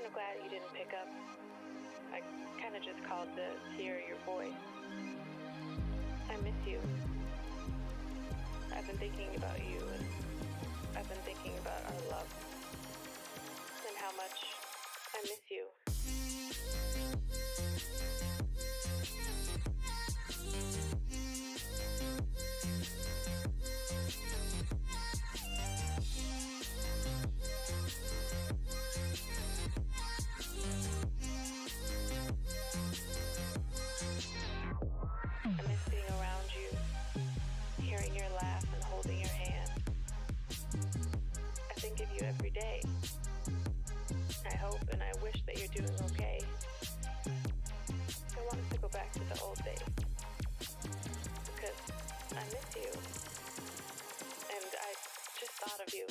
so glad you didn't pick up. I kind of just called to hear your voice. I miss you. I've been thinking about you, and I've been thinking about our love, and how much I miss you. Every day. I hope and I wish that you're doing okay. I want us to go back to the old days because I miss you and I just thought of you.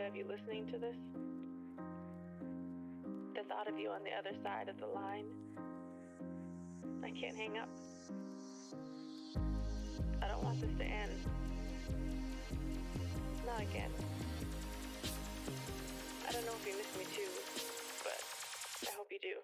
Of you listening to this, the thought of you on the other side of the line, I can't hang up. I don't want this to end. Not again. I don't know if you miss me too, but I hope you do.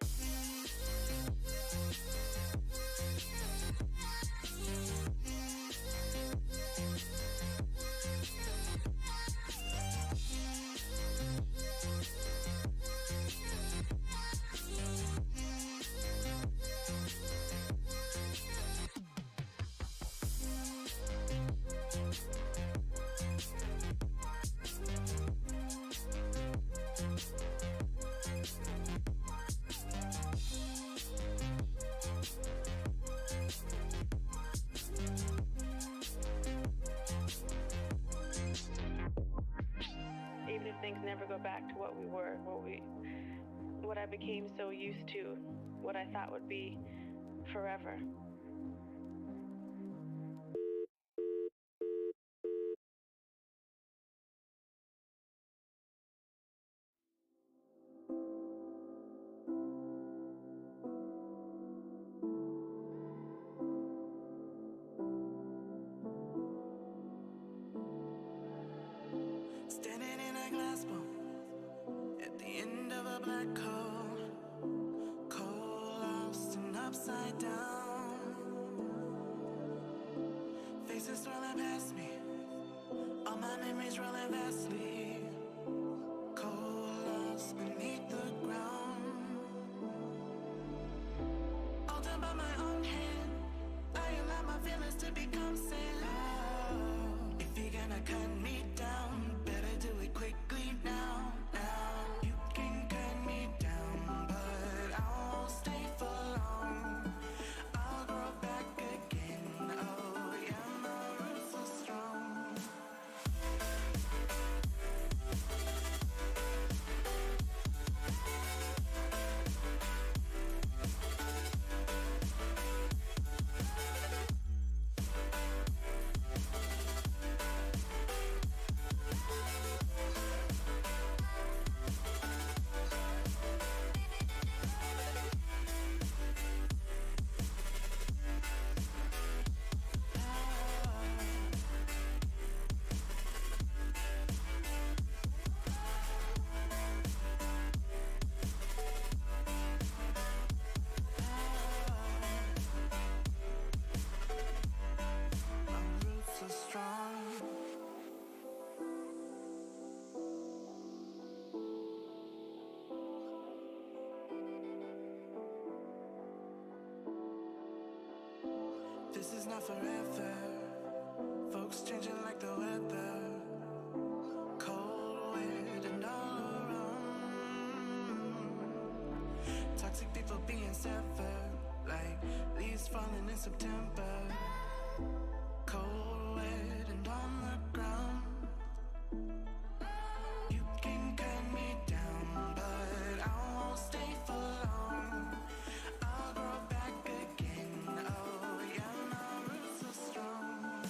Things never go back to what we were, what I became so used to, what I thought would be forever. Toxic people being severed. like leaves falling in September. Cold, wet, and on the ground. You can cut me down, but I won't stay for long. I'll grow back again. Oh yeah, my roots are strong.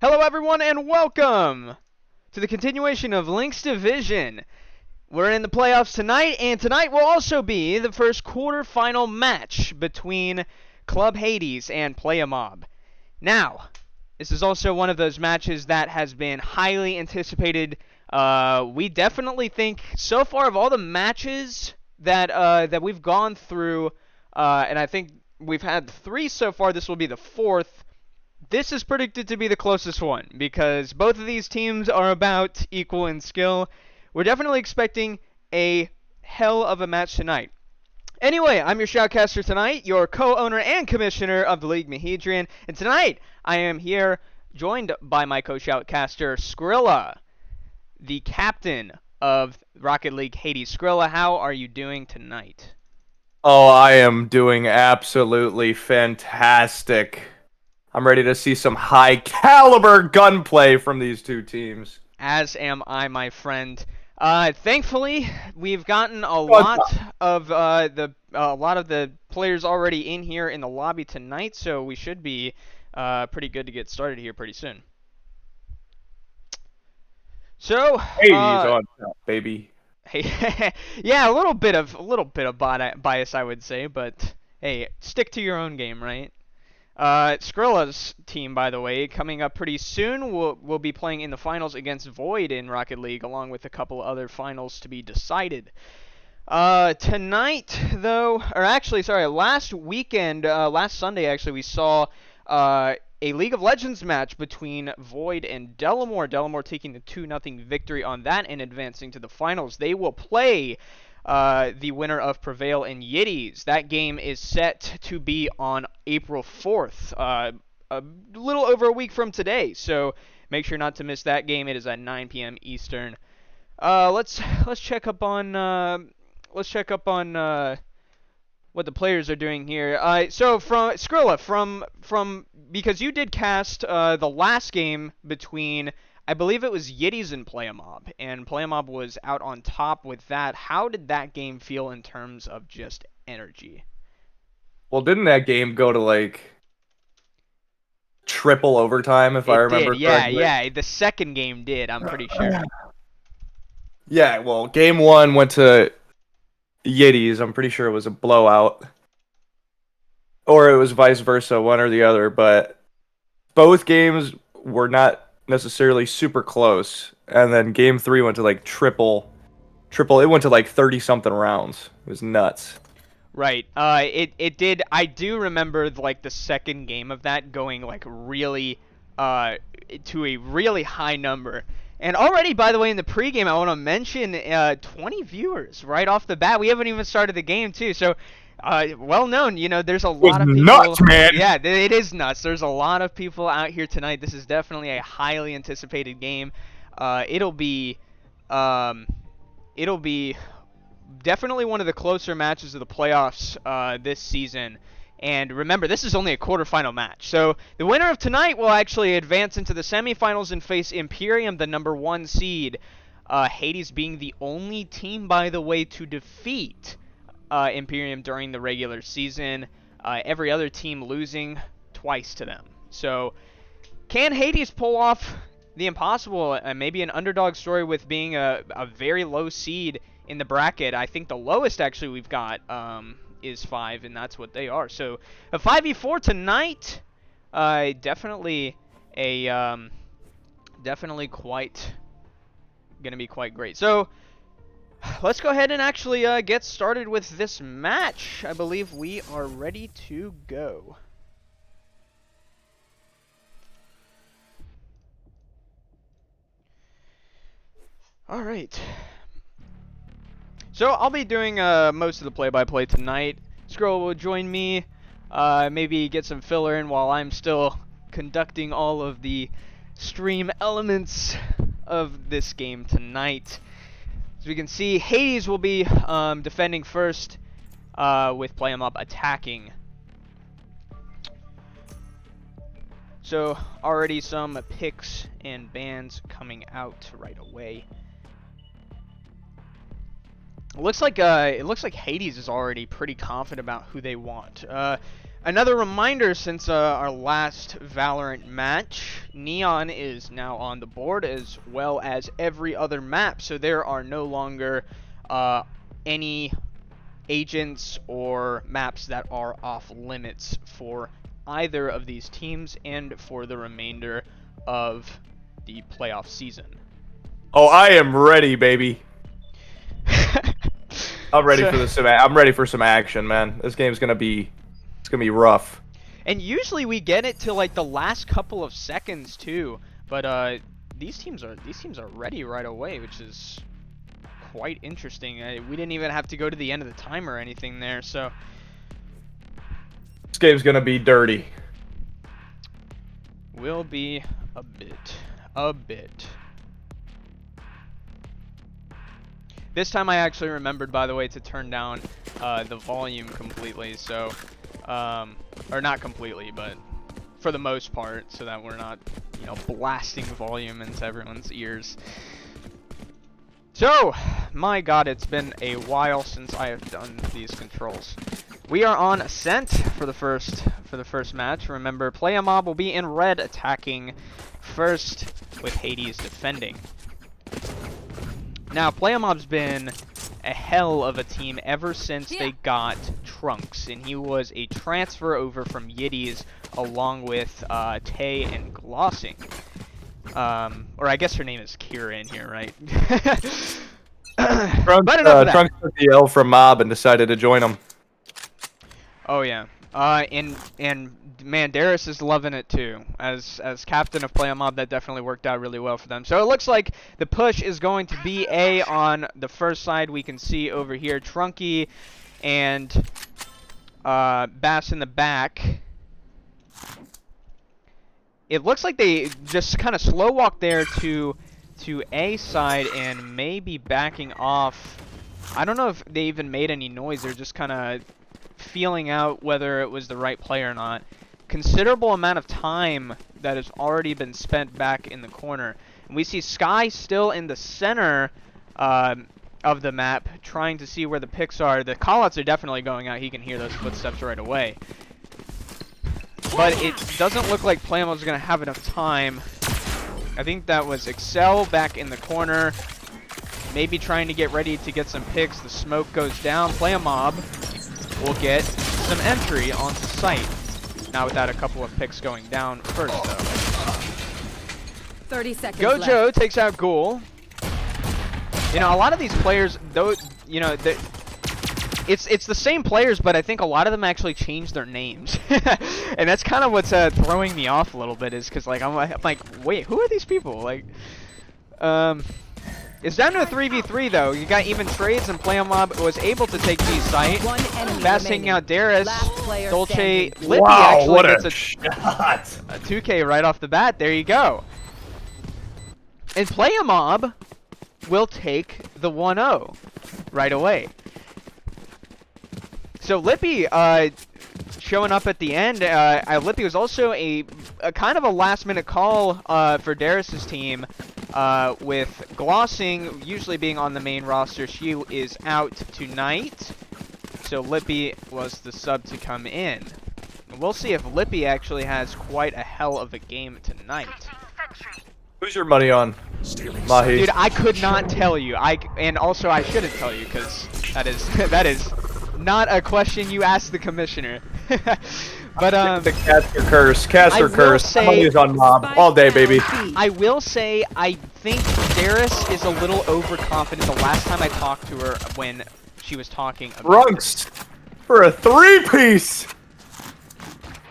Hello everyone and welcome to the continuation of LHYNX Division. We're in the playoffs tonight, and tonight will also be the first quarterfinal match between Club Hades and Playa Mob. Now, this is also one of those matches that has been highly anticipated. We definitely think, so far of all the matches that we've gone through, and I think we've had 3 so far, this will be the 4th. This is predicted to be the closest one, because both of these teams are about equal in skill. We're definitely expecting a hell of a match tonight. Anyway, I'm your shoutcaster tonight, your co-owner and commissioner of the League, Mahedrian, and tonight I am here joined by my co-shoutcaster, Skrilla, the captain of Rocket League, Hades. Skrilla, how are you doing tonight? Oh, I am doing absolutely fantastic. I'm ready to see some high caliber gunplay from these two teams. As am I, my friend. Thankfully, we've gotten a What's lot of the players already in here in the lobby tonight, so we should be pretty good to get started here pretty soon. So, Hades on top, baby. hey, yeah, a little bit of bias, I would say, but hey, stick to your own game, right? Skrilla's team, by the way, coming up pretty soon. We'll be playing in the finals against Void in Rocket League, along with a couple other finals to be decided. Tonight, though, or actually, sorry, last weekend, last Sunday, actually, we saw a League of Legends match between Void and Delamore. Delamore taking the 2-0 victory on that and advancing to the finals. They will play the winner of Prevail and Yiddies. That game is set to be on April 4th, a little over a week from today. So make sure not to miss that game. It is at 9 p.m. Eastern. Let's check up on what the players are doing here. So from Skrilla, from because you did cast the last game between, I believe it was Yiddies and Playa, and Playa was out on top with that. How did that game feel in terms of just energy? Well, didn't that game go to like triple overtime, if I remember correctly? Yeah. The second game did, I'm pretty sure. Yeah, well, game one went to Yiddies. I'm pretty sure it was a blowout. Or it was vice versa, one or the other, but both games were not necessarily super close. And then game 3 went to like triple. It went to like 30-something rounds. It was nuts. Right. It did. I do remember like the second game of that going like really to a really high number. And already, by the way, in the pregame, I want to mention 20 viewers right off the bat. We haven't even started the game too, so well known. You know, there's a lot of people. Nuts, man. Yeah, it is nuts. There's a lot of people out here tonight. This is definitely a highly anticipated game. It'll be definitely one of the closer matches of the playoffs this season. And remember, this is only a quarterfinal match. So the winner of tonight will actually advance into the semifinals and face Imperium, the number 1 seed. Hades being the only team, by the way, to defeat Imperium during the regular season. Every other team losing twice to them. So can Hades pull off the impossible? Maybe an underdog story with being a very low seed in the bracket. I think the lowest actually we've got is 5, and that's what they are. So a 5v4 tonight, definitely quite gonna be quite great. So let's go ahead and actually get started with this match. I believe we are ready to go. All right. So I'll be doing most of the play-by-play tonight. Scroll will join me, maybe get some filler in while I'm still conducting all of the stream elements of this game tonight. As we can see, Hades will be defending first, with Playa attacking. So already some picks and bans coming out right away. It looks like Hades is already pretty confident about who they want. Another reminder, since our last Valorant match, Neon is now on the board as well as every other map, so there are no longer any agents or maps that are off limits for either of these teams and for the remainder of the playoff season. Oh, I am ready, baby. I'm ready for this. I'm ready for some action, man. This game's gonna be rough. And usually we get it to like the last couple of seconds too, but these teams are ready right away, which is quite interesting. We didn't even have to go to the end of the time or anything there, so this game's gonna be dirty. Will be a bit. This time I actually remembered, by the way, to turn down the volume completely, so, or not completely, but for the most part, so that we're not, you know, blasting volume into everyone's ears. So, my god, it's been a while since I have done these controls. We are on Ascent for the first match. Remember, Playa Mob will be in red, attacking first, with Hades defending. Now, Playa Mob's been a hell of a team ever since they got Trunks, and he was a transfer over from Yiddies along with Tay and Glossing. Or I guess her name is Kira in here, right? Trunks took the L from Mob and decided to join him. Oh yeah. And man, Darius is loving it too. As captain of Playa Mob, that definitely worked out really well for them. So it looks like the push is going to be A on the first side. We can see over here Trunky and Bass in the back. It looks like they just kind of slow walk there to A side and maybe backing off. I don't know if they even made any noise. They're just kind of feeling out whether it was the right play or not. Considerable amount of time that has already been spent back in the corner. And we see Sky still in the center of the map, trying to see where the picks are. The callouts are definitely going out. He can hear those footsteps right away. But it doesn't look like Playa Mob's going to have enough time. I think that was Excel back in the corner. Maybe trying to get ready to get some picks. The smoke goes down. Playa Mob will get some entry onto site. Not without a couple of picks going down first, though. 30 seconds Gojo left. takes out Ghoul. You know, a lot of these players, though, you know, it's the same players, but I think a lot of them actually changed their names. And that's kind of what's throwing me off a little bit, is because, like, I'm like, wait, who are these people? Like, it's down to a 3v3, though. You got even trades, and Playa Mob was able to take B site. Fast taking out Darius. Dolce Lippy actually gets a 2K right off the bat. There you go. And Playa Mob will take the 1-0 right away. So Lippy showing up at the end. Lippy was also a kind of a last-minute call for Darius's team. With Glossing usually being on the main roster, she is out tonight. So Lippy was the sub to come in. And we'll see if Lippy actually has quite a hell of a game tonight. Who's your money on? Mahi. Dude, I could not tell you. And also I shouldn't tell you, because that is not a question you ask the commissioner. But the caster curse, money's on Mob all day, baby. I will say I think Darius is a little overconfident. The last time I talked to her, when she was talking about Trunks for a 3-piece.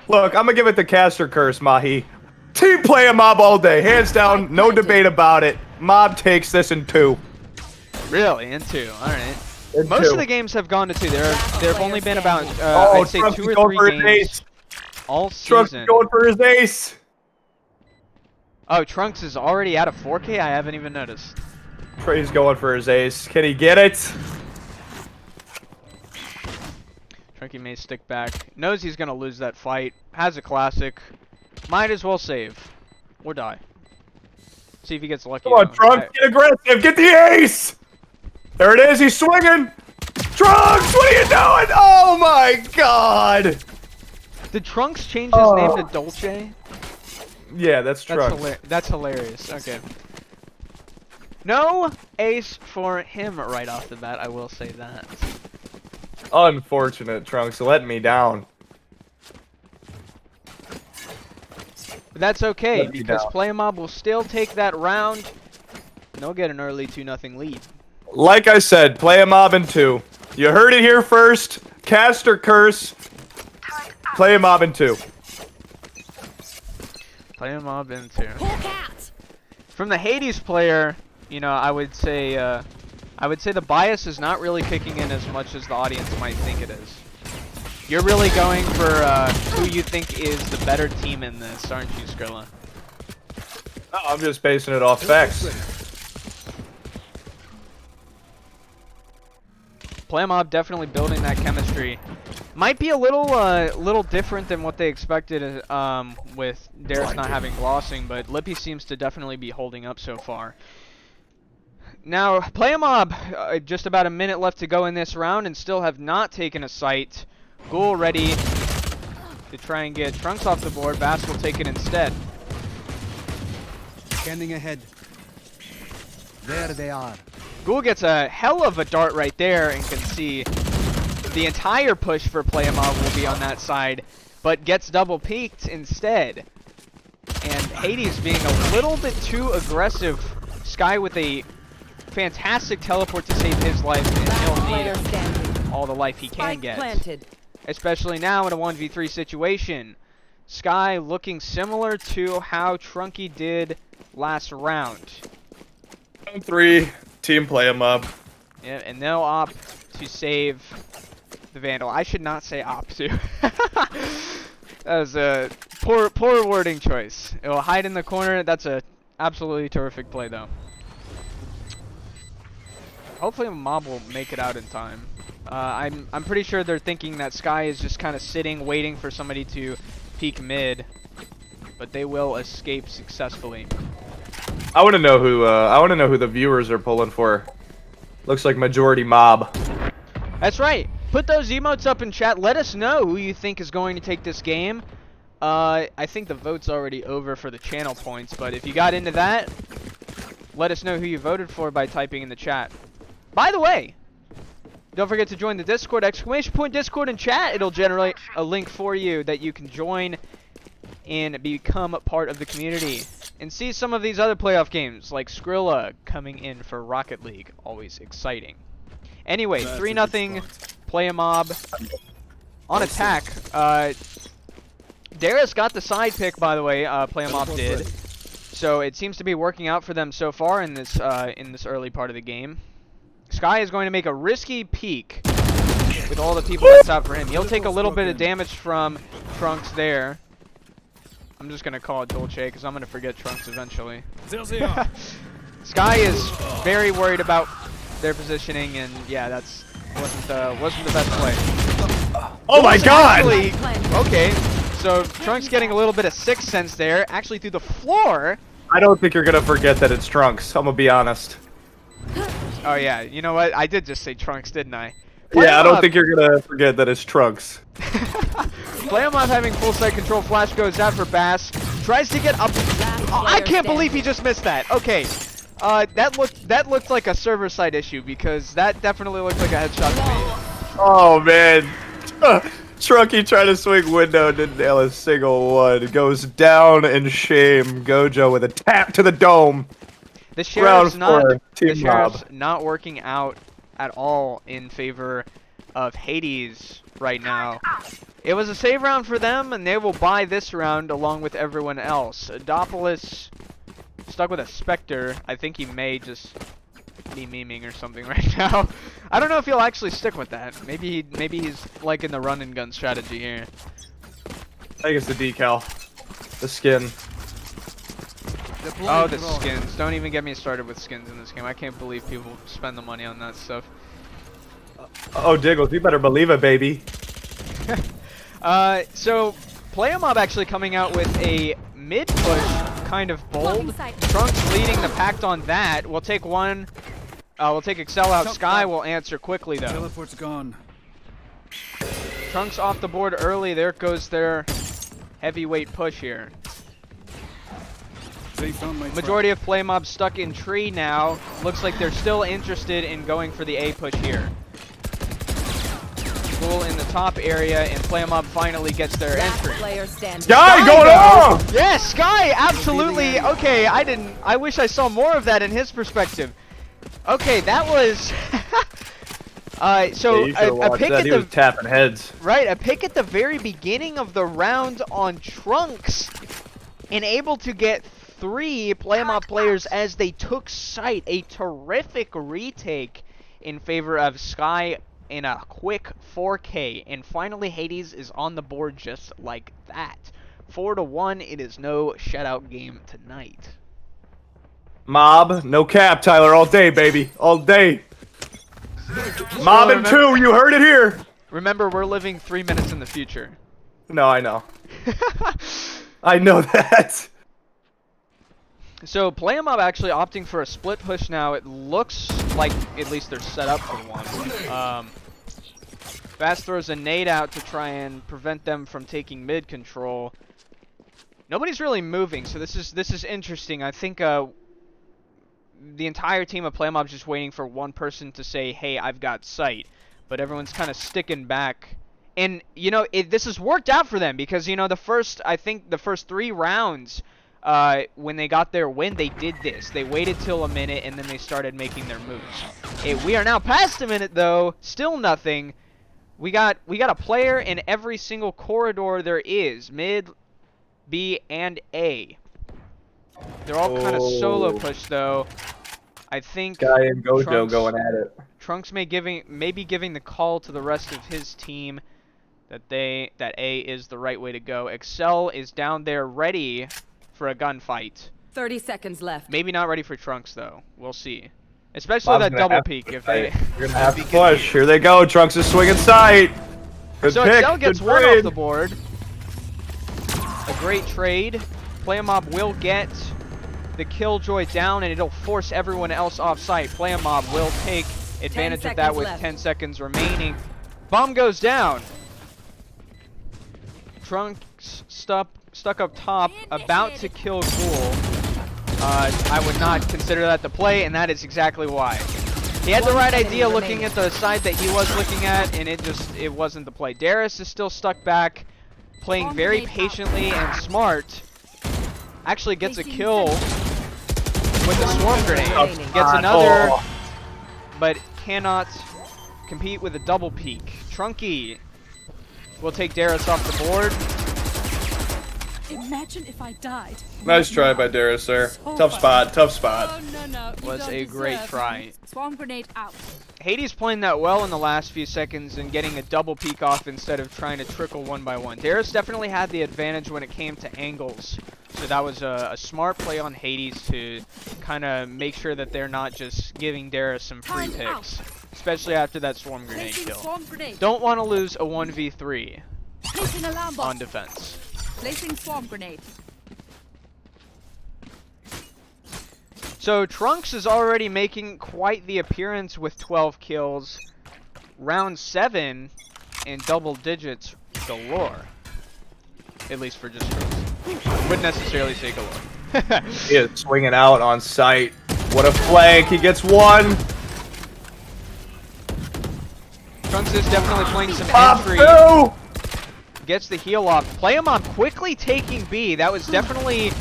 Look, I'm gonna give it the caster curse, Mahi. Team Playa Mob all day, hands down, no debate about it. Mob takes this in 2. Really, in 2. All right. In Most 2. of the games have gone to 2. There have only been about I'd say Trunks 2 is or going 3 for his games ace. all Trunks season. is going for his ace. Oh, Trunks is already out of 4K? I haven't even noticed. He's going for his ace. Can he get it? Trunky may stick back. Knows he's going to lose that fight. Has a classic. Might as well save. Or die. See if he gets lucky. Come on, though. Trunks, get aggressive. Get the ace. There it is. He's swinging. Trunks, what are you doing? Oh my god. Did Trunks change his name to Dolce? Yeah, that's Trunks. That's hilarious. Okay. No ace for him right off the bat, I will say that. Unfortunate, Trunks, letting me down. But that's okay, Let me because down. Playa Mob will still take that round, and they'll get an early 2-0 lead. Like I said, Playa Mob in 2. You heard it here first. Caster curse. Playa Mob in 2. Playa Mob in 2. From the Hades player, you know, I would say the bias is not really kicking in as much as the audience might think it is. You're really going for who you think is the better team in this, aren't you, Skrilla? No, I'm just basing it off facts. Playa Mob definitely building that chemistry. Might be a little different than what they expected with Darius not having glossing, but Lippy seems to definitely be holding up so far. Now, Playa Mob, just about a minute left to go in this round and still have not taken a site. Ghoul ready to try and get Trunks off the board. Bass will take it instead. Scanning ahead. There they are. Ghoul gets a hell of a dart right there and can see the entire push for Playa Mob will be on that side, but gets double peeked instead. And Hades being a little bit too aggressive. Sky with a fantastic teleport to save his life, and he'll need all the life he can get. Especially now in a 1v3 situation. Sky looking similar to how Trunky did last round. Round 3, Team Playa Mob. Yeah, and they'll opt to save the Vandal. I should not say opt to. That was a poor wording choice. It will hide in the corner. That's a absolutely terrific play, though. Hopefully, Mob will make it out in time. I'm pretty sure they're thinking that Sky is just kind of sitting, waiting for somebody to peek mid, but they will escape successfully. I want to know who the viewers are pulling for. Looks like majority Mob. That's right. Put those emotes up in chat. Let us know who you think is going to take this game. I think the vote's already over for the channel points, but if you got into that, let us know who you voted for by typing in the chat. By the way, don't forget to join the Discord, !Discord in chat. It'll generate a link for you that you can join and become part of the community. And see some of these other playoff games, like Skrilla coming in for Rocket League. Always exciting. Anyway, 3-0 Playa Mob on attack. Darius got the side pick, by the way. Playa Mob did. So it seems to be working out for them so far in this early part of the game. Sky is going to make a risky peek with all the people that's out for him. He'll take a little bit of damage from Trunks there. I'm just going to call it Dolce because I'm going to forget Trunks eventually. Sky is very worried about their positioning, and yeah, that's wasn't the best play. Oh my god! Okay, so Trunks getting a little bit of sixth sense there, actually through the floor. I don't think you're gonna forget that it's Trunks. I'm gonna be honest. Oh yeah, you know what? I did just say Trunks, didn't I? Yeah, I don't think you're gonna forget that it's Trunks. Playa Mob having full site control. Flash goes out for Bass. Tries to get up. Oh, I can't believe he just missed that. Okay. That looked like a server side issue because that definitely looked like a headshot to me. Oh man. Trunky tried to swing window, didn't nail a single one. Goes down in shame. Gojo with a tap to the dome. The Sheriff's not working out at all in favor of Hades right now. It was a save round for them, and they will buy this round along with everyone else. Adopolis stuck with a Spectre. I think he may just be memeing or something right now. I don't know if he'll actually stick with that. Maybe he's liking the run and gun strategy here. I think it's the decal. The skin. Oh, the skins. Don't even get me started with skins in this game. I can't believe people spend the money on that stuff. Oh, Diggles, you better believe it, baby. So, Playa Mob actually coming out with a mid-push kind of bold. Trunks leading the pact on that. We'll take one. We'll take Excel out. Sky will answer quickly, though. Teleport's gone. Trunks off the board early. There goes their heavyweight push here. Majority of Playa Mob stuck in tree now. Looks like they're still interested in going for the A push here. Ghoul in the top area, and Playa Mob finally gets their entry. Sky going on! Yes, Sky, absolutely. Okay, I wish I saw more of that in his perspective. Okay, that was so yeah, a pick at he was tapping heads. Right, a pick at the very beginning of the round on Trunks, and able to get 3 Playa Mob players as they took sight. A terrific retake in favor of Sky in a quick 4K, and finally Hades is on the board just like that. 4-1. It is no shutout game tonight. Mob, no cap, Tyler, all day, baby, all day. Mobbing 2, you heard it here. Remember, we're living 3 minutes in the future. No, I know. I know that. So Playa actually opting for a split push now. It looks like at least they're set up for one. Fast throws a nade out to try and prevent them from taking mid control. Nobody's really moving, so this is interesting. I think the entire team of Playa is just waiting for one person to say, "Hey, I've got sight," but everyone's kind of sticking back. And you know, this has worked out for them because you know I think the first 3 rounds. When they got their win, they did this. They waited till a minute, and then they started making their moves. We are now past a minute, though. Still nothing. We got a player in every single corridor there is. Mid, B, and A. They're all kind of solo push, though. I think Guy and Gojo Trunks, going at it. Trunks may be giving the call to the rest of his team that A is the right way to go. Excel is down there ready for a gunfight. 30 seconds left. Maybe not ready for Trunks though. We'll see. Especially that double peek if they. You're gonna have to push. Here they go. Trunks is swinging sight. Good so pick. Excel gets Good one trade. off the board. A great trade. Playa will get the Killjoy down, and it'll force everyone else off site. Playa will take advantage of that with left. 10 seconds remaining. Bomb goes down. Trunks stuck up top, about to kill Ghoul. I would not consider that the play, and that is exactly why. He had the right idea looking at the side that he was looking at, and it wasn't the play. Darius is still stuck back, playing very patiently and smart. Actually gets a kill with the swarm grenade. Gets another, but cannot compete with a double peek. Trunky will take Darius off the board. Imagine if I died. Nice try by Darius there. Tough spot. Tough spot. Oh, no. Was a great try. Swarm grenade out. Hades playing that well in the last few seconds and getting a double peek off instead of trying to trickle one by one. Darius definitely had the advantage when it came to angles. So that was a smart play on Hades to kind of make sure that they're not just giving Darius some free picks. Especially after that swarm grenade kill. Don't want to lose a 1v3 Placing alarm bot. on defense. Placing swarm grenade. So Trunks is already making quite the appearance with 12 kills. Round 7 in double digits galore. At least for just Trunks. Wouldn't necessarily say galore. He is swinging out on sight. What a flank. He gets one. Trunks is definitely playing some Pop entry. 2. Gets the heal off. Playa quickly taking B. That was definitely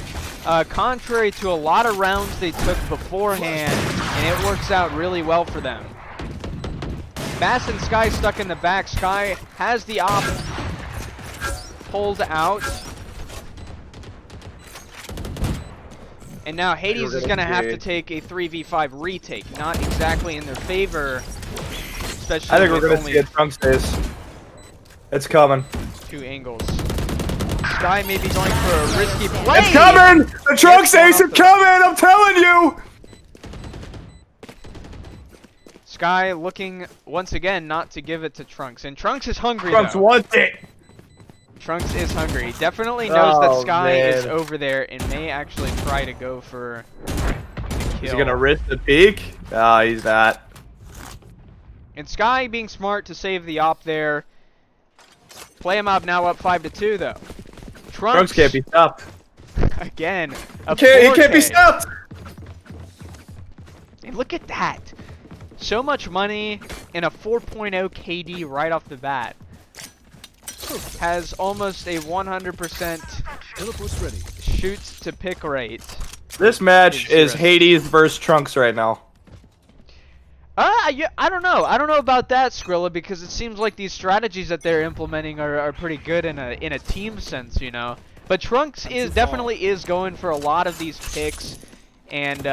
contrary to a lot of rounds they took beforehand, and it works out really well for them. Bass and Sky stuck in the back. Sky has the op pulled out. And now Hades is going to have to take a 3v5 retake. Not exactly in their favor. Especially I think we're with going to only see a Trunks days. It's coming. 2 angles. Sky may be going for a risky play. It's coming! The Trunks ace is coming! I'm telling you! Sky looking once again not to give it to Trunks. And Trunks is hungry Trunks though. wants it! Trunks is hungry. Definitely knows that Sky is man. over there and may actually try to go for the kill. Is he going to risk the peek? Ah, he's not. And Sky being smart to save the op there. Playa now up 5-2 though. Trunks can't be stopped. Again. He can't be stopped! And look at that. So much money and a 4.0 KD right off the bat. Has almost a 100% ready. shoots to pick rate. This match is Hades versus Trunks right now. Yeah, I don't know. I don't know about that, Skrilla, because it seems like these strategies that they're implementing are pretty good in a team sense, you know. But Trunks definitely is going for a lot of these picks, and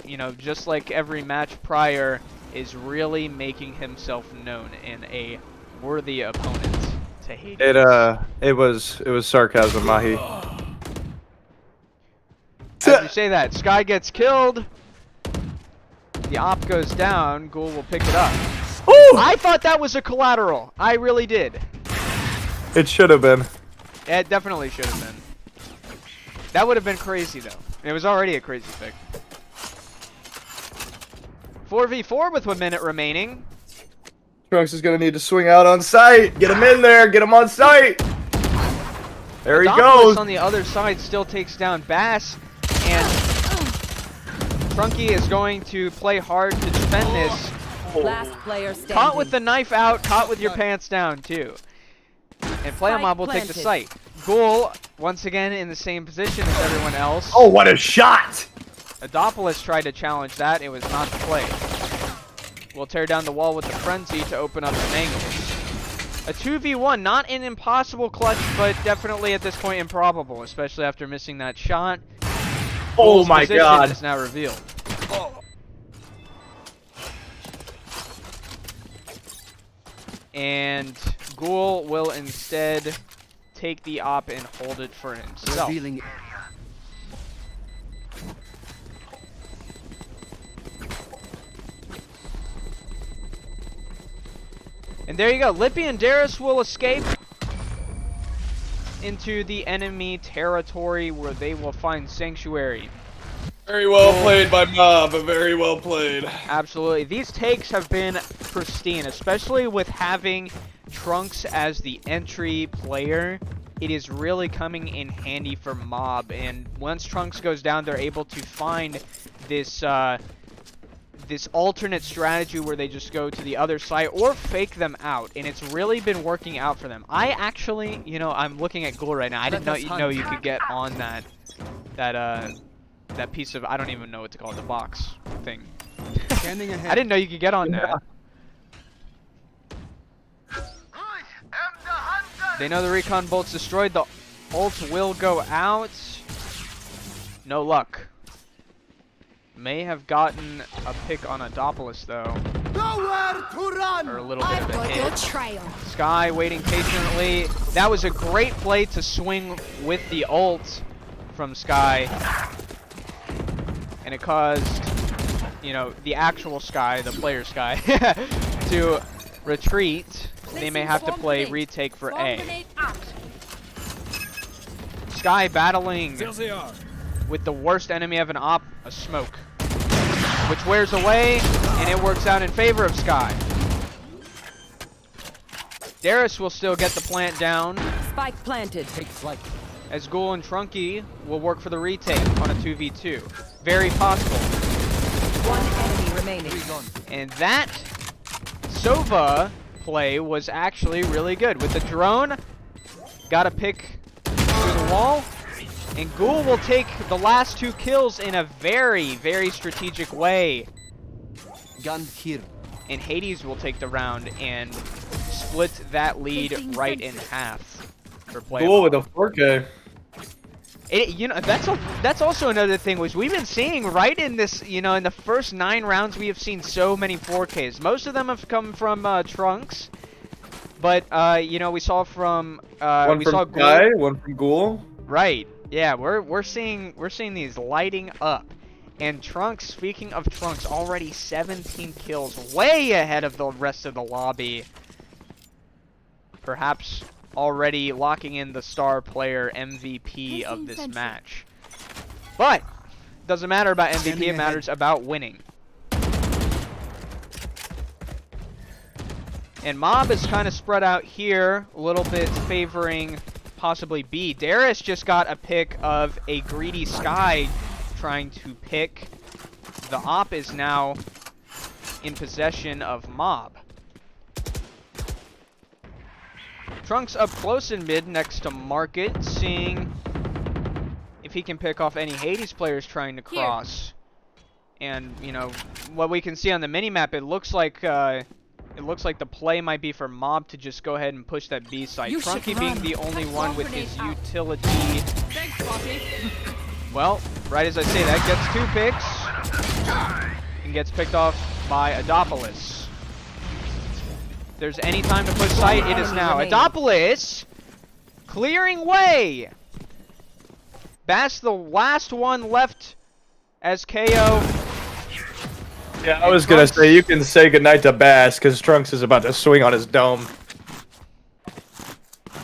you know, just like every match prior, is really making himself known in a worthy opponent to Hades. It was sarcasm, Mahi. As you say that, Sky gets killed. The op goes down. Ghoul will pick it up. Ooh! I thought that was a collateral. I really did. It should have been. It definitely should have been. That would have been crazy, though. It was already a crazy pick. 4v4 with 1 minute remaining. Trunks is gonna need to swing out on sight. Get him in there. Get him on sight. There he goes. On the other side still takes down Bass, and Trunky is going to play hard to defend this. Last player standing. Caught with the knife out, caught with your pants down too. And Playa Mob will take the site. Ghoul, once again in the same position as everyone else. Oh, what a shot! Adopolis tried to challenge that, it was not the play. We'll tear down the wall with the Frenzy to open up some angles. A 2v1, not an impossible clutch, but definitely at this point improbable, especially after missing that shot. Oh Ghoul's my position god. is now revealed. And Ghoul will instead take the op and hold it for himself. Revealing. And there you go. Lippy and Darius will escape into the enemy territory where they will find sanctuary. Very well played by Mob. Very well played. Absolutely. These takes have been pristine, especially with having Trunks as the entry player. It is really coming in handy for Mob, and once Trunks goes down, they're able to find this this alternate strategy where they just go to the other side or fake them out, and it's really been working out for them. I actually, you know, I'm looking at Ghoul right now. I didn't know you could get on that piece of, I don't even know what to call it, the box thing. Standing ahead. I didn't know you could get on that. They know the recon bolt's destroyed. The ult will go out. No luck. May have gotten a pick on Adopolis though. Nowhere to run. Or a little bit of a Got your hit. trail. Sky waiting patiently. That was a great play to swing with the ult from Sky. And it caused, you know, the actual Sky, the player Sky, to retreat. They may have to play retake for A. Sky battling with the worst enemy of an op, a smoke, which wears away, and it works out in favor of Sky. Darius will still get the plant down. Spike planted. Take flight. As Ghoul and Trunky will work for the retake on a 2v2. Very possible. One enemy remaining. And that Sova play was actually really good. With the drone, got a pick through the wall, and Ghoul will take the last 2 kills in a very, very strategic way. Gun here. And Hades will take the round and split that lead right in half for Playa. Cool with a 4K. You know, that's also another thing, was we've been seeing right in this, you know, in the first 9 rounds we have seen so many 4Ks. Most of them have come from Trunks, but you know, we saw from One from Sky, one from Ghoul. Right. Yeah, we're seeing these lighting up. And Trunks, speaking of Trunks, already 17 kills, way ahead of the rest of the lobby. Perhaps already locking in the star player MVP of this match. But doesn't matter about MVP, it matters about winning. And Mob is kind of spread out here, a little bit favoring possibly B. Darius just got a pick of a greedy Sky trying to pick. The op is now in possession of Mob. Trunks up close in mid next to Market, seeing if he can pick off any Hades players trying to cross. And, you know, what we can see on the minimap, it looks like the play might be for Mob to just go ahead and push that B site. Trunky being the only one with his utility. Thanks, Poppy. Well, right as I say that, gets 2 picks and gets picked off by Adopolis. If there's any time to push site, it is now. Adopolis clearing way. Bass the last one left as KO. Yeah, I was gonna say you can say goodnight to Bass because Trunks is about to swing on his dome.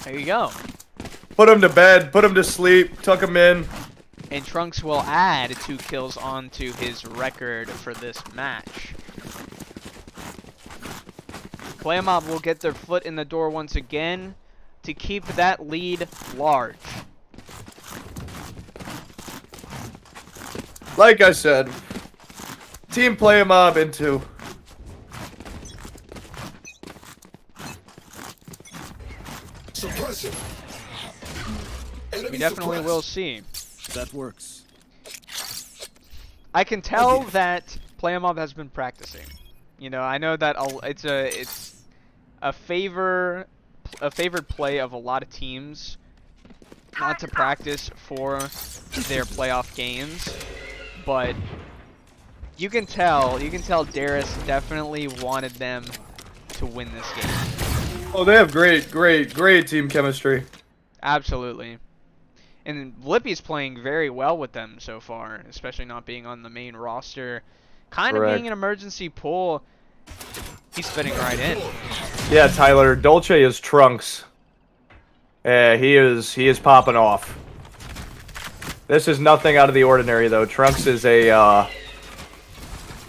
There you go. Put him to bed, put him to sleep, tuck him in. And Trunks will add 2 kills onto his record for this match. Playa Mob will get their foot in the door once again to keep that lead large. Like I said, Team Playa Mob into. Suppression. We definitely will see. That works. I can tell that Playa Mob has been practicing. You know, I know that it's a favored play of a lot of teams not to practice for their playoff games, but you can tell Darius definitely wanted them to win this game. Oh, they have great team chemistry. Absolutely. And Lippy's playing very well with them so far, especially not being on the main roster. Kind of being an emergency pull. He's fitting right in. Yeah, Tyler, Dolce is Trunks. Yeah, he is popping off. This is nothing out of the ordinary though. Trunks is a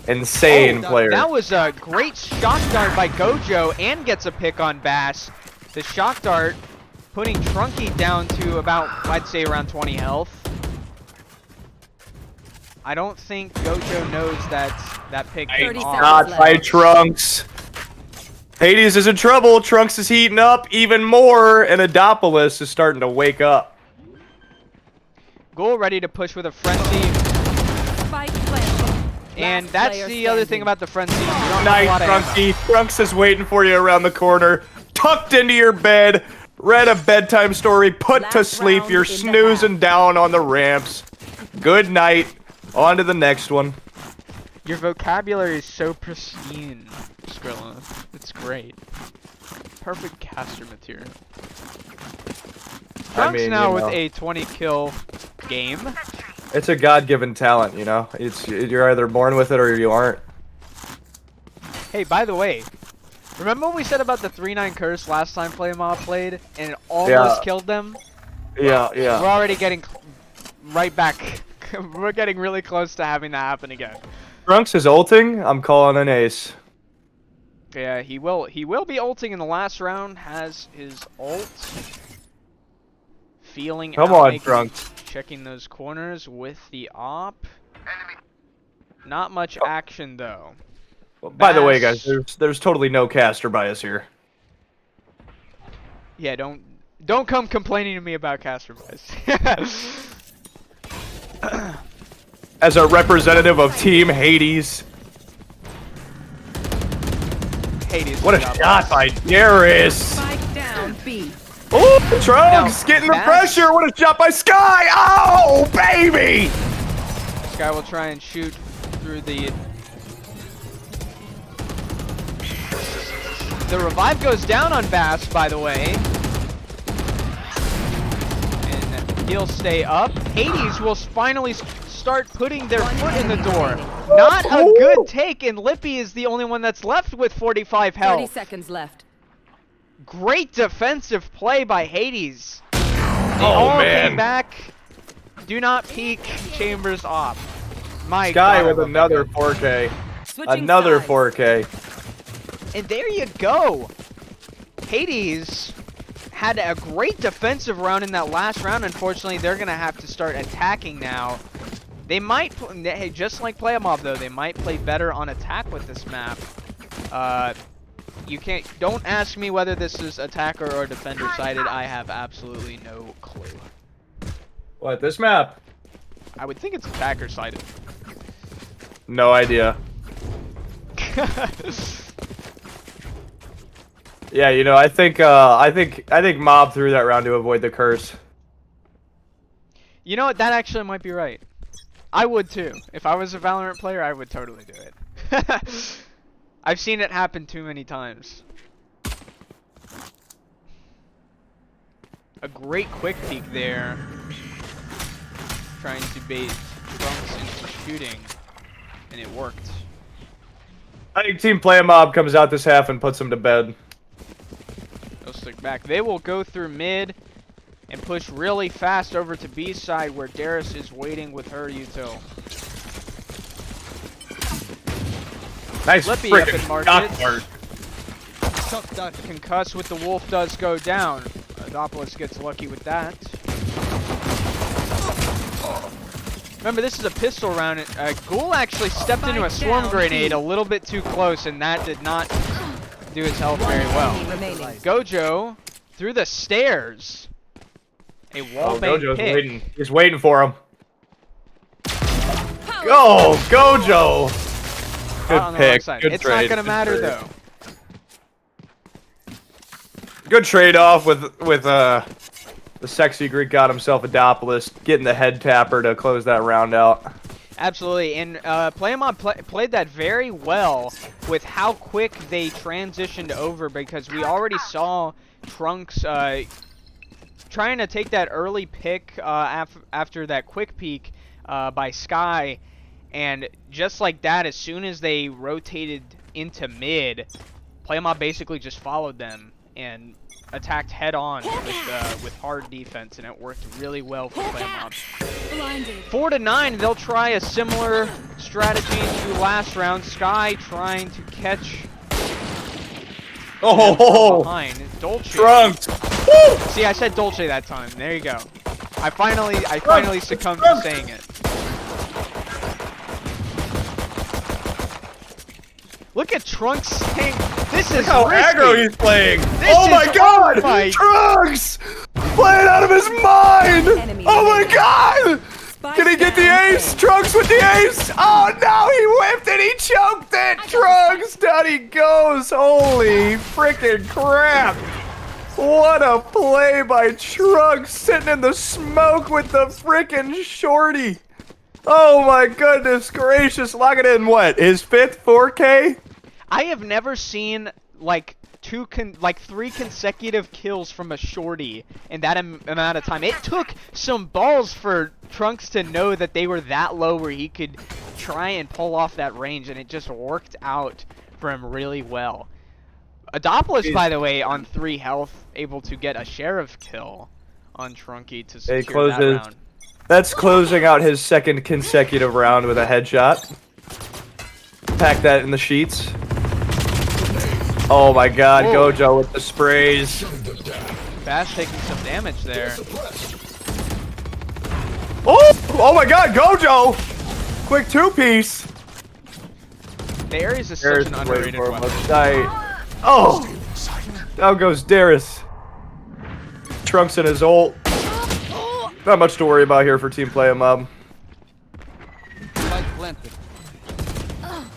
insane player. That was a great shock dart by Gojo and gets a pick on Bass. The shock dart putting Trunky down to about, I'd say, around 20 health. I don't think Gojo knows that pick came 30 off. seconds Not left. by Trunks. Hades is in trouble. Trunks is heating up even more, and Adopolis is starting to wake up. Goal ready to push with a frenzy. Spike planted. And Last that's player the other thing standing. about the frenzy. You don't have a Nice, lot of ammo. Trunksy. Trunks is waiting for you around the corner, tucked into your bed, read a bedtime story, put to Last sleep. round You're in the snoozing half. down on the ramps. Good night. On to the next one. Your vocabulary is so pristine, Skrilla. It's great. Perfect caster material. Trunks mean, now you with know. a 20 kill game. It's a God-given talent, you know. You're either born with it or you aren't. Hey, by the way, remember what we said about the 3-9 curse last time Playa Mob played and it almost killed them? Yeah, We're yeah. already getting right back. We're getting really close to having that happen again. Trunks is ulting. I'm calling an ace. Yeah, he will be ulting in the last round. Has his ult. Feeling Come out, on, making- Trunks. checking those corners with the op. Not much action though. Well, by the way, Bass. guys, there's totally no caster bias here. Yeah, don't come complaining to me about caster bias. As a representative of Team Hades. Hades. What a job, shot Bass. by Darius. Spike down B. Oh, Trunks Now, getting the Bass- pressure. What a shot by Sky. Oh, baby. This guy will try and shoot through the. The revive goes down on Bass, by the way. And he'll stay up. Hades will finally start putting their foot in the door. Not a good take, and Lippy is the only one that's left with 45 30 health. seconds left. Great defensive play by Hades. They Oh, all man. came back. Do not peek Chambers off. My Sky God, I with love another that 4K. Switching Another sides. 4K. guy. And there you go. Hades had a great defensive round in that last round. Unfortunately, they're going to have to start attacking now. They might, hey, just like Playa Mob though, they might play better on attack with this map. Don't ask me whether this is attacker or defender sided. I have absolutely no clue. What, this map? I would think it's attacker sided. No idea. Yeah, you know, I think Mob threw that round to avoid the curse. You know what? That actually might be right. I would too. If I was a Valorant player, I would totally do it. I've seen it happen too many times. A great quick peek there. Trying to bait Trunks into shooting. And it worked. I think Team Playa Mob comes out this half and puts them to bed. They'll stick back. They will go through mid and push really fast over to B side where Darius is waiting with her util. Nice Flippy up in freaking market. shot. Concuss with the wolf does go down. Adopolis gets lucky with that. Remember, this is a pistol round. Ghoul actually stepped into a swarm grenade a little bit too close, and that did not do his health very well. Gojo through the stairs. A wallbang Gojo's pick. waiting. He's waiting for him. Go, Gojo! On Good the wrong pick. side. Good It's trade. not gonna Good matter trade. though. Good trade-off with the sexy Greek got himself Adopolis, getting the head tapper to close that round out. Absolutely, and Playamon played that very well with how quick they transitioned over, because we already saw Trunks trying to take that early pick after that quick peek by Sky, and just like that, as soon as they rotated into mid, Playamon basically just followed them and attacked head-on with hard defense, and it worked really well for Playamon. 4-9, they'll try a similar strategy to last round. Sky trying to catch behind. Dolce. Trunks! Woo! See, I said Dolce that time. There you go. I finally succumbed to saying it. Look at Trunks tank. This is How risky. aggro he's playing! This Oh my is god! my- Trunks! Playing out of his mind! Enemy Oh my remaining. god! Can he get the down ace? A. Trunks with the ace! Oh no, he whipped it! He choked it! Trunks! Down he goes! Holy freaking crap! What a play by Trunks, sitting in the smoke with the freaking shorty! Oh my goodness gracious! Lock it in, what? His 5th 4K? I have never seen like three consecutive kills from a shorty in that amount of time. It took some balls for Trunks to know that they were that low where he could try and pull off that range, and it just worked out for him really well. Adopolis, by the way, on 3 health, able to get a sheriff kill on Trunky to secure that round. That's closing out his 2nd consecutive round with a headshot. Pack that in the sheets. Oh my god, Whoa. Gojo with the sprays. Bash taking some damage there. Oh my god, Gojo! Quick 2-piece. The Ares is such an underrated weapon. Oh! Down goes Darius. Trunks in his ult. Not much to worry about here for Team Playa Mob.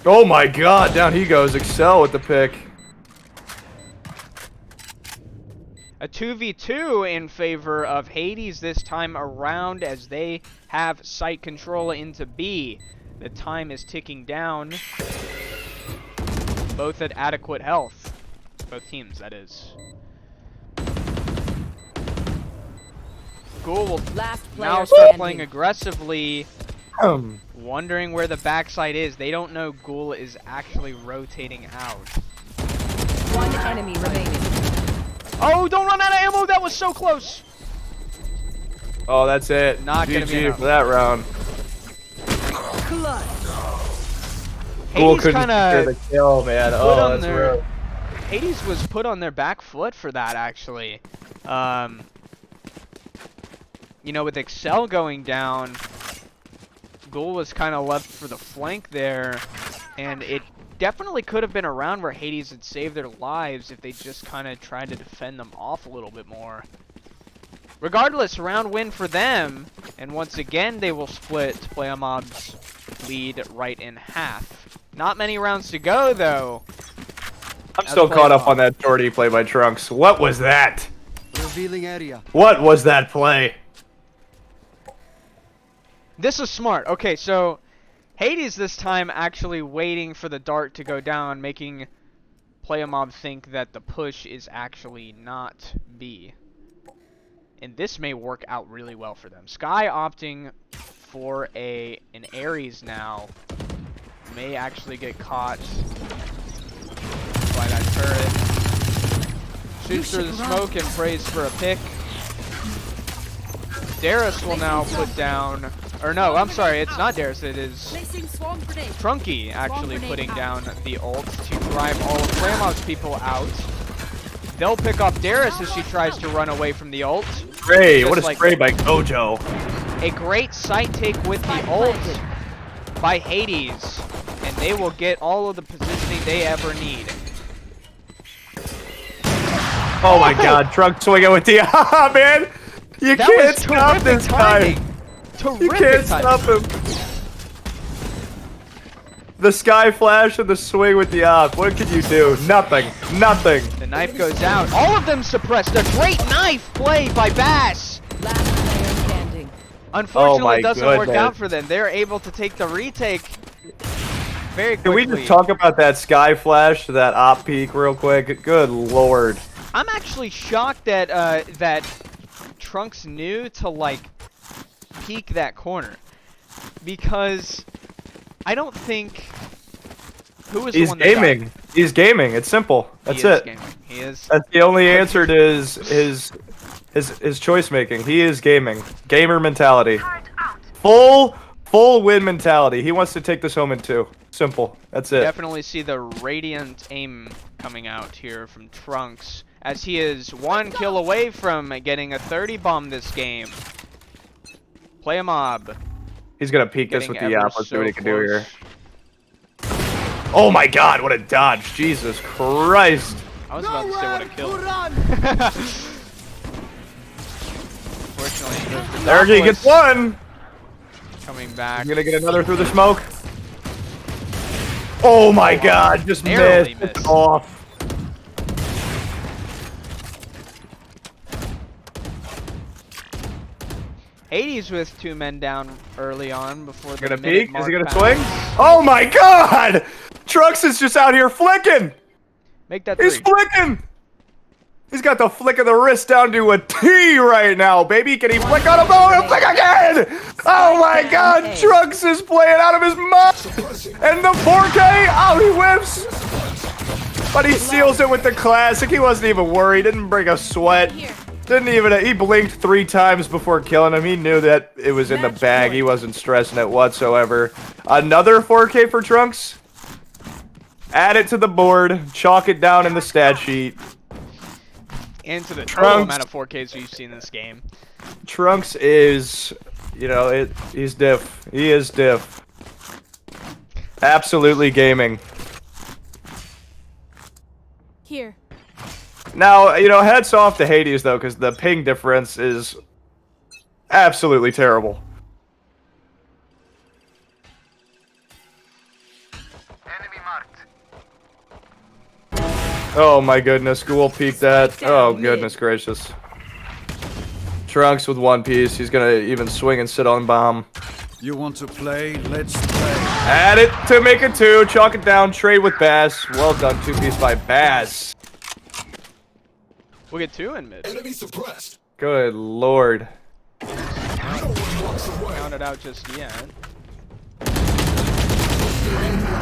Oh my god, down he goes. Excel with the pick. A 2v2 in favor of Hades this time around, as they have site control into B. The time is ticking down. Both at adequate health. Both teams, that is. Ghoul will Last player now start standing. playing aggressively, wondering where the backside is. They don't know Ghoul is actually rotating out. One enemy remaining. Oh, don't run out of ammo! That was so close! Oh, that's it. Not gonna be GG enough. for that round. Ghoul Hades couldn't secure kinda the kill, man. put Oh, on that's their... rough. Hades was put on their back foot for that, actually. You know, with Excel going down, Ghoul was kind of left for the flank there, and it definitely could have been a round where Hades had saved their lives if they just kind of tried to defend them off a little bit more. Regardless, round win for them, and once again they will split Playa Mob's lead right in half. Not many rounds to go, though. I'm still caught up on that shorty play by Trunks. What was that? Revealing area. What was that play? This is smart. Okay, so Hades this time actually waiting for the dart to go down, making Playa Mob think that the push is actually not B. And this may work out really well for them. Sky opting for an Ares now. may actually get caught by that turret. Shoots through the smoke and prays for a pick. Darius will now put down, or no, I'm sorry, it's not Darius, it is Trunky actually putting down the ult to drive all of Flamov's people out. They'll pick off Darius as she tries to run away from the ult. Spray, what a spray by Gojo. A great sight take with the ult by Hades, and they will get all of the positioning they ever need. Oh my god, Trunk swinging with the man! You can't stop this guy! You can't stop him! The sky flash and the swing with the op. What can you do? Nothing. Nothing. The knife goes out. All of them suppressed. A great knife play by Bass. Last player standing. Unfortunately, it doesn't work out for them. They're able to take the retake very quickly. Can we just talk about that sky flash, that op peek real quick? Good lord. I'm actually shocked that that Trunks knew to like peek that corner, because I don't think He's the one gaming. He's gaming. It's simple. That's it. Gaming. He is. That's the only answer to his choice making. He is gaming. Gamer mentality. Full win mentality. He wants to take this home in 2. Simple. That's it. Definitely see the radiant aim coming out here from Trunks, as he is 1 kill away from getting a 30 bomb this game. Play a mob. He's gonna peek this with the op. Let's see what he can do here. Oh my god, what a dodge. Jesus Christ. I was about to say what a kill. Unfortunately, there he gets one. Coming back. He's gonna get another through the smoke. Oh my god, just missed. It's off. Hades with 2 men down early on before the gonna minute peek? mark Is he gonna bounce. swing? Oh my god! Trunks is just out here flicking! Make that 3. He's flicking! He's got the flick of the wrist down to a T right now, baby. Can he flick on a bow and flick again? Oh my god, Trunks is playing out of his mind! And the 4K, oh, he whips! But he seals it with the classic. He wasn't even worried, didn't break a sweat. Didn't even, he blinked 3 times before killing him. He knew that it was in the bag. He wasn't stressing it whatsoever. Another 4K for Trunks. Add it to the board. Chalk it down in the stat sheet. Into the total amount of 4Ks we've seen in this game. Trunks is, you know, he's diff. He is diff. Absolutely gaming. Here. Now, you know, hats off to Hades, though, because the ping difference is absolutely terrible. Enemy marked. Oh my goodness, Ghoul peeked that. Oh goodness gracious. Trunks with 1 piece. He's gonna even swing and sit on bomb. You want to play? Let's play. Add it to make it 2. Chalk it down. Trade with Bass. Well done, 2 piece by Bass. We'll get 2 in mid. Enemy suppressed. Good lord. Count it out just yet.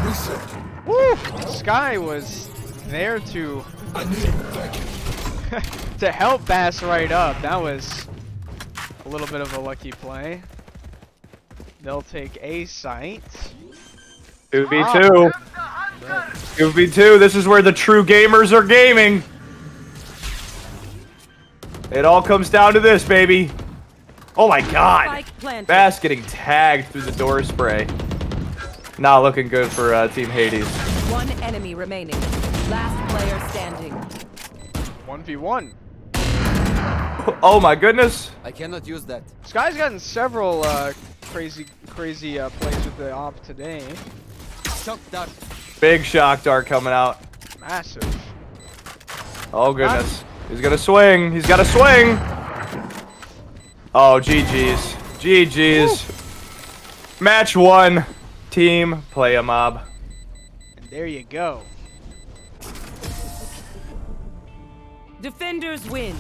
Reset. Woo! Sky was there to to help Bass right up. That was a little bit of a lucky play. They'll take a site. 2v2. 2v2. This is where the true gamers are gaming. It all comes down to this, baby. Oh my god. Bass getting tagged through the door spray. Not looking good for Team Hades. 1 enemy remaining. Last player standing. 1v1. Oh my goodness. I cannot use that. Sky's gotten several crazy plays with the op today. Shock dart. Big shock dart coming out. Massive. Oh goodness. He's gonna swing. He's gotta swing. Oh, GG's. GG's. Match 1. Team Playa mob. And there you go. Defenders win.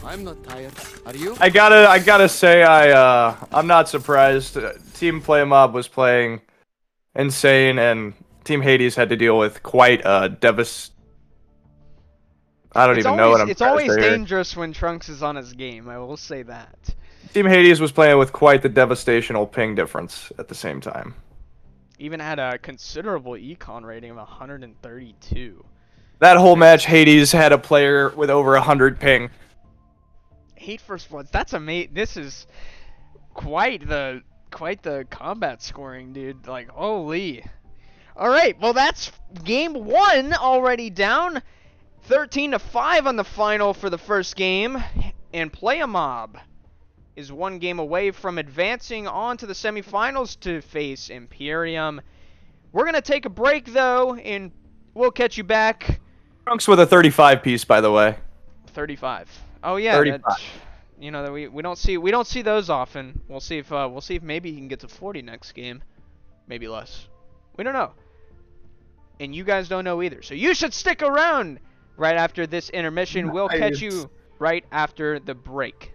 I'm not tired. Are you? I gotta say I'm not surprised. Team Playa mob was playing insane, and Team Hades had to deal with quite a I don't even know what I'm It's trying to always say here. dangerous when Trunks is on his game, I will say that. Team Hades was playing with quite the devastational ping difference at the same time. Even had a considerable econ rating of 132. That whole match, Hades had a player with over 100 ping. 8 first bloods. That's amazing. This is quite the combat scoring, dude. Like, holy. All right, well that's game 1 already down. 13-5 on the final for the first game, and Playa is 1 game away from advancing on to the semifinals to face Imperium. We're gonna take a break though, and we'll catch you back. Trunks with a 35 piece, by the way. 35. Oh yeah, 35. you know that we don't see those often. We'll see if maybe he can get to 40 next game, maybe less. We don't know, and you guys don't know either. So you should stick around right after this intermission. We'll catch you right after the break.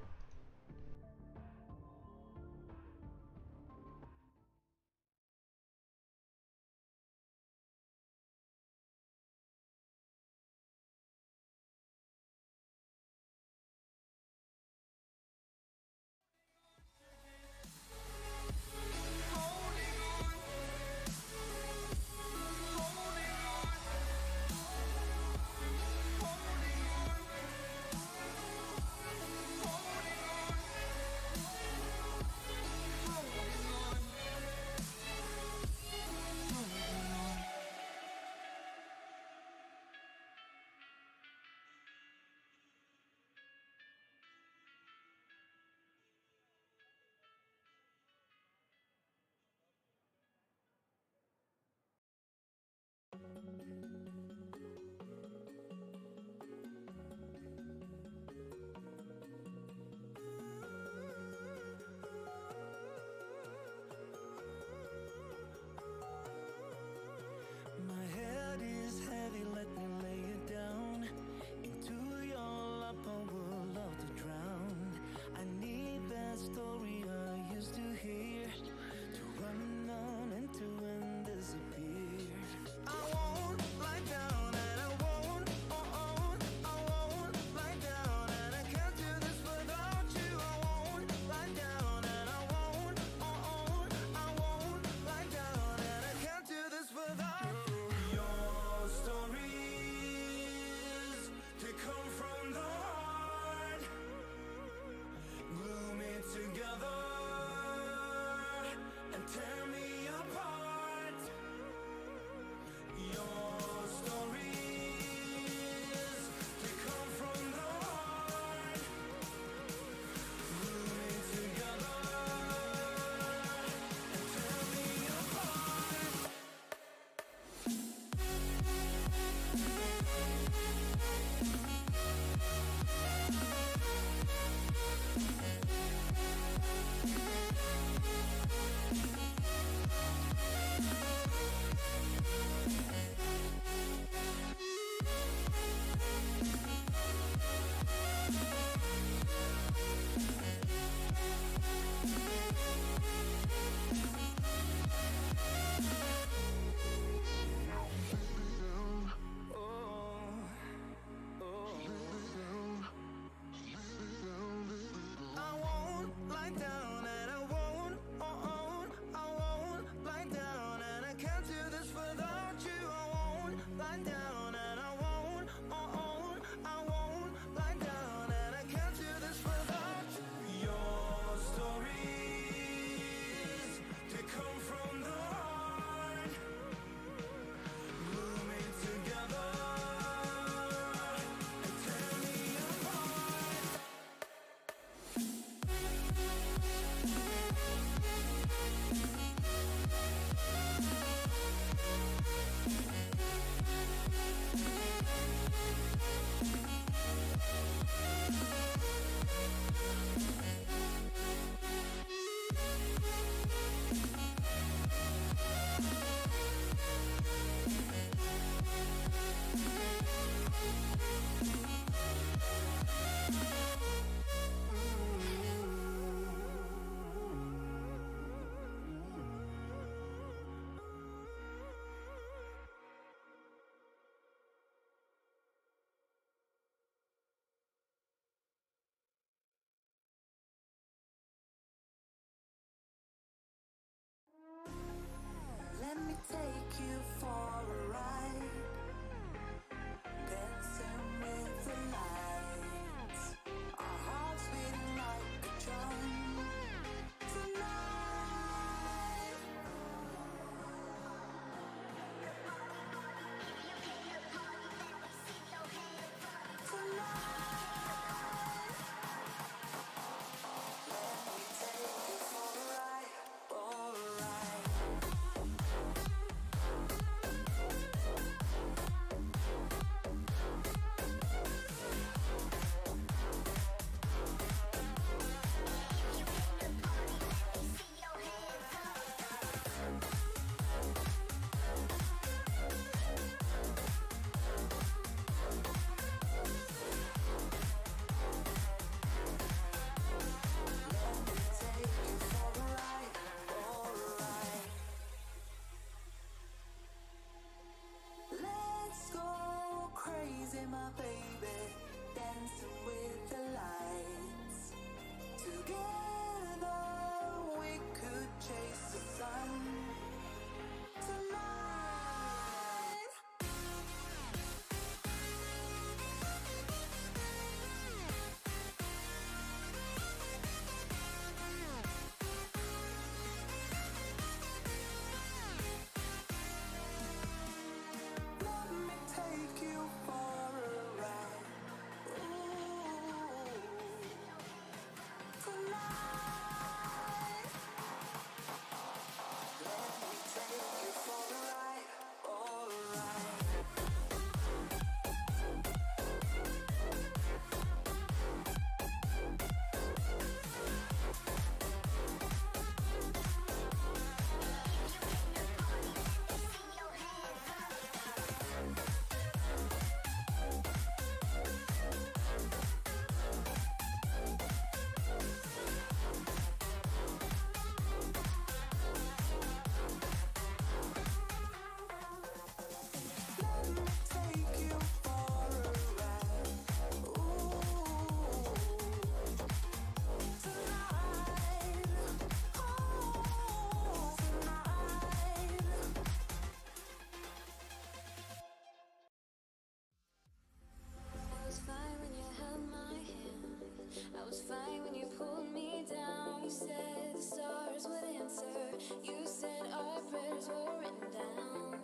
You said our prayers were written down.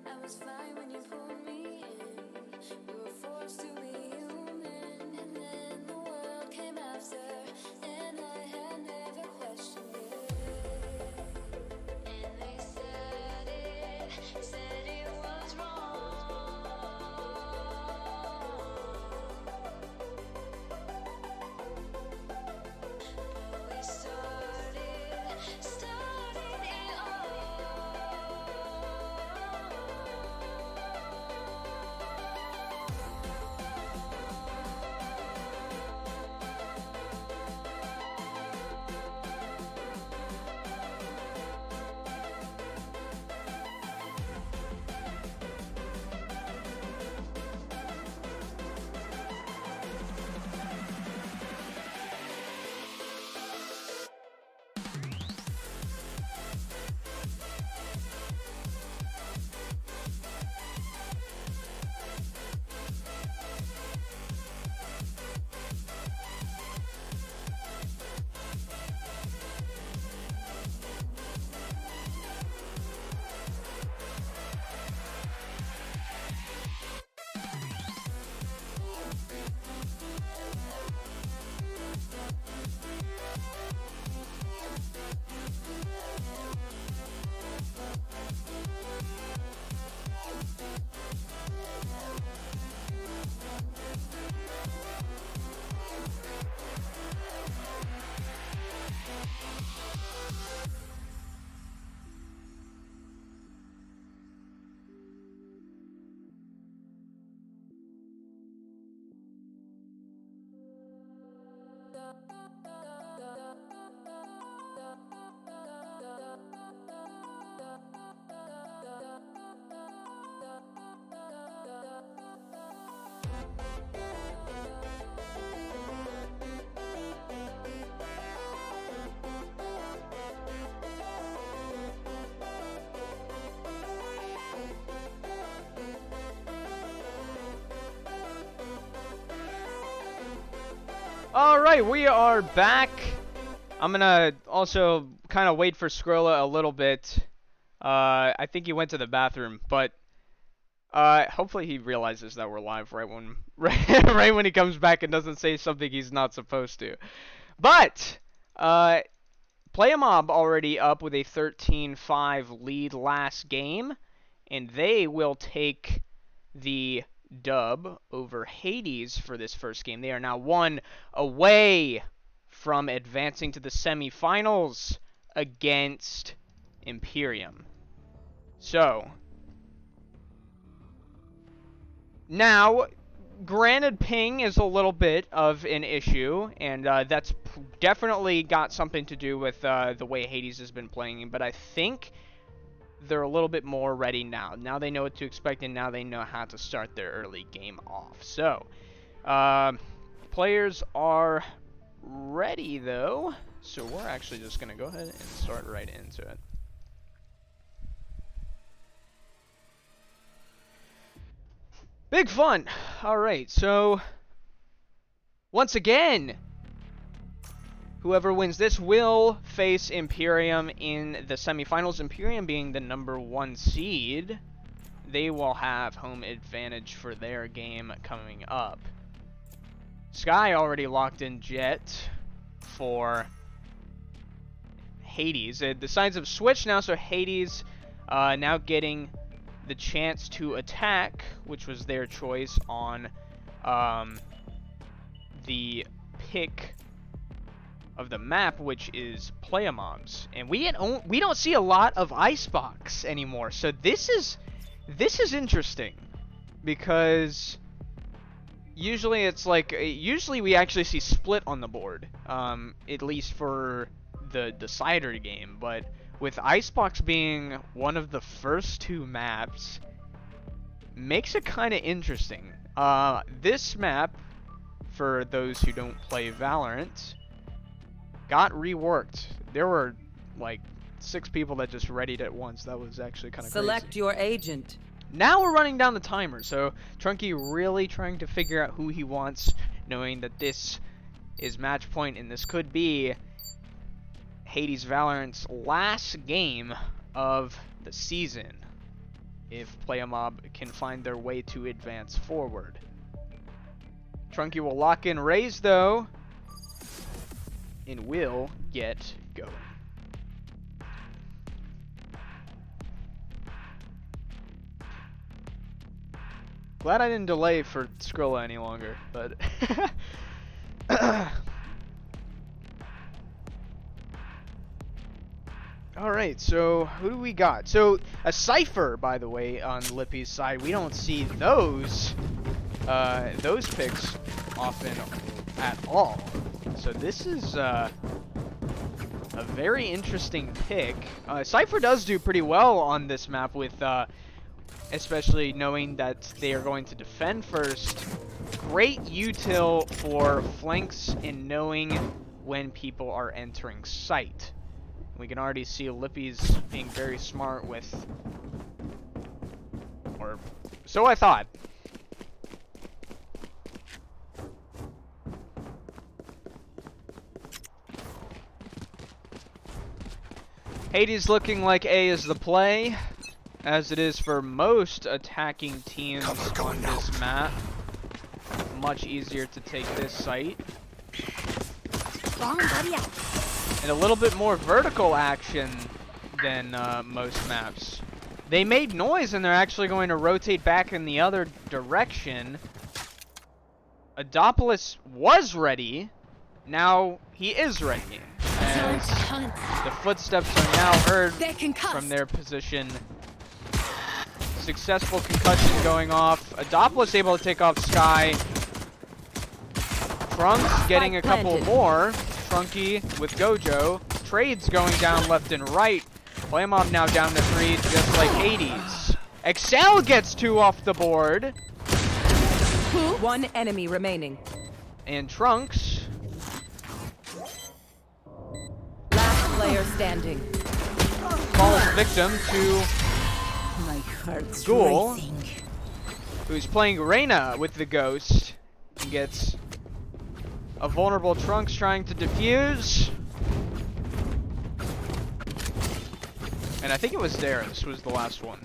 I was fine when you pulled me in. We were forced to be human, and then the world came after, and I had never questioned it. And they said it was wrong. But we started it Alright, we are back. I'm gonna also kind of wait for Skrilla a little bit. I think he went to the bathroom, but hopefully he realizes that we're live right when right when he comes back and doesn't say something he's not supposed to. But Playa Mob already up with a 13-5 lead last game, and they will take the dub over Hades for this first game. They are now one away from advancing to the semifinals against Imperium. So, now, granted, ping is a little bit of an issue, and that's definitely got something to do with the way Hades has been playing, but I think they're a little bit more ready now. Now they know what to expect, and now they know how to start their early game off. So, players are ready, though, so we're actually just going to go ahead and start right into it. Big fun! Alright, so once again, whoever wins this will face Imperium in the semifinals. Imperium being the #1 seed, they will have home advantage for their game coming up. Sky already locked in Jet for Hades. The signs have switched now, so Hades now getting the chance to attack, which was their choice on the pick of the map, which is Playa Mobs. And we don't see a lot of Icebox anymore, so this is interesting, because usually it's like usually we actually see split on the board, at least for the decider game, but with Icebox being one of the first two maps, makes it kind of interesting. This map, for those who don't play Valorant, got reworked. There were like 6 people that just readied at once. That was actually kind of crazy. Select your agent. Now we're running down the timer, so Trunky really trying to figure out who he wants, knowing that this is match point and this could be Hades Valorant's last game of the season, if Playa can find their way to advance forward. Trunky will lock in Raze though, and will get going. Glad I didn't delay for Skrilla any longer, but alright, so who do we got? So a Cypher, by the way, on Lippy's side. We don't see those picks often at all. So this is a very interesting pick. Cypher does do pretty well on this map with especially knowing that they are going to defend first. Great util for flanks and knowing when people are entering sight. We can already see Lippy's being very smart with, or so I thought. Hades looking like A is the play, as it is for most attacking teams on this map. Much easier to take this site. And a little bit more vertical action than most maps. They made noise and they're actually going to rotate back in the other direction. Adopolis was ready. Now he is ready. As the footsteps are now heard from their position. Successful concussion going off. Adopolis able to take off Sky. Trunks getting a couple more. Trunky with Gojo. Trades going down left and right. Playa now down to 3, just like Hades. Excel gets 2 off the board. 1 enemy remaining. And Trunks. Last player standing. Falls victim to Ghoul, who's playing Reyna with the Ghost. He gets a vulnerable Trunks trying to defuse. And I think it was Darius was the last one.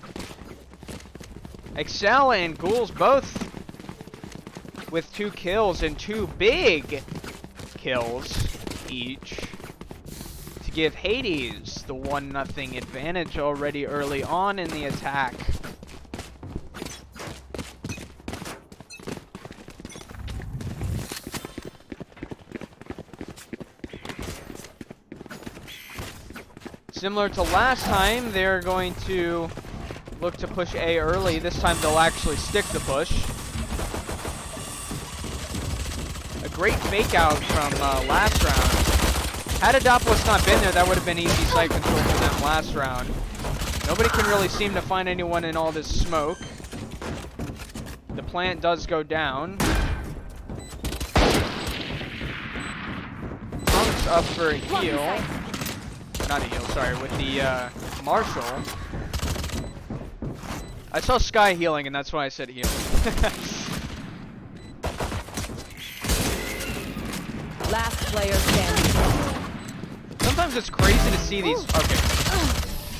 Excel and Ghouls both with 2 kills and 2 big kills each to give Hades the 1-0 advantage already early on in the attack. Similar to last time, they're going to look to push A early. This time they'll actually stick the push. A great fake out from last round. Had Adopolis not been there, that would have been easy site control for them last round. Nobody can really seem to find anyone in all this smoke. The plant does go down. Trunks up for a heal. Not a heal, sorry, with the Marshall. I saw Sky healing and that's why I said heal. Last player standing. Sometimes it's crazy to see these. Okay.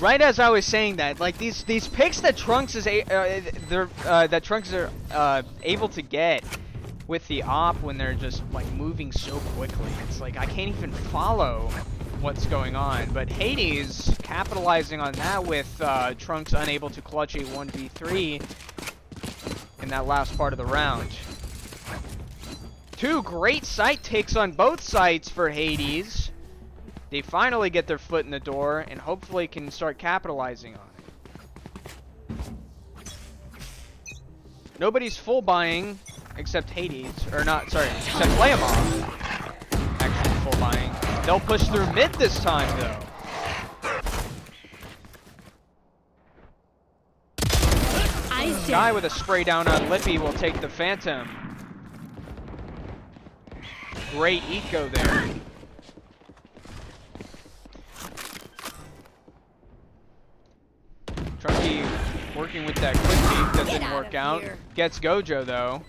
Right as I was saying that, like these picks that Trunks is that Trunks are able to get with the op when they're just like moving so quickly. It's like I can't even follow what's going on, but Hades capitalizing on that with Trunks unable to clutch a 1v3 in that last part of the round. 2 great site takes on both sides for Hades. They finally get their foot in the door and hopefully can start capitalizing on it. Nobody's full buying except Hades, or not, sorry, except Playa actually full buying. They'll push through mid this time, though. Guy with a spray down on Lippy will take the Phantom. Great eco there. Trunky working with that quick peek that didn't work out. Gets Gojo, though.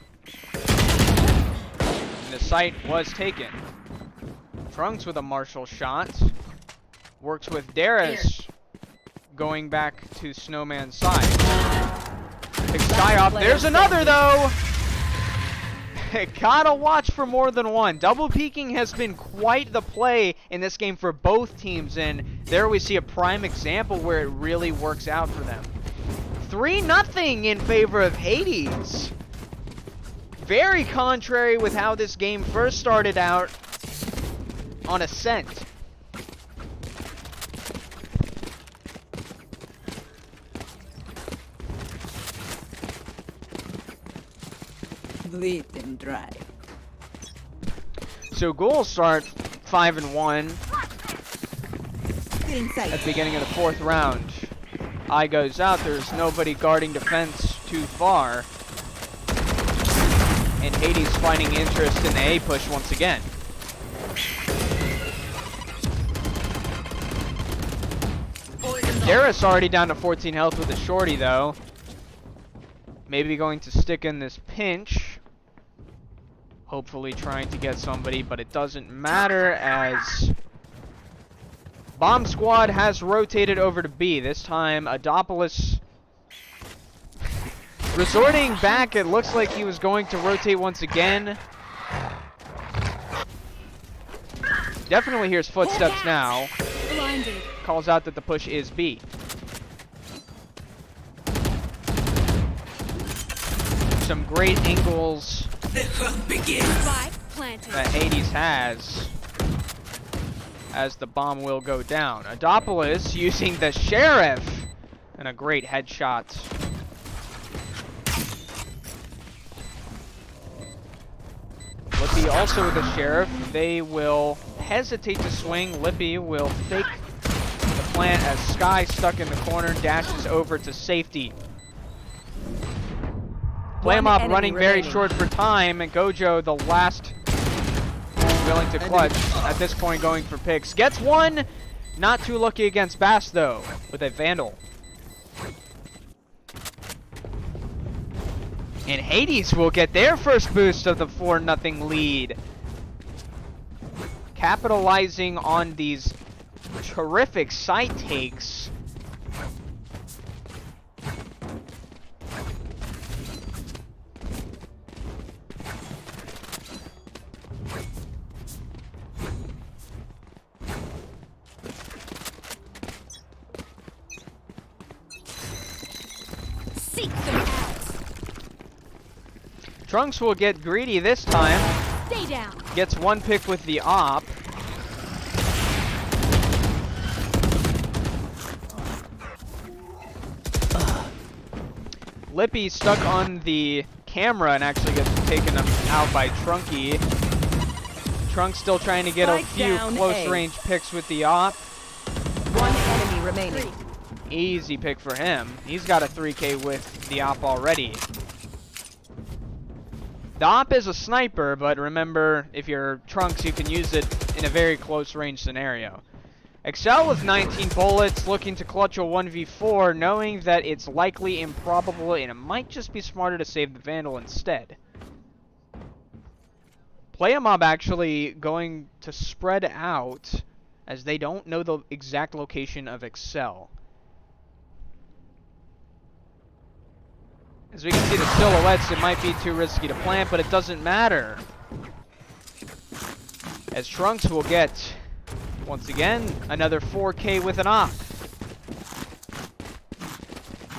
And the site was taken. Trunks with a Marshall shot. Works with Darius going back to Snowman's side. Big sky off. There's another though! Gotta watch for more than one. Double peeking has been quite the play in this game for both teams, and there we see a prime example where it really works out for them. 3-0 in favor of Hades. Very contrary with how this game first started out on Ascent. Bleed them dry. So goals start 5-1 Inside. at the beginning of the 4th round. Eye goes out, there's nobody guarding defense too far. And Hades finding interest in the A push once again. Darius already down to 14 health with a shorty though. Maybe going to stick in this pinch. Hopefully trying to get somebody, but it doesn't matter as Bomb Squad has rotated over to B. This time, Adopolis resorting back. It looks like he was going to rotate once again. Definitely hears footsteps now. Blinded. Calls out that the push is B. Some great angles Spike planted. that Hades has as the bomb will go down. Adopolis using the Sheriff and a great headshot. Lippy also with the Sheriff. They will hesitate to swing. Lippy will fake the plant as Sky stuck in the corner dashes over to safety. Playmob running very short for time, and Gojo, the last willing to clutch, at this point going for picks. Gets one! Not too lucky against Bass, though, with a Vandal. And Hades will get their first boost of the 4-0 lead. Capitalizing on these terrific site takes. Seek them out. Trunks will get greedy this time. Stay down. Gets one pick with the op. Lippy stuck on the camera and actually gets taken out by Trunky. Trunks still trying to get a Spike few down close A. range picks with the op. One enemy remaining. Easy pick for him. He's got a 3K with the op already. The op is a sniper, but remember, if you're Trunks, you can use it in a very close range scenario. Excel with 19 bullets, looking to clutch a 1v4, knowing that it's likely improbable and it might just be smarter to save the Vandal instead. Playamob actually going to spread out as they don't know the exact location of Excel. As we can see the silhouettes, it might be too risky to plant, but it doesn't matter. As Trunks will get, once again, another 4K with an op.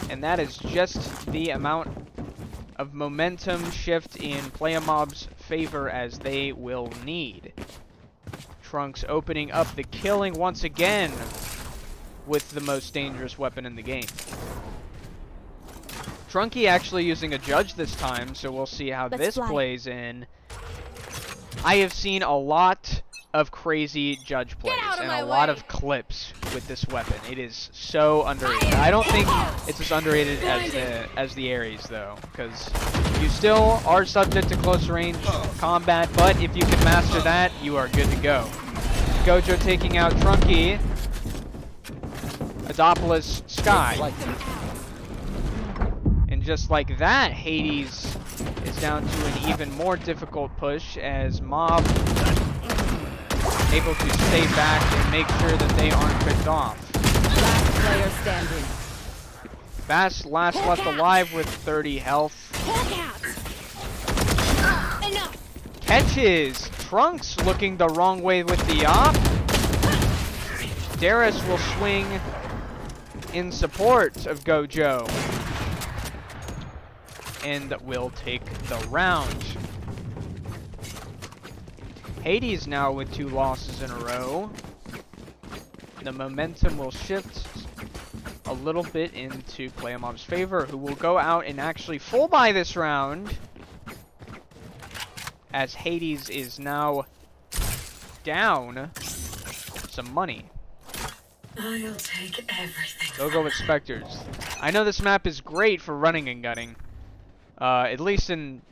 And that is just the amount of momentum shift in Playamob's favor as they will need. Trunks opening up the killing once again with the most dangerous weapon in the game. Trunky actually using a judge this time, so we'll see how this plays in. I have seen a lot of crazy judge plays and a lot of clips with this weapon. It is so underrated. I don't think it's as underrated as the Ares though, because you still are subject to close range combat, but if you can master that, you are good to go. Gojo taking out Trunky. Adopolis Sky. And just like that, Hades is down to an even more difficult push as Mob able to stay back and make sure that they aren't picked off. Last player standing. Bass last left alive with 30 health. Hulk out. Enough. Catches. Trunks looking the wrong way with the op. Darius will swing in support of Gojo. And will take the round. Hades now with 2 losses in a row. The momentum will shift a little bit into Playa Mob's favor, who will go out and actually full buy this round, as Hades is now down some money. I'll take everything. Go with Spectres. I know this map is great for running and gunning. At least in,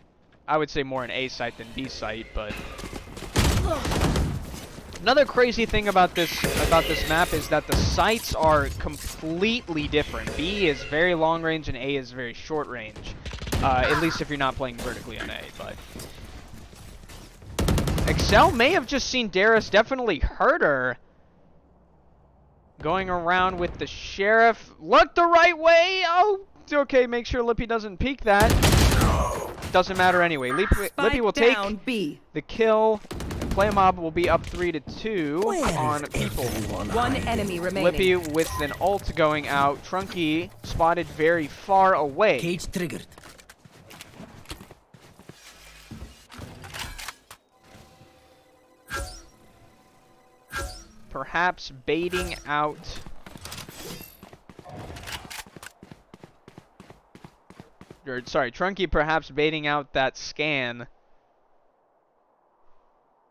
I would say more an A site than B site, but another crazy thing about this map is that the sights are completely different. B is very long range and A is very short range. At least if you're not playing vertically on A, but Excel may have just seen Darius definitely hurt her. Going around with the sheriff. Look the right way! Oh, okay, make sure Lippy doesn't peek that. Doesn't matter anyway. Lippy will take B. the kill. Playa Mob will be up 3-2 on people. One enemy remaining. Lippy with an ult going out. Trunky spotted very far away. Cage triggered. Perhaps baiting out. Or, sorry, Trunky perhaps baiting out that scan.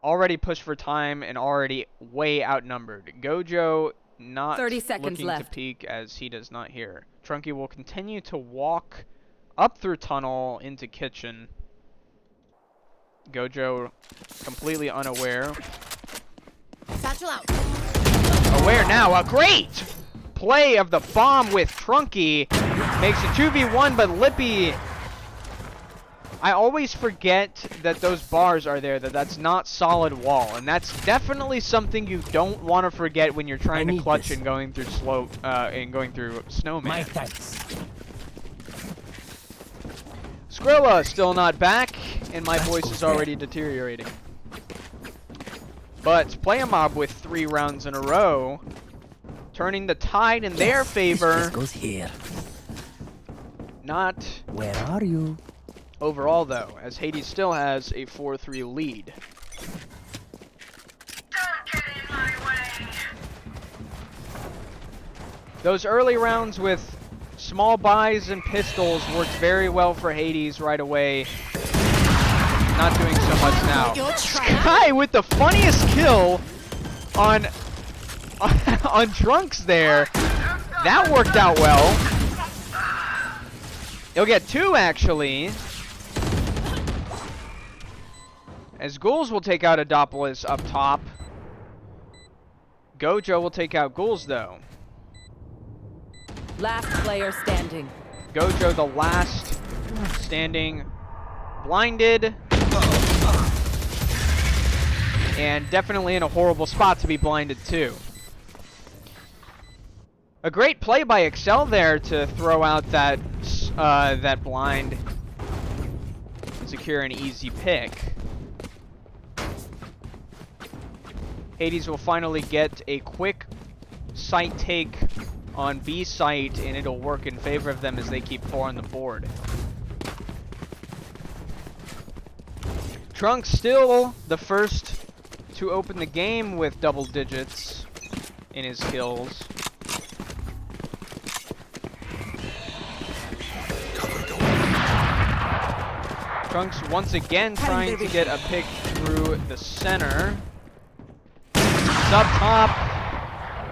Already pushed for time and already way outnumbered. Gojo not 30 seconds looking left. to peek as he does not hear. Trunky will continue to walk up through tunnel into kitchen. Gojo completely unaware. Satchel out. Aware now. A great play of the bomb with Trunky. Makes it 2v1, but Lippy... I always forget that those bars are there, that's not solid wall. And that's definitely something you don't want to forget when you're trying to clutch and going through Snowman. My thanks. Skrilla still not back, and my voice is already deteriorating. But Playa Mob with 3 rounds in a row, turning the tide in their favor. This goes here. Not Where are you? overall though, as Hades still has a 4-3 lead. Don't get in my way. Those early rounds with small buys and pistols worked very well for Hades right away. Not doing so much now. Sky with the funniest kill on Trunks there. That worked out well. He'll get 2 actually. As Ghouls will take out Adopolis up top. Gojo will take out Ghouls though. Last player standing. Gojo the last standing. Blinded. And definitely in a horrible spot to be blinded too. A great play by Excel there to throw out that that blind and secure an easy pick. Hades will finally get a quick site take on B site, and it'll work in favor of them as they keep 4 on the board. Trunks still the first to open the game with double digits in his kills. Trunks once again trying to get a pick through the center. He's up top.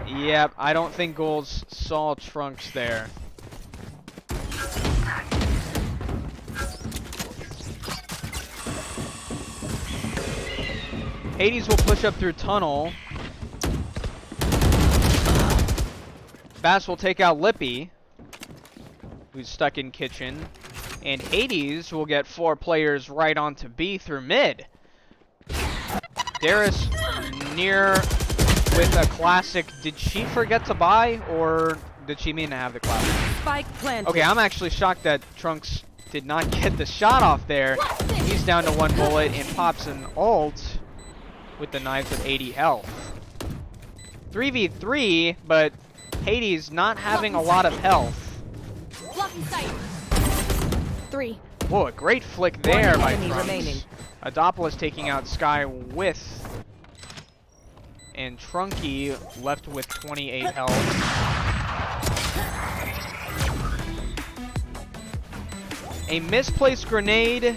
Yep, I don't think Ghouls saw Trunks there. Hades will push up through tunnel. Bass will take out Lippy, who's stuck in kitchen. And Hades will get 4 players right onto B through mid. Darius near with a classic. Did she forget to buy, or did she mean to have the classic? Spike planted. Okay, I'm actually shocked that Trunks did not get the shot off there. He's down to 1 bullet and pops an ult with the knives with 80 health. 3v3, but Hades not having a lot of health. Blocking sight. 3. Whoa, a great flick there by enemy Trunks. remaining. Adopolis taking out Sky with, and Trunky left with 28 health. A misplaced grenade.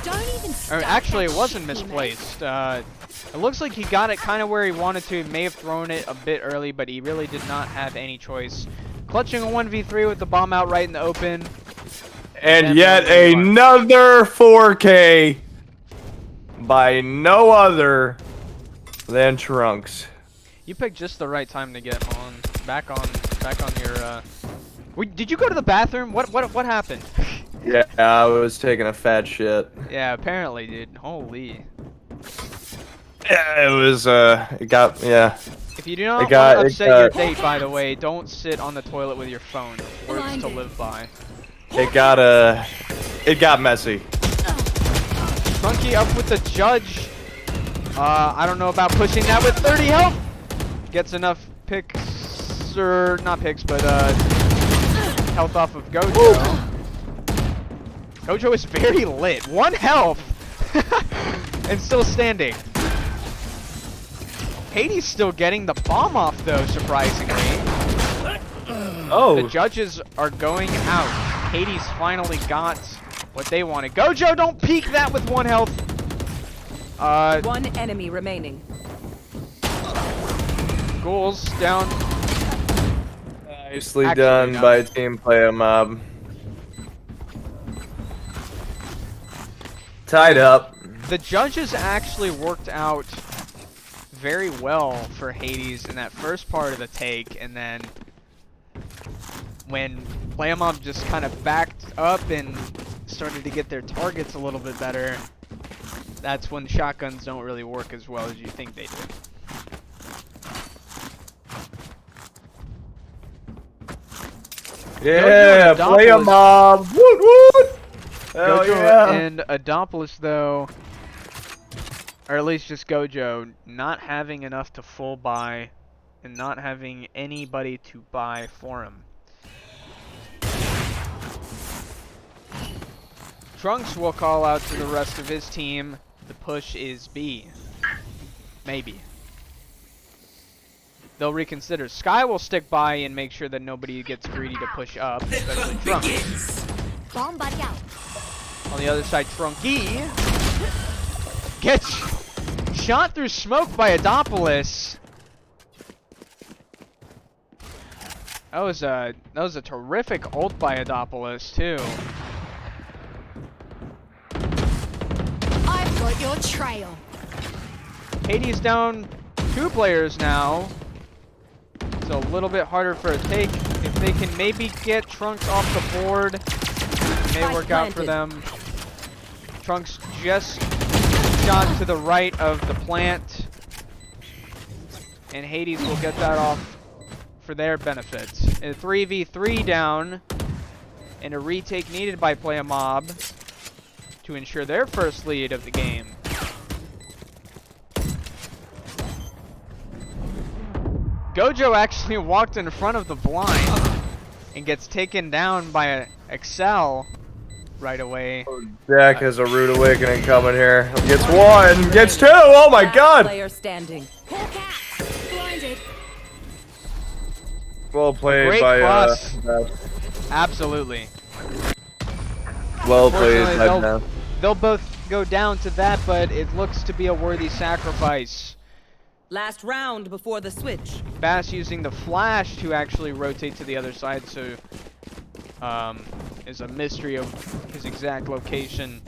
Don't even Or start actually, that it wasn't shit, misplaced. It looks like he got it kind of where he wanted to. He may have thrown it a bit early, but he really did not have any choice. Clutching a 1v3 with the bomb out right in the open. And yet another 4K by no other than Trunks. You picked just the right time to get on. Back on your. Did you go to the bathroom? What happened? Yeah, I was taking a fat shit. Yeah, apparently, dude. Holy. Yeah, it was. It got. Yeah. If you do not want got- to it upset your got- date, by the way, don't sit on the toilet with your phone. Words to live by. It got messy. Trunky up with the judge. I don't know about pushing that with 30 health. Gets enough picks, or not picks, but health off of Gojo. Ooh. Gojo is very lit. 1 health and still standing. Hades still getting the bomb off though, surprisingly. Oh. The judges are going out. Hades finally got what they wanted. Gojo, don't peek that with 1 health. 1 enemy remaining. Ghouls down. Nicely Actually, done no. by Team Playa Mob. Tied up. The judges actually worked out very well for Hades in that first part of the take, and then when Playa Mob just kind of backed up and started to get their targets a little bit better, that's when shotguns don't really work as well as you think they do. Yeah, Gojo Playa Adopolis. Mob. Woot woot. Hell Gojo yeah. and Adopolis, though, or at least just Gojo, not having enough to full buy and not having anybody to buy for him. Trunks will call out to the rest of his team. The push is B. Maybe. They'll reconsider. Sky will stick by and make sure that nobody gets greedy to push up, especially Trunks. Bomb buddy out. On the other side, Trunky gets shot through smoke by Adopolis. That was a terrific ult by Adopolis too. I've got your trail. Hades down 2 players now. It's a little bit harder for a take. If they can maybe get Trunks off the board, it may work out for them. Trunks just shot to the right of the plant, and Hades will get that off for their benefit. A 3v3 down, and a retake needed by Playa Mob to ensure their first lead of the game. Gojo actually walked in front of the blind and gets taken down by Excel right away. Jack has a rude awakening coming here. Gets 1, gets 2. Oh my Last god. Player standing. Blinded. Well played Great by cross. Absolutely. well played Unfortunately, by they'll both go down to that, but it looks to be a worthy sacrifice. Last round before the switch. Bass using the flash to actually rotate to the other side, so is a mystery of his exact location.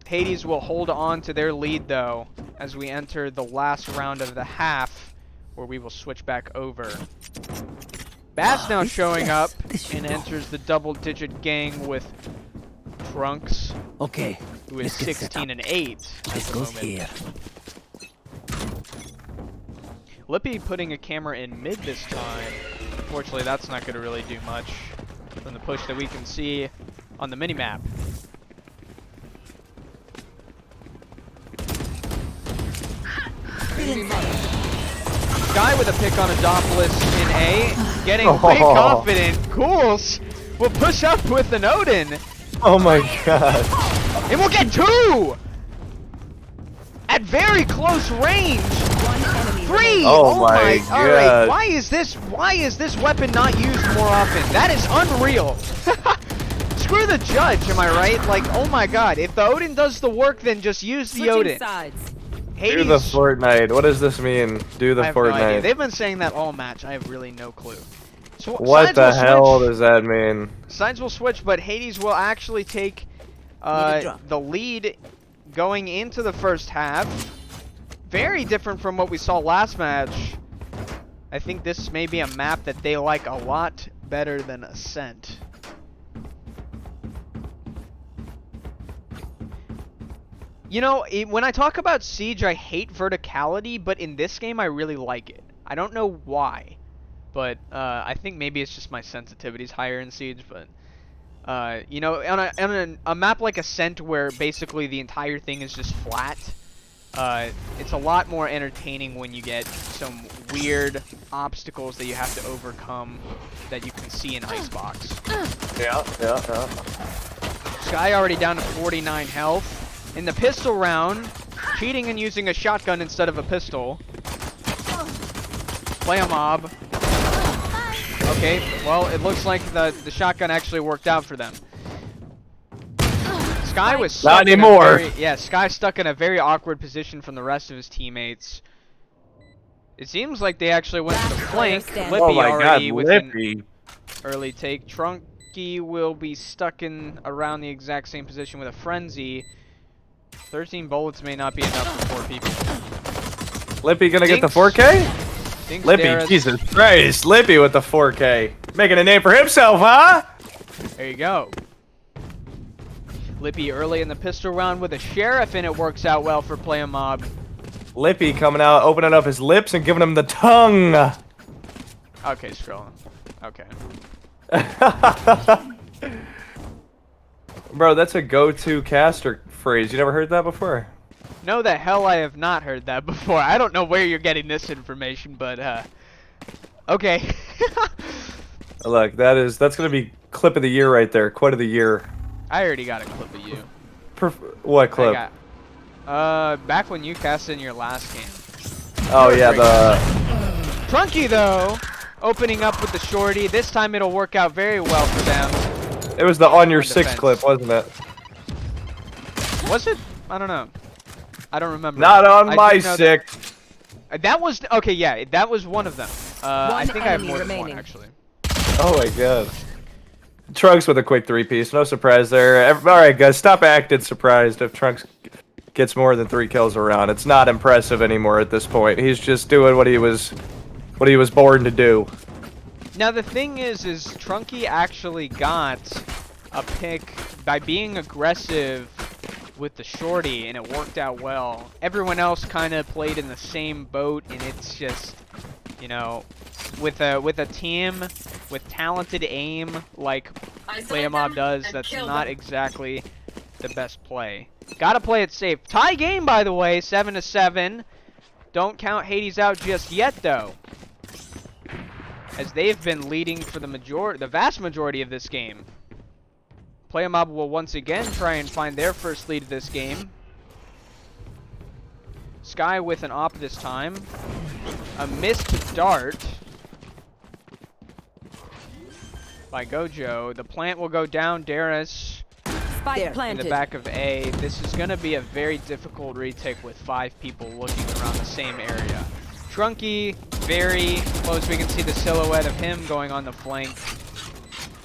Hades will hold on to their lead though as we enter the last round of the half, where we will switch back over. Bass now showing up and enters the double-digit gang with Trunks, Okay, who is let's get set 16 up. and 8 at This the goes moment. here. Lippy putting a camera in mid this time. Unfortunately, that's not going to really do much from the push that we can see on the minimap. Guy with a pick on Adopolis in A, getting way confident. Ghouls will push up with an Odin. Oh my god. And we'll get 2! At very close range. 3! Oh my All god. right, why is this weapon not used more often? That is unreal. Screw the judge, am I right? Like, oh my god, if the Odin does the work, then just use the Odin. Sides. Do the Fortnite. What does this mean? Do the I have no idea. Fortnite. They've been saying that all match. I have really no clue. So, What the hell does that mean? Sides will switch, but Hades will actually take the lead going into the first half. Very different from what we saw last match. I think this may be a map that they like a lot better than Ascent. You know, when I talk about Siege, I hate verticality, but in this game, I really like it. I don't know why, but I think maybe it's just my sensitivity's higher in Siege, but you know, on a map like Ascent, where basically the entire thing is just flat, it's a lot more entertaining when you get some weird obstacles that you have to overcome that you can see in Icebox. Yeah. Sky already down to 49 health. In the pistol round, cheating and using a shotgun instead of a pistol. Play a mob. Okay, well, it looks like the shotgun actually worked out for them. Sky was stuck Not anymore. Sky stuck in a very awkward position from the rest of his teammates. It seems like they actually went to the flank. Lippy Oh my already god, with Lippy. an early take. Trunky will be stuck in around the exact same position with a frenzy. 13 bullets may not be enough for 4 people. Lippy gonna get the 4K? Dinks Lippy, Darius. Jesus Christ. Lippy with the 4K. Making a name for himself, huh? There you go. Lippy early in the pistol round with a sheriff, and it works out well for Play a Mob. Lippy coming out, opening up his lips and giving him the tongue. Okay, scrolling. Okay. Bro, that's a go-to caster phrase. You never heard that before? No, the hell I have not heard that before. I don't know where you're getting this information, but okay. Look, that's gonna be clip of the year right there. Quote of the year. I already got a clip of you. What clip? Back when you cast in your last game. Oh yeah, the Trunky though, opening up with the shorty. This time it'll work out very well for them. it was the on your Defense. 6 clip, wasn't it? Was it? I don't know. I don't remember. Not on I my do know 6. That was okay. Yeah, that was one of them. I think I have more than one remaining. actually. Oh my god. Trunks with a quick 3-piece. No surprise there. Alright guys, stop acting surprised if Trunks gets more than 3 kills around. It's not impressive anymore at this point. He's just doing what he was born to do. Now the thing is Trunky actually got a pick by being aggressive with the shorty, and it worked out well. Everyone else kind of played in the same boat, and it's just, you know, with a team with talented aim like Play a Mob does, that's not exactly the best play. Gotta play it safe. Tie game, by the way, 7-7. Don't count Hades out just yet, though, as they've been leading for the vast majority of this game. Play a Mob will once again try and find their first lead of this game. Sky with an op this time. A missed dart by Gojo. The plant will go down. Darius Spike planted. in the back of A. This is going to be a very difficult retake with 5 people looking around the same area. Trunky, very close. We can see the silhouette of him going on the flank,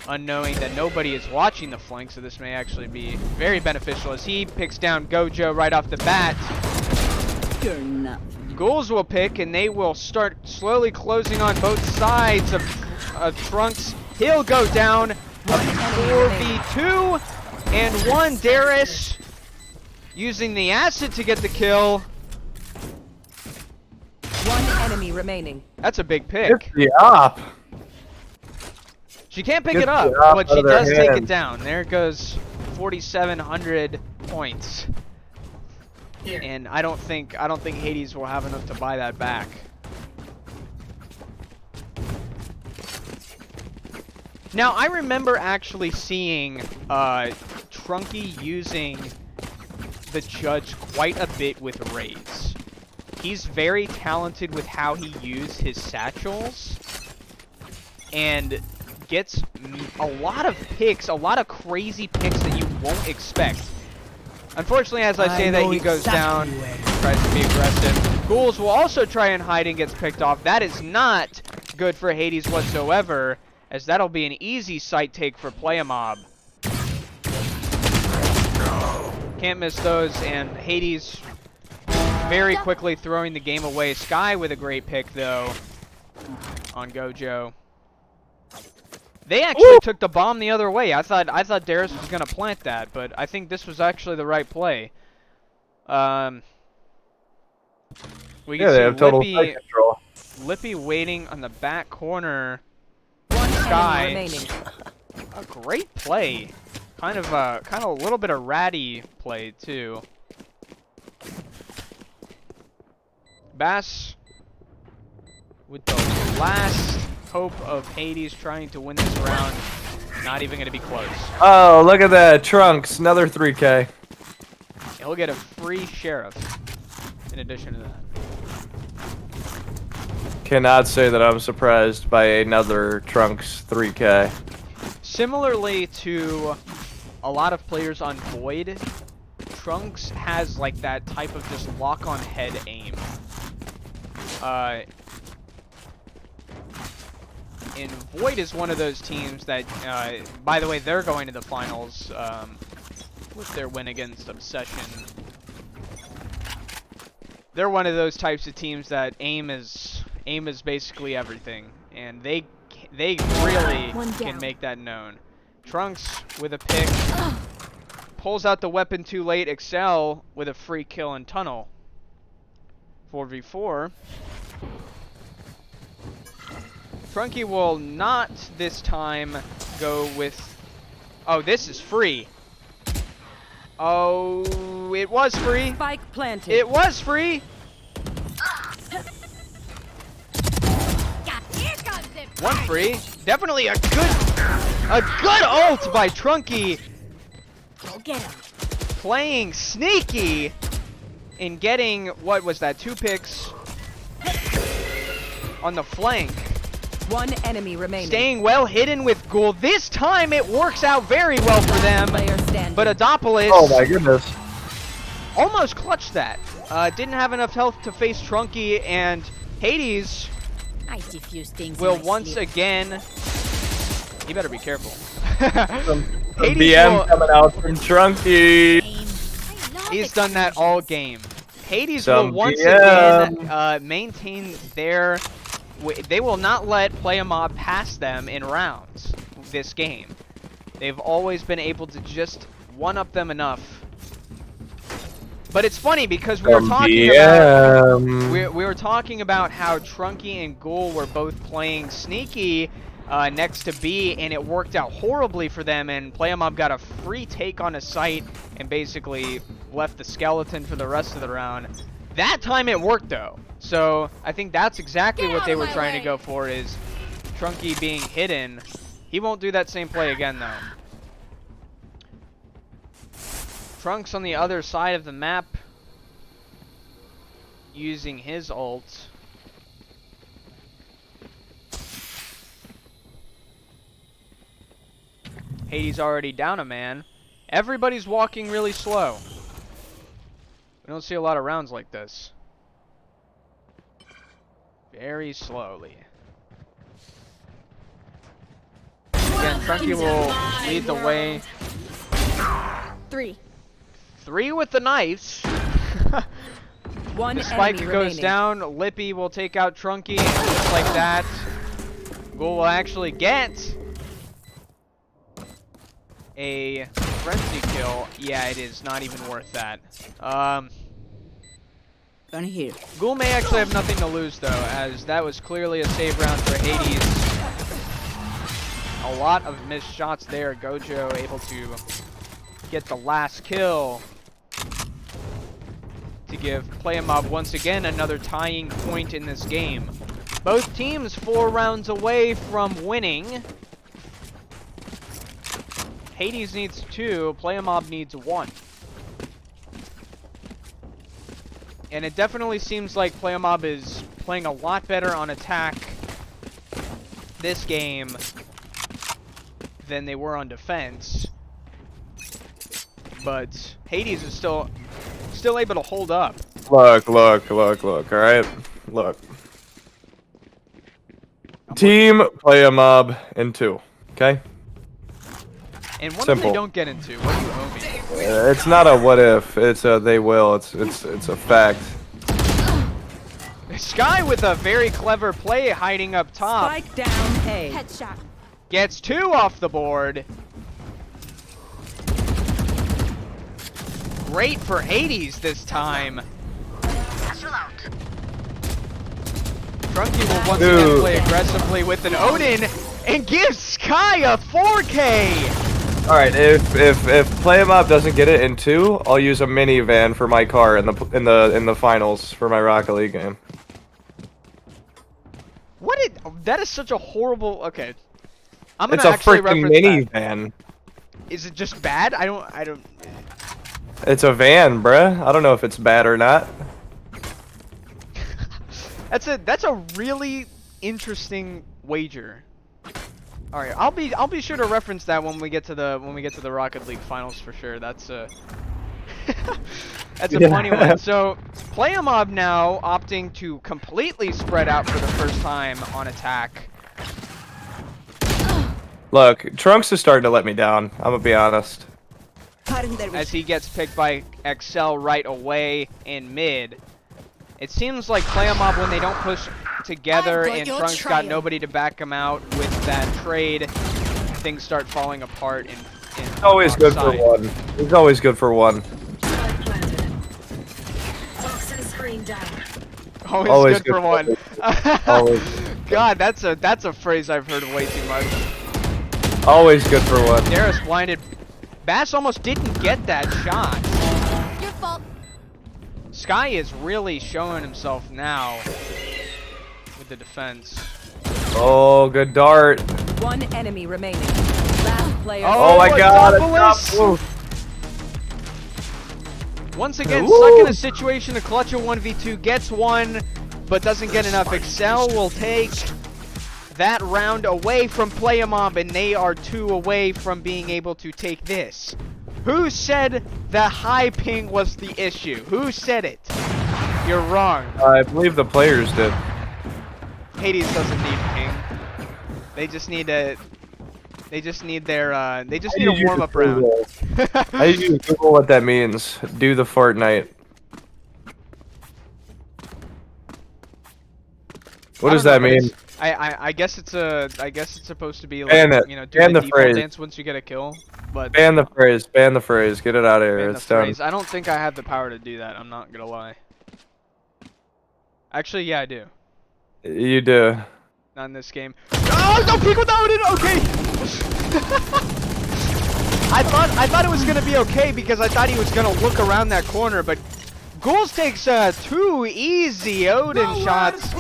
unknowing that nobody is watching the flank, so this may actually be very beneficial as he picks down Gojo right off the bat. You're not. Ghouls will pick, and they will start slowly closing on both sides of Trunks. He'll go down. A 4v2 and 1. Darius using the acid to get the kill. One enemy enemy remaining. That's a big pick. Get the op. She can't pick Get it up, the op but out she of their does take it hands. down. There goes 4,700 points. Here. And I don't think Hades will have enough to buy that back. Now I remember actually seeing Trunky using the Judge quite a bit with raids. He's very talented with how he used his satchels and gets a lot of picks, a lot of crazy picks that you won't expect. Unfortunately, as I say that, he goes down, tries to be aggressive. Ghouls will also try and hide and gets picked off. That is not good for Hades whatsoever, as that'll be an easy sight take for Playa Mob. Can't miss those, and Hades very quickly throwing the game away. Sky with a great pick, though, on Gojo. They actually took the bomb the other way. I thought Darius was gonna plant that, but I think this was actually the right play. We can Yeah, they have total site control. Lippy waiting on the back corner. One Sky. enemy remaining. A great play. Kind of a little bit of ratty play too. Bass with the last hope of Hades trying to win this round. Not even going to be close. Oh, look at that. Trunks, another 3K. He'll get a free sheriff in addition to that. Cannot say that I'm surprised by another Trunks 3K. Similarly to a lot of players on Void, Trunks has like that type of just lock on head aim. And Void is one of those teams that, by the way, they're going to the finals with their win against Obsession. They're one of those types of teams that aim is basically everything, and they really can make that known. Trunks with a pick, pulls out the weapon too late. Excel with a free kill in tunnel. 4v4. Trunky will not this time go with... Oh, this is free. Oh, it was free. Spike planted. It was free. One free. Definitely a good ult by Trunky. Go get him. Playing sneaky and getting, what was that, 2 picks on the flank. One enemy remaining. Staying well hidden with Ghoul. This time it works out very well for them. Player standing. But Adopolis Oh my goodness. almost clutched that. Didn't have enough health to face Trunky, and Hades I diffuse things. will in my once sleep. again... You better be careful. Some Hades BM will- coming out from Trunky. I love He's done that all game. Hades will Some once BM. again maintain their... They will not let Playa Mob pass them in rounds this game. They've always been able to just one-up them enough. But it's funny because we were Some talking about... BM. We were talking about how Trunky and Ghoul were both playing sneaky next to B, and it worked out horribly for them, and Playa Mob got a free take on a site and basically left the skeleton for the rest of the round. That time it worked though, so I think that's exactly what they were trying to go for, is Trunky being hidden. He won't do that same play again though. Trunks on the other side of the map using his ult. Hades already down a man. Everybody's walking really slow. We don't see a lot of rounds like this. Very slowly. Again, Trunky will lead the way. 3. 3 with the knives. One The spike enemy goes remaining. down. Lippy will take out Trunky, and just like that, Ghoul will actually get a frenzy kill. Yeah, it is not even worth that. Gonna here. Ghoul may actually have nothing to lose though, as that was clearly a save round for Hades. A lot of missed shots there. Gojo able to get the last kill to give Playa Mob once again another tying point in this game. Both teams 4 rounds away from winning. Hades needs 2, Playa Mob needs 1. And it definitely seems like Playa Mob is playing a lot better on attack this game than they were on defense. But Hades is still able to hold up. Look, alright? Look. Team Playa Mob in 2, okay? And what Simple. if they don't get into? What do you owe me? It's not a what if, it's a they will, it's a fact. Sky with a very clever play hiding up top. Spike down A. Headshot. Gets 2 off the board. Great for Hades this time. Trunky will once again play aggressively with an Odin and gives Sky a 4K. Alright, if Playa Mob doesn't get it in 2, I'll use a minivan for my car in the finals for my Rocket League game. That is such a horrible. Okay, I'm gonna It's a actually freaking reference that. minivan. Is it just bad? I don't. It's a van, bruh. I don't know if it's bad or not. That's a really interesting wager. All right, I'll be sure to reference that when we get to the Rocket League finals for sure. That's a that's a funny one. So Playa Mob now opting to completely spread out for the first time on attack. Look, Trunks is starting to let me down. I'm gonna be honest. As he gets picked by Excel right away in mid. It seems like Playa Mob, when they don't push together and Trunks got nobody to back him out with that trade, things start falling apart. It's always good for one. It's always good for one. Always good for one. Always. God, that's a phrase I've heard way too much. Always good for one. Darius blinded. Bass almost didn't get that shot. Your fault. Sky is really showing himself now with the defense. Oh, good dart. 1 enemy remaining. Last player. Oh my god. Apocalypse! Once again, stuck in a situation to clutch a 1v2, gets 1, but doesn't get enough. Excel will take that round away from Playa Mob, and they are 2 away from being able to take this. Who said the high ping was the issue? Who said it? You're wrong. I believe the players did. Hades doesn't need ping. They just need a. They just need their. They just need a warm-up round. I usually Google what that means. Do the Fortnite. What does that mean? I guess it's a. I guess it's supposed to be like Ban it. you know, do Ban the the default phrase. dance once you get a kill. But Ban the phrase. Ban the phrase. Get it out of here. ban the It's done. phrase. I don't think I have the power to do that. I'm not gonna lie. Actually, yeah, I do. You do. Not in this game. Oh, don't peek without it. Okay. I thought it was gonna be okay because I thought he was gonna look around that corner, but Ghouls takes 2 easy Odin shots.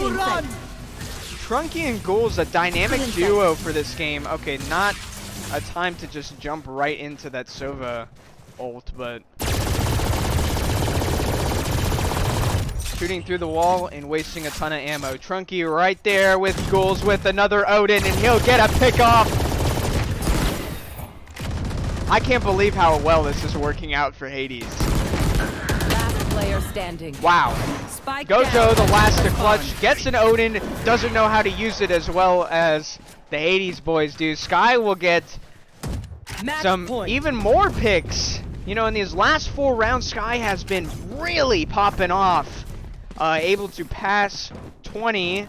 Trunky and Ghouls, a dynamic duo for this game. Okay, not a time to just jump right into that Sova ult, but shooting through the wall and wasting a ton of ammo. Trunky right there with Ghouls with another Odin, and he'll get a pick off. I can't believe how well this is working out for Hades. Last player standing. Wow. Spike Gojo, down. the last to clutch, gets an Odin, doesn't know how to use it as well as the Hades boys do. Sky will get Match some point. even more picks. You know, in these last 4 rounds, Sky has been really popping off. Able to pass 20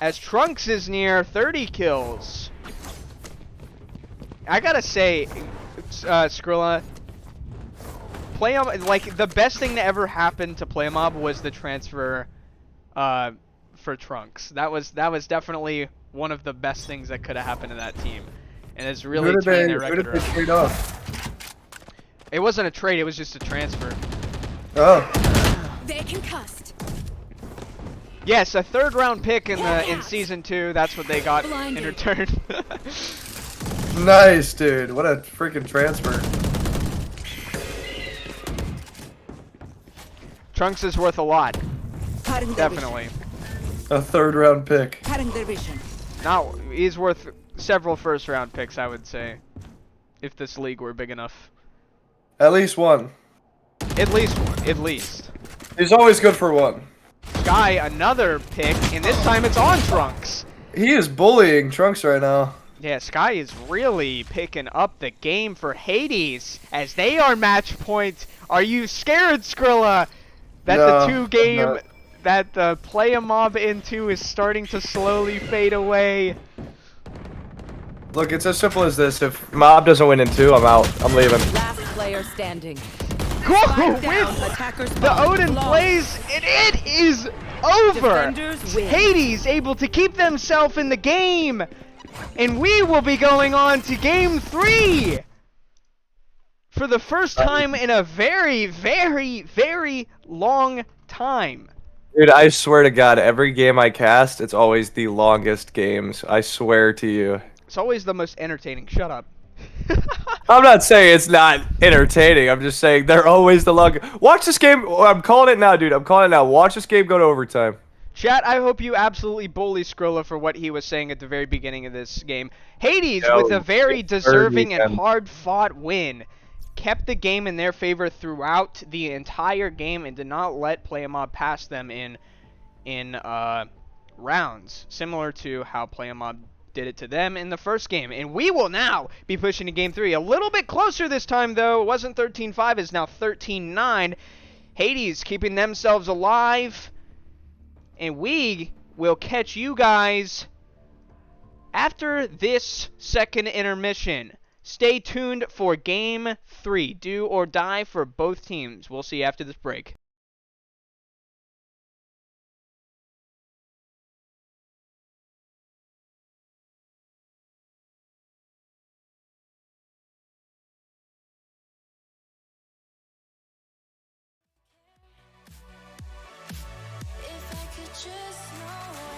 as Trunks is near 30 kills. I gotta say, Skrilla, Playa, like, the best thing that ever happened to Playa Mob was the transfer for Trunks. That was definitely one of the best things that could have happened to that team. And it's really Who did turned they their record around. trade off? It wasn't a trade, it was just a transfer. Oh. They're concussed. Yes, a 3rd round pick in season 2. That's what they got in Blinded. return. Nice, dude. What a freaking transfer. Trunks is worth a lot. Cutting Definitely. A 3rd round pick. Cutting their vision. Now, he's worth several 1st round picks, I would say. If this league were big enough. At least one. At least one. At least. He's always good for one. Sky, another pick, and this time it's on Trunks. He is bullying Trunks right now. Yeah, Sky is really picking up the game for Hades as they are match point. Are you scared, Skrilla, that No, the 2 game I'm not. that the Playa Mob into is starting to slowly fade away? Look, it's as simple as this. If Mob doesn't win in 2, I'm out. I'm leaving. Last player standing. Cool! Spike down. With Attackers the spawn. Odin plays, and it is over! Defenders win. Hades able to keep themselves in the game! And we will be going on to game 3! For the first time in a very, very, very long time. Dude, I swear to God, every game I cast, it's always the longest games. I swear to you. It's always the most entertaining. Shut up. I'm not saying it's not entertaining. I'm just saying they're always the longest. Watch this game. I'm calling it now, dude. I'm calling it now. Watch this game go to overtime. Chat, I hope you absolutely bully Skrilla for what he was saying at the very beginning of this game. Hades, Yo, with a very it's deserving third and weekend. hard-fought win, kept the game in their favor throughout the entire game and did not let Playa Mob pass them in rounds, similar to how Playa Mob did it to them in the first game. And we will now be pushing to game 3. A little bit closer this time, though. It wasn't 13-5, it's now 13-9. Hades keeping themselves alive. And we will catch you guys after this second intermission. Stay tuned for game 3. Do or die for both teams. We'll see you after this break. If I could just know where.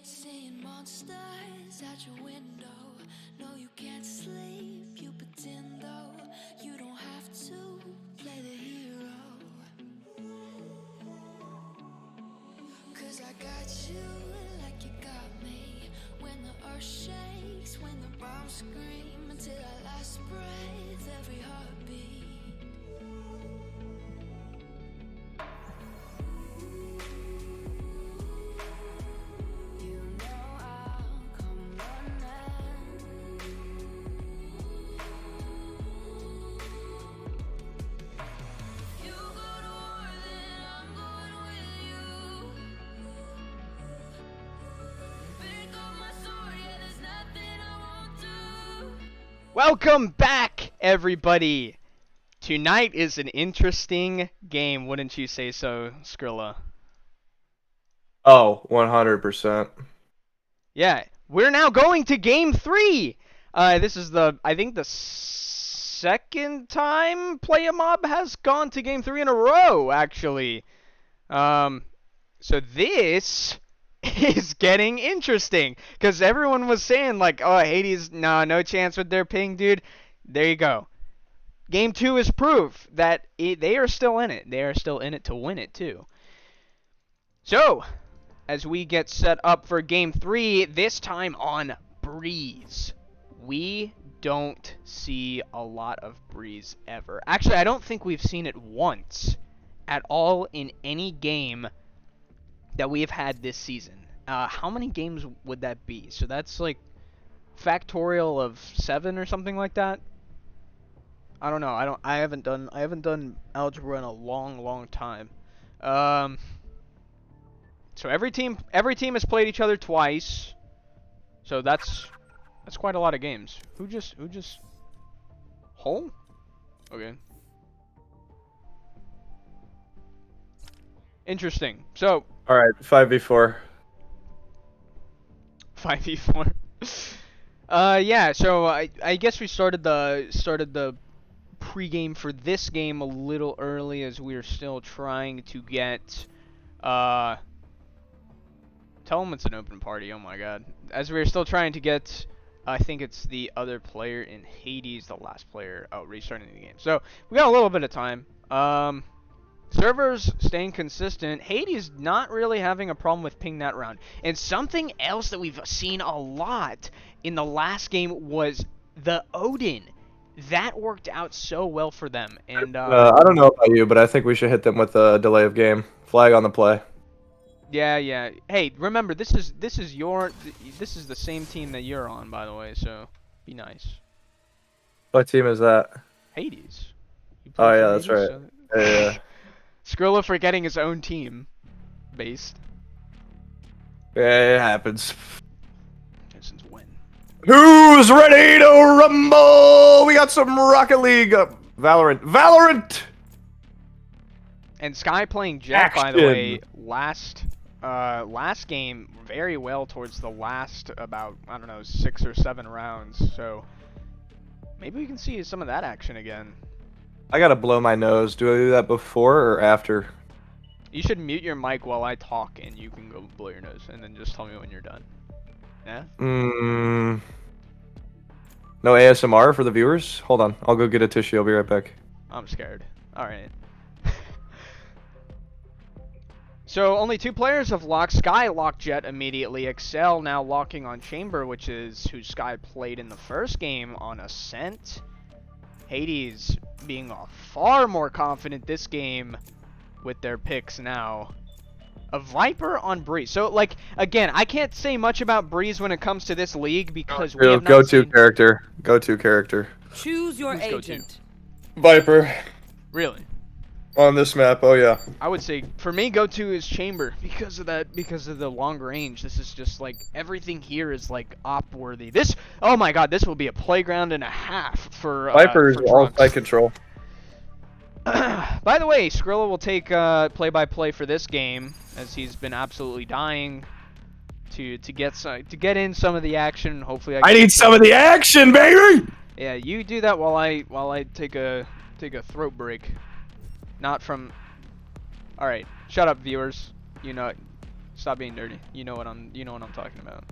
Seeing monsters at your window. No, you can't sleep, you pretend though. You don't have to play the hero. Cause I got you like you got me. When the earth shakes, when the bombs scream, until our last breath, every heartbeat. You know I'll come running. If you go to war, then I'm going with you. Pick up my sword, yeah, there's nothing I won't do. Welcome back, everybody. Tonight is an interesting game, wouldn't you say so, Skrilla? Oh, 100%. Yeah, we're now going to game 3. This is I think the second time Playa Mob has gone to game 3 in a row, actually. So this is getting interesting, because everyone was saying, like, oh, Hades, no chance with their ping, dude. There you go. Game 2 is proof that they are still in it. They are still in it to win it, too. So, as we get set up for Game 3, this time on Breeze. We don't see a lot of Breeze ever. Actually, I don't think we've seen it once at all in any game that we've had this season. How many games would that be? So that's like factorial of 7 or something like that. I don't know. I haven't done algebra in a long time. So every team has played each other twice. So that's quite a lot of games. Who just home? Okay. Interesting. So All right, 5v4. 5v4. Yeah, so I guess we started the pregame for this game a little early, as we are still trying to get tell them it's an open party, oh my god. As we are still trying to get, I think it's the other player in Hades, the last player, restarting the game. So, we got a little bit of time. Servers staying consistent. Hades not really having a problem with ping that round. And something else that we've seen a lot in the last game was the Odin. That worked out so well for them. And I don't know about you, but I think we should hit them with a delay of game. Flag on the play. Yeah. Hey, remember, this is the same team that you're on, by the way. So be nice. What team is that? Hades. You Oh play yeah, for that's Hades, right. so- Yeah. Skrilla forgetting his own team based. Yeah, it happens. Since when? Who's ready to rumble? We got some Rocket League. Valorant. And Sky playing Jet, by the Action. way, last game very well towards the last about, I don't know, 6 or 7 rounds. So maybe we can see some of that action again. I gotta blow my nose. Do I do that before or after? You should mute your mic while I talk, and you can go blow your nose, and then just tell me when you're done. Yeah? No ASMR for the viewers? Hold on. I'll go get a tissue. I'll be right back. I'm scared. Alright. So only 2 players have locked. Sky locked Jet immediately. Excel now locking on Chamber, which is who Sky played in the first game on Ascent. Hades being far more confident this game with their picks now. A Viper on Breeze. So, like, again, I can't say much about Breeze when it comes to this league because we have not Go-to seen... character. Go-to character. Choose your Who's go-to? agent. Viper. Really? On this map, oh yeah. I would say, for me, go-to is Chamber because of the long range. This is just, like, everything here is, like, op-worthy. This, oh my god, this will be a playground and a half for Viper's for all Trunks. side control. By the way, Skrilla will take play-by-play for this game, as he's been absolutely dying to get in some of the action. Hopefully, I need some of the action, baby. Yeah, you do that while I take a throat break. Not from. All right, shut up, viewers. You know, stop being dirty. You know what I'm talking about.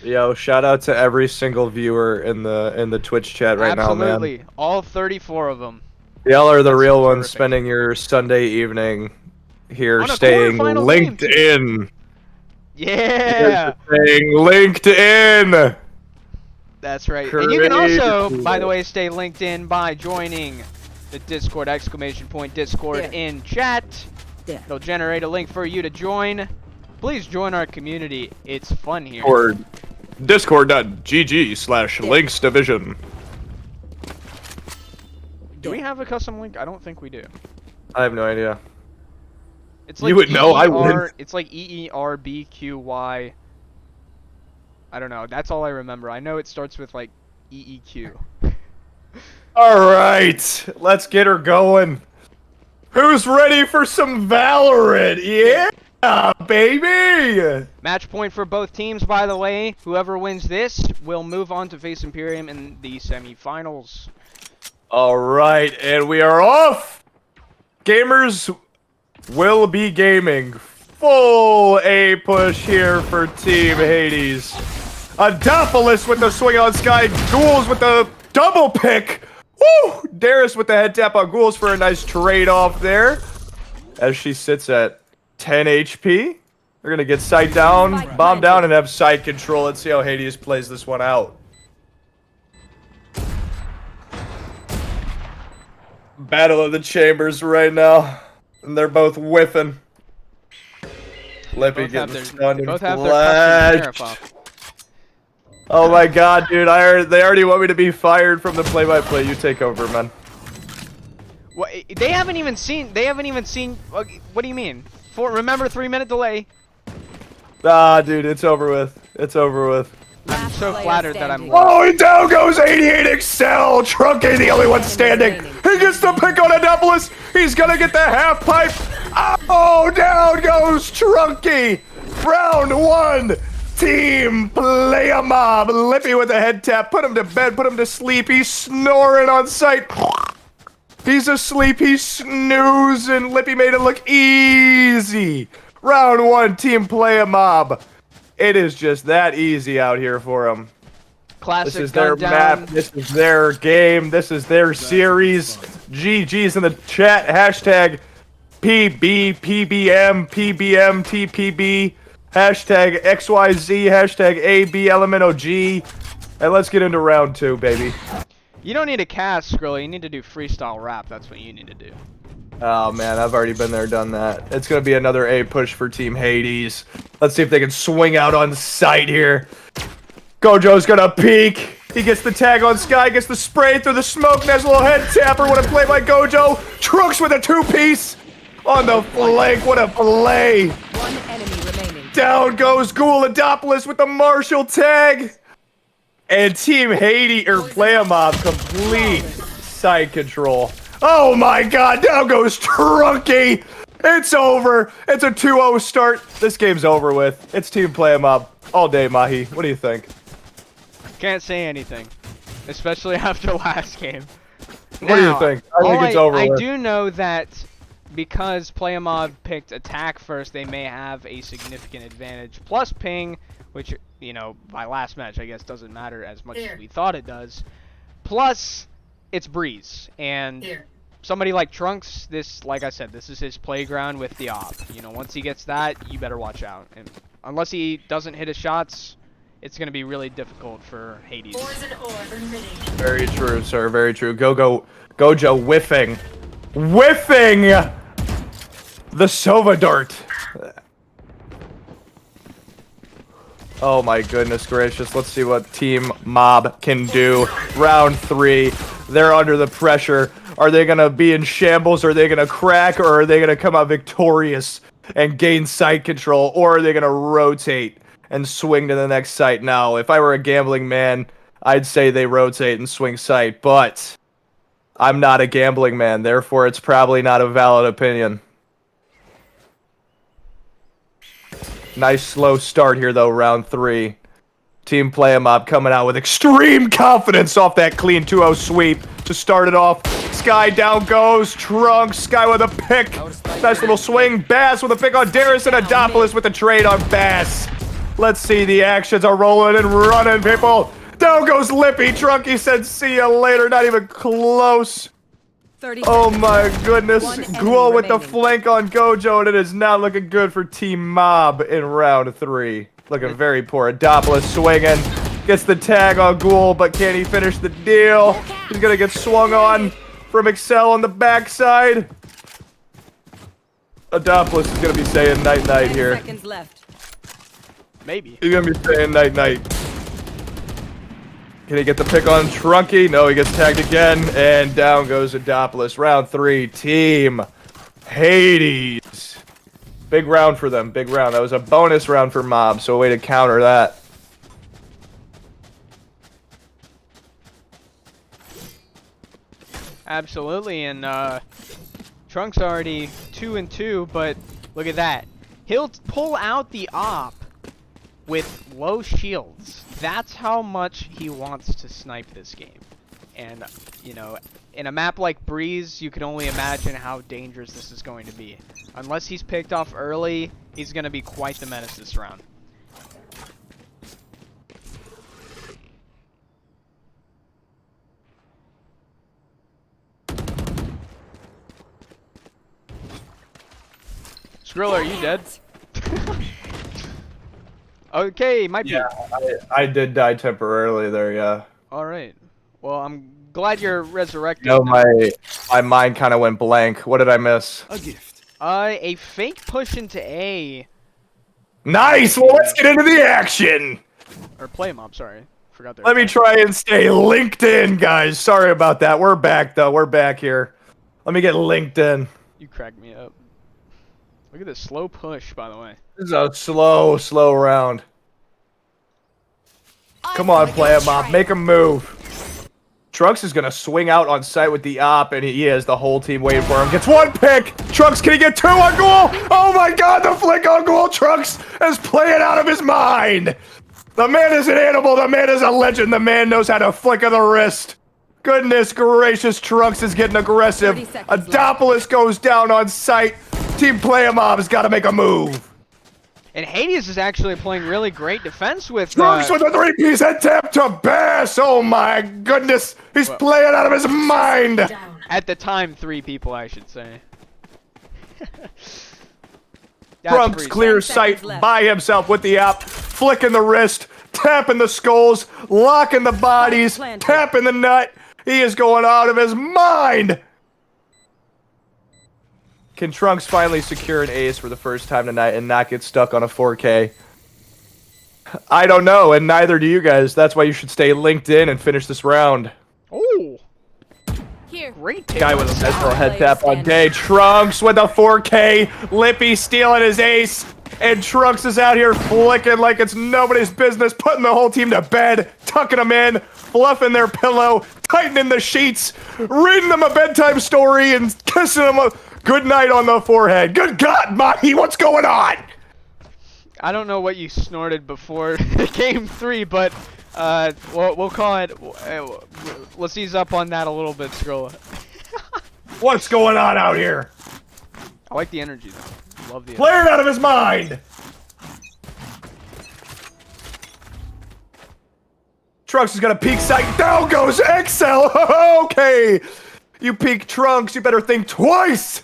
Yo, shout out to every single viewer in the Twitch chat right now, man. Absolutely, all 34 of them. Y'all are the real ones terrific. spending your Sunday evening here, On a staying quarterfinal linked game, in. Yeah. Staying linked in. That's right. And you can also, Crazy. by the way, stay linked in by joining the Discord Discord Yeah. in chat. Yeah. It'll generate a link for you to join. Please join our community. It's fun here. Or discord.gg/links division. Do we have a custom link? I don't think we do. I have no idea. It's You would know, I wouldn't. It's like EERBQY. I don't know. That's all I remember. I know it starts with like EEQ. All right, let's get her going. Who's ready for some Valorant? Yeah, baby. Match point for both teams, by the way. Whoever wins this will move on to face Imperium in the semifinals. All right, and we are off. Gamers will be gaming. Full A push here for Team Hades. Adopolis with the swing on Sky. Ghouls with the double pick. Woo! Darius with the head tap on Ghouls for a nice trade-off there. As she sits at 10 HP. They're going to get sight down, bomb down, and have side control. Let's see how Hades plays this one out. Battle of the Chambers right now. And they're both whiffing. Lippy getting stunned and flashed. Oh my god, dude! They already want me to be fired from the play-by-play. You take over, man. What? They haven't even seen. What do you mean? Remember 3-minute delay. Ah, dude, it's over with. It's over with. I'm so flattered that I'm. Oh, and down goes 88 Excel. Trunky, the only one standing. He gets the pick on Adopolis. He's gonna get the half pipe. Oh, down goes Trunky. Round 1. Team Playa Mob. Lippy with a head tap. Put him to bed. Put him to sleep. He's snoring on sight. He's asleep. He's snoozing. Lippy made it look easy. Round 1. Team Playa Mob. It is just that easy out here for them. Classic. This is their map. This is their game. This is their series. GG's in the chat. Hashtag PB, PBM, PBM, TPB. Hashtag XYZ, hashtag ABLMNOG. And let's get into round 2, baby. You don't need to cast, Skrilla. You need to do freestyle rap. That's what you need to do. Oh, man, I've already been there, done that. It's going to be another A push for Team Hades. Let's see if they can swing out on sight here. Gojo's going to peek. He gets the tag on Sky, gets the spray through the smoke. Nice little head tapper. What a play by Gojo. Trunks with a 2-piece on the flank. What a play. One enemy remaining. Down goes Ghoul Adopolis with the Marshall tag. And Team Hades, or Playa Mob, complete side control. Oh my god, down goes Trunky. It's over. It's a 2-0 start. This game's over with. It's Team Playa Mob all day, Mahi. What do you think? Can't say anything, especially after last game. What do you think? I think it's over I with. do know that because Playa Mob picked attack first, they may have a significant advantage. Plus ping, which, you know, by last match, I guess doesn't matter as much as we thought it does. Plus, it's Breeze, and somebody like Trunks, this, like I said, this is his playground with the op. You know, once he gets that, you better watch out. And unless he doesn't hit his shots, it's going to be really difficult for Hades. Very true, sir. Very true. Gojo whiffing. Whiffing! The Sova dart. Oh my goodness gracious. Let's see what Team Mob can do. Round 3. They're under the pressure. Are they going to be in shambles? Are they going to crack? Or are they going to come out victorious and gain site control? Or are they going to rotate and swing to the next site? Now, if I were a gambling man, I'd say they rotate and swing site. But I'm not a gambling man. Therefore, it's probably not a valid opinion. Nice slow start here, though, round 3. Team Playa Mob coming out with extreme confidence off that clean 2-0 sweep to start it off. Sky down goes. Trunks. Sky with a pick. Nice little swing. Bass with a pick on Darius and Adopolis with a trade on Bass. Let's see. The actions are rolling and running, people. Down goes Lippy. Trunky said, see ya later. Not even close. 30 Oh seconds. my goodness. One enemy Ghoul with the remaining. flank on Gojo, and it is not looking good for Team Mob in round 3. Looking very poor. Adopolis swinging. Gets the tag on Ghoul, but can he finish the deal? He's gonna get swung on from Excel on the backside. Adopolis is gonna be saying night-night 10 here. seconds left. Maybe. He's gonna be saying night-night. Can he get the pick on Trunky? No, he gets tagged again, and down goes Adopolis. Round 3, Team Hades. Big round for them, big round. That was a bonus round for Mob, so a way to counter that. Absolutely, and Trunks already 2-2, but look at that. He'll pull out the op with low shields. That's how much he wants to snipe this game. And, you know, in a map like Breeze, you can only imagine how dangerous this is going to be. Unless he's picked off early, he's going to be quite the menace this round. Skrill, are you dead? Okay, might be. Yeah, I did die temporarily there, yeah. Alright. Well, I'm glad you're resurrected. No, now. my mind kind of went blank. What did I miss? A gift. A fake push into A. Nice! Well, let's get into the action! Or play mob, sorry. Forgot that. Let me try and stay linked in, guys. Sorry about that. We're back, though. We're back here. Let me get linked in. You cracked me up. Look at this slow push, by the way. This is a slow round. Come on, Playa Mob. Make a move. Trunks is going to swing out on site with the op, and he has the whole team waiting for him. Gets one pick. Trunks, can he get 2 on Ghoul? Oh my god, the flick on Ghoul. Trunks is playing out of his mind. The man is an animal. The man is a legend. The man knows how to flick of the wrist. Goodness gracious, Trunks is getting aggressive. 30 seconds Adopolis goes down on site. Team Playa Mob has got to make a move. And Hades is actually playing really great defense with... Trunks with a 3-piece head tap to Bass. Oh my goodness. He's playing out of his mind. At the time, 3 people, I should say. Trunks pretty clears sad. 10 sight seconds left. by himself with the op, flicking the wrist, tapping the skulls, locking the bodies, Planted. tapping the nut. He is going out of his mind. Can Trunks finally secure an ace for the first time tonight and not get stuck on a 4K? I don't know, and neither do you guys. That's why you should stay linked in and finish this round. Oh! Here. Great take. Guy with a nice little head Player tap on standing. day. Trunks with a 4K. Lippy stealing his ace. And Trunks is out here flicking like it's nobody's business, putting the whole team to bed, tucking them in, fluffing their pillow, tightening the sheets, reading them a bedtime story, and kissing them a good night on the forehead. Good God, Mahi, what's going on? I don't know what you snorted before game 3, but we'll call it. Let's ease up on that a little bit, Skrilla. What's going on out here? I like the energy though. Love the energy. Playing out of his mind. Trunks is gonna peek sight. Down goes Excel. Okay. You peek Trunks, you better think twice!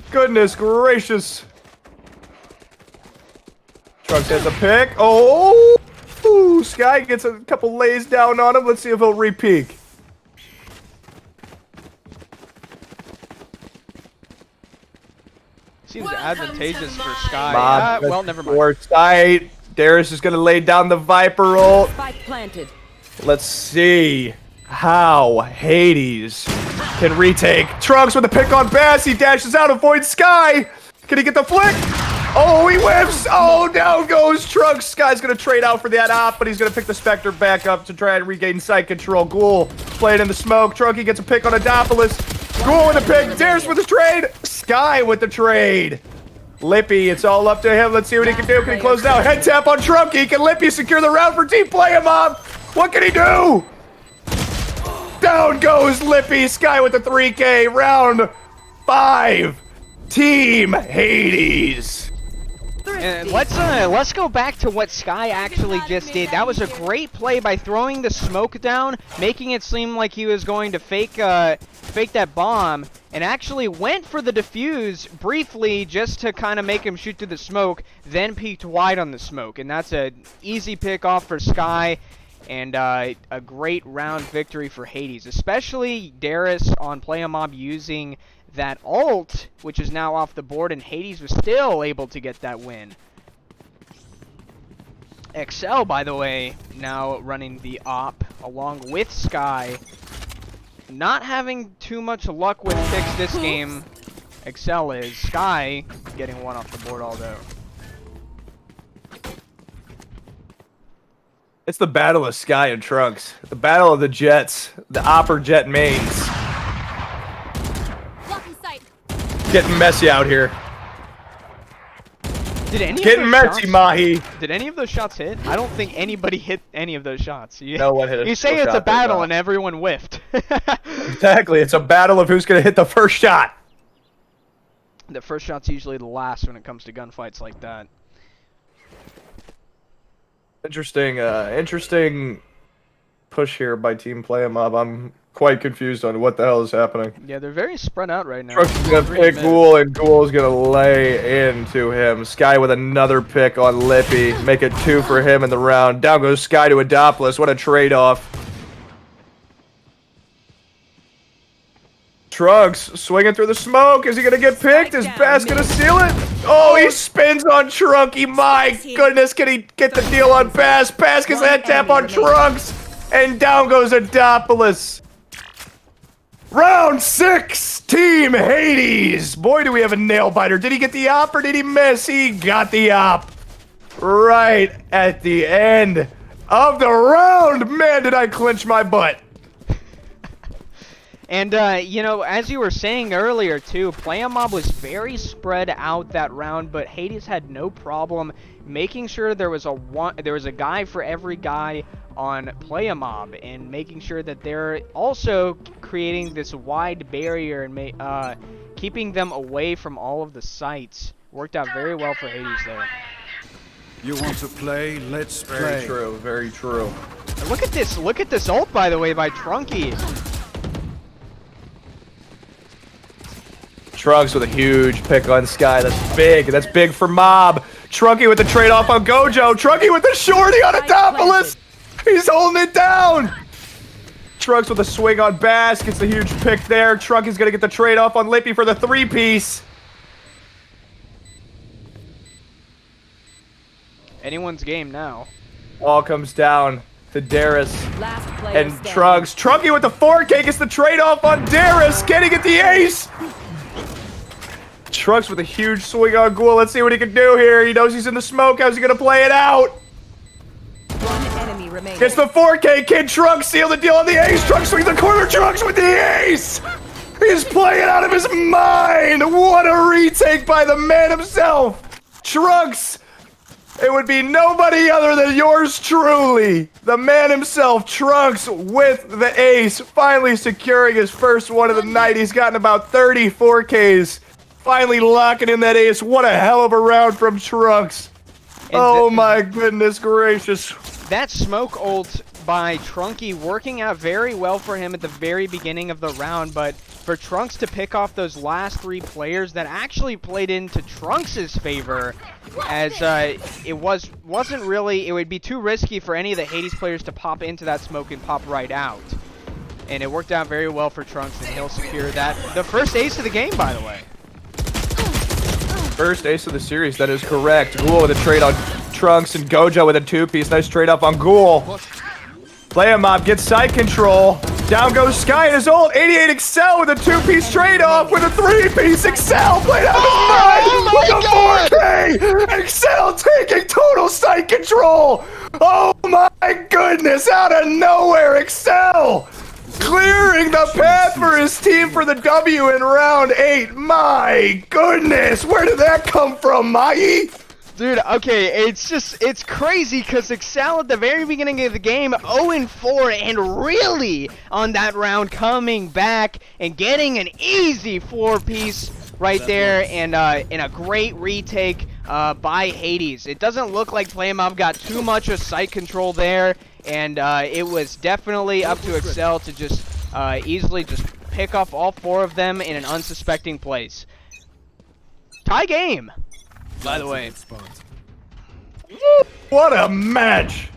Goodness gracious. Trunks has a pick. Oh! Ooh, Sky gets a couple lays down on him. Let's see if he'll re-peek. Seems advantageous for Sky. Mob, Well, never mind. Foresight. Darius is going to lay down the Viper ult. Spike planted. Let's see how Hades can retake. Trunks with a pick on Bass. He dashes out, avoids Sky. Can he get the flick? Oh, he whiffs. Oh, down goes Trunks. Sky's going to trade out for that op, but he's going to pick the Spectre back up to try and regain site control. Ghoul playing in the smoke. Trunky gets a pick on Adopolis. Ghoul with a pick. Darius with the trade. Sky with the trade. Lippy, it's all up to him. Let's see what he can do. Can he close down? Head tap on Trunky. Can Lippy secure the round for Team Playa, Mob? What can he do? Down goes Lippy. Sky with the 3K. Round 5. Team Hades. And let's go back to what Sky actually just did. That was a great play by throwing the smoke down, making it seem like he was going to fake that bomb, and actually went for the defuse briefly just to kind of make him shoot through the smoke, then peeked wide on the smoke. And that's an easy pick off for Sky, and a great round victory for Hades, especially Darius on Playa Mob using that ult, which is now off the board, and Hades was still able to get that win. XL, by the way, now running the op along with Sky. Not having too much luck with picks this game. XL is. Sky getting one off the board, although. It's the battle of Sky and Trunks. The battle of the Jets. The Opper Jet mains. Getting messy out here. Getting messy, Mahi. Did any of those shots hit? I don't think anybody hit any of those shots. No one hit a You say it's a battle and everyone whiffed. Exactly. It's a battle of who's going to hit the first shot. The first shot's usually the last when it comes to gunfights like that. Interesting push here by Team Playa Mob. I'm quite confused on what the hell is happening. Yeah, they're very spread out right now. Trunks is going to pick Ghoul, and Ghoul is going to lay into him. Sky with another pick on Lippy. Make it 2 for him in the round. Down goes Sky to Adopolis. What a trade-off. Trunks swinging through the smoke. Is he going to get picked? Is Bass going to seal it? Oh, he spins on Trunky. My goodness, can he get the deal on Bass? Bass gets that tap on Trunks. And down goes Adopolis. Round 6, Team Hades. Boy, do we have a nail biter. Did he get the op or did he miss? He got the op. Right at the end of the round. Man, did I clench my butt. And, you know, as you were saying earlier, too, Playa Mob was very spread out that round, but Hades had no problem making sure there was a guy for every guy on Playa Mob, and making sure that they're also creating this wide barrier and keeping them away from all of the sites. Worked out very well for Hades there. You want to play? Let's play. Very true, very true. And look at this ult, by the way, by Trunky. Trunks with a huge pick on Sky. That's big. That's big for Mob. Trunky with the trade-off on Gojo. Trunky with the shorty on Adopolis. He's holding it down. Trunks with a swing on Bass. Gets the huge pick there. Trunky's going to get the trade-off on Lippy for the 3-piece. Anyone's game now. All comes down to Darius and standing. Trunks. Trunky with the 4K gets the trade-off on Darius. Can he get the ace? Trunks with a huge swing on Ghoul. Let's see what he can do here. He knows he's in the smoke. How's he going to play it out? One enemy remaining. Gets the 4K. Kid Trunks seal the deal on the ace. Trunks swings the corner. Trunks with the ace. He's playing out of his mind. What a retake by the man himself. Trunks. It would be nobody other than yours truly. The man himself, Trunks, with the ace. Finally securing his first one of the night. He's gotten about 30 4Ks. Finally locking in that ace. What a hell of a round from Trunks. Oh my goodness gracious. That smoke ult by Trunky working out very well for him at the very beginning of the round, but for Trunks to pick off those last 3 players, that actually played into Trunks' favor, as it wasn't really, it would be too risky for any of the Hades players to pop into that smoke and pop right out. And it worked out very well for Trunks, and he'll secure that. The first ace of the game, by the way. First ace of the series, that is correct. Ghoul with a trade on Trunks and Gojo with a 2-piece. Nice trade up on Ghoul. Playa Mob gets side control. Down goes Sky and his ult. 88 Excel with a 2-piece trade off with a 3-piece Excel. Played out of his mind with a 4K. Excel taking total side control. Oh my goodness, out of nowhere, Excel clearing the path for his team for the W in round 8. My goodness, where did that come from, Mai? Dude, okay, it's crazy because Excel at the very beginning of the game, 0-4, and really on that round coming back and getting an easy 4-piece right there, and in a great retake by Hades. It doesn't look like Playmob got too much of sight control there, and it was definitely up to Excel to just easily just pick off all 4 of them in an unsuspecting place. Tie game, by the way. What a match!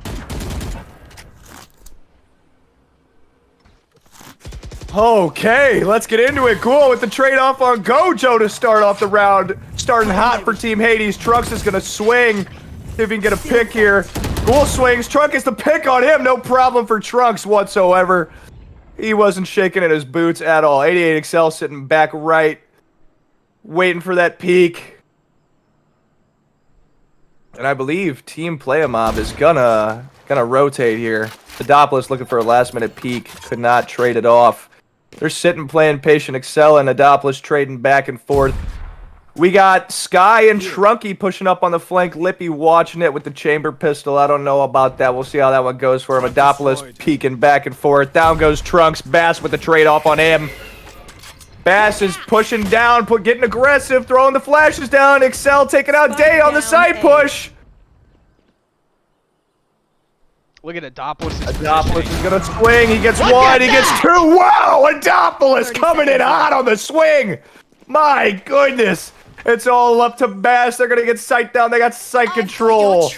Okay, let's get into it. Ghoul with the trade-off on Gojo to start off the round. Starting hot for Team Hades. Trunks is gonna swing. See if he can get a pick here. Ghoul swings. Trunks gets the pick on him. No problem for Trunks whatsoever. He wasn't shaking in his boots at all. 88 Excel sitting back right, waiting for that peek. And I believe Team Playa Mob is gonna rotate here. Adopolis looking for a last-minute peek. Could not trade it off. They're sitting playing patient. Excel and Adopolis trading back and forth. We got Sky and Trunky pushing up on the flank. Lippy watching it with the chamber pistol. I don't know about that. We'll see how that one goes for him. Adopolis peeking back and forth. Down goes Trunks. Bass with the trade-off on him. Bass is pushing down, getting aggressive, throwing the flashes down. Excel taking out Day on the side push. Look at Adopolis. Adopolis is gonna swing. He gets 1. He gets 2. Wow! Adopolis coming in hot on the swing. My goodness. It's all up to Bass. They're gonna get sight down. They got sight control.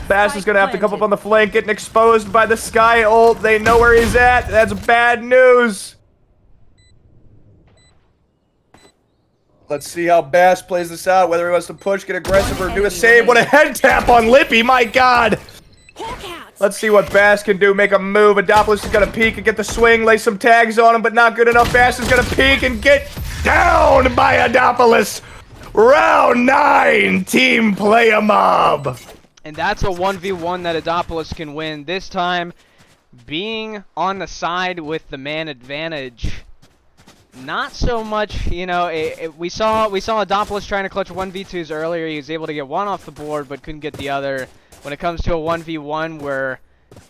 Bass is gonna have to come up on the flank, getting exposed by the Sky ult. They know where he's at. That's bad news. Let's see how Bass plays this out, whether he wants to push, get aggressive, or do a save. What a head tap on Lippy, my god! Let's see what Bass can do, make a move. Adopolis is gonna peek and get the swing, lay some tags on him, but not good enough. Bass is gonna peek and get down by Adopolis. Round 9, Team Playa Mob. And that's a 1v1 that Adopolis can win. This time, being on the side with the man advantage. Not so much, you know, we saw Adopolis trying to clutch 1v2s earlier. He was able to get 1 off the board, but couldn't get the other. When it comes to a 1v1 where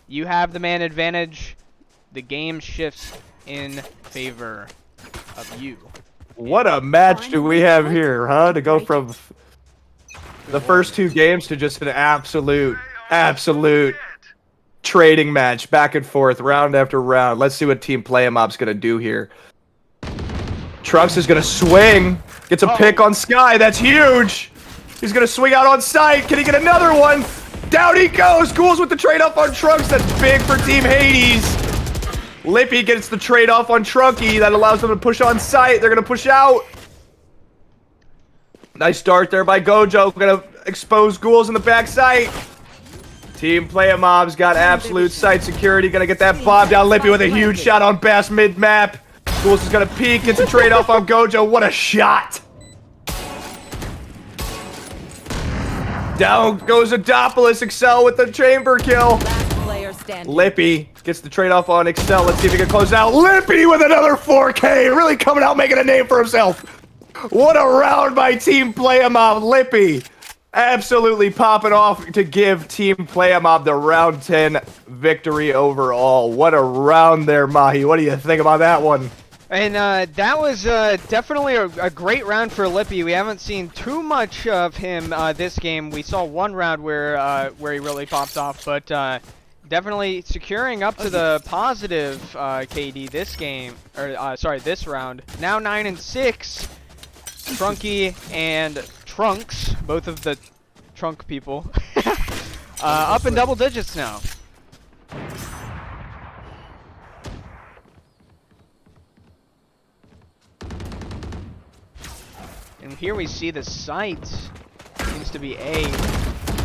you have the man advantage, the game shifts in favor of you. What a match do we have here, huh? To go from the first 2 games to just an absolute trading match, back and forth, round after round. Let's see what Team Playa Mob's gonna do here. Trunks is gonna swing, gets a pick on Sky. That's huge. He's gonna swing out on sight. Can he get another one? Down he goes. Ghoul's with the trade off on Trunks. That's big for Team Hades. Lippy gets the trade off on Trunky. That allows them to push on sight. They're gonna push out. Nice start there by Gojo. Gonna expose Ghouls in the back sight. Team Playa Mob's got absolute sight security. Gonna get that bomb down. Lippy with a huge shot on Bass mid-map. Ghouls is gonna peek. Gets a trade off on Gojo. What a shot. Down goes Adopolis. Excel with the chamber kill. Lippy gets the trade off on Excel. Let's see if he can close out. Lippy with another 4K. Really coming out making a name for himself. What a round by Team Playa Mob. Lippy absolutely popping off to give Team Playa Mob the round 10 victory overall. What a round there, Mahi. What do you think about that one? And that was definitely a great round for Lippy. We haven't seen too much of him this game. We saw one round where he really popped off, but definitely securing up to the positive KD this game, or sorry, this round. Now 9 and 6. Trunky and Trunks, both of the trunk people, up in double digits now. And here we see the site seems to be A.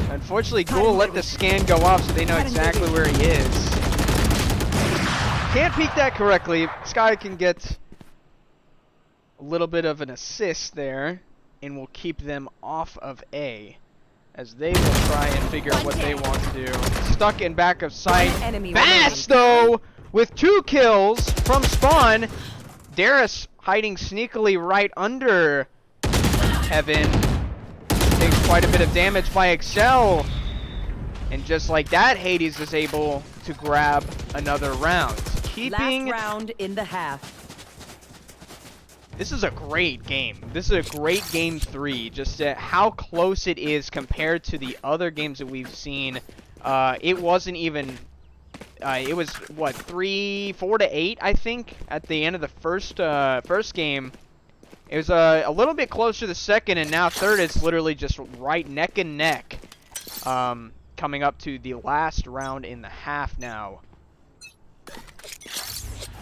Unfortunately, Ghoul let the scan go off so they know exactly where he is. Can't peek that correctly. Sky can get a little bit of an assist there, and will keep them off of A, as they will try and figure out what they want to do. Stuck in back of sight. Bass, though, with 2 kills from spawn. Darius hiding sneakily right under Heaven. Takes quite a bit of damage by Excel. And just like that, Hades is able to grab another round. Keeping... Last round in the half. This is a great game. This is a great game 3. Just how close it is compared to the other games that we've seen. It wasn't even... it was, what, 4 to 8, I think, at the end of the first game. It was a little bit closer to the second, and now third is literally just right neck and neck. Coming up to the last round in the half now.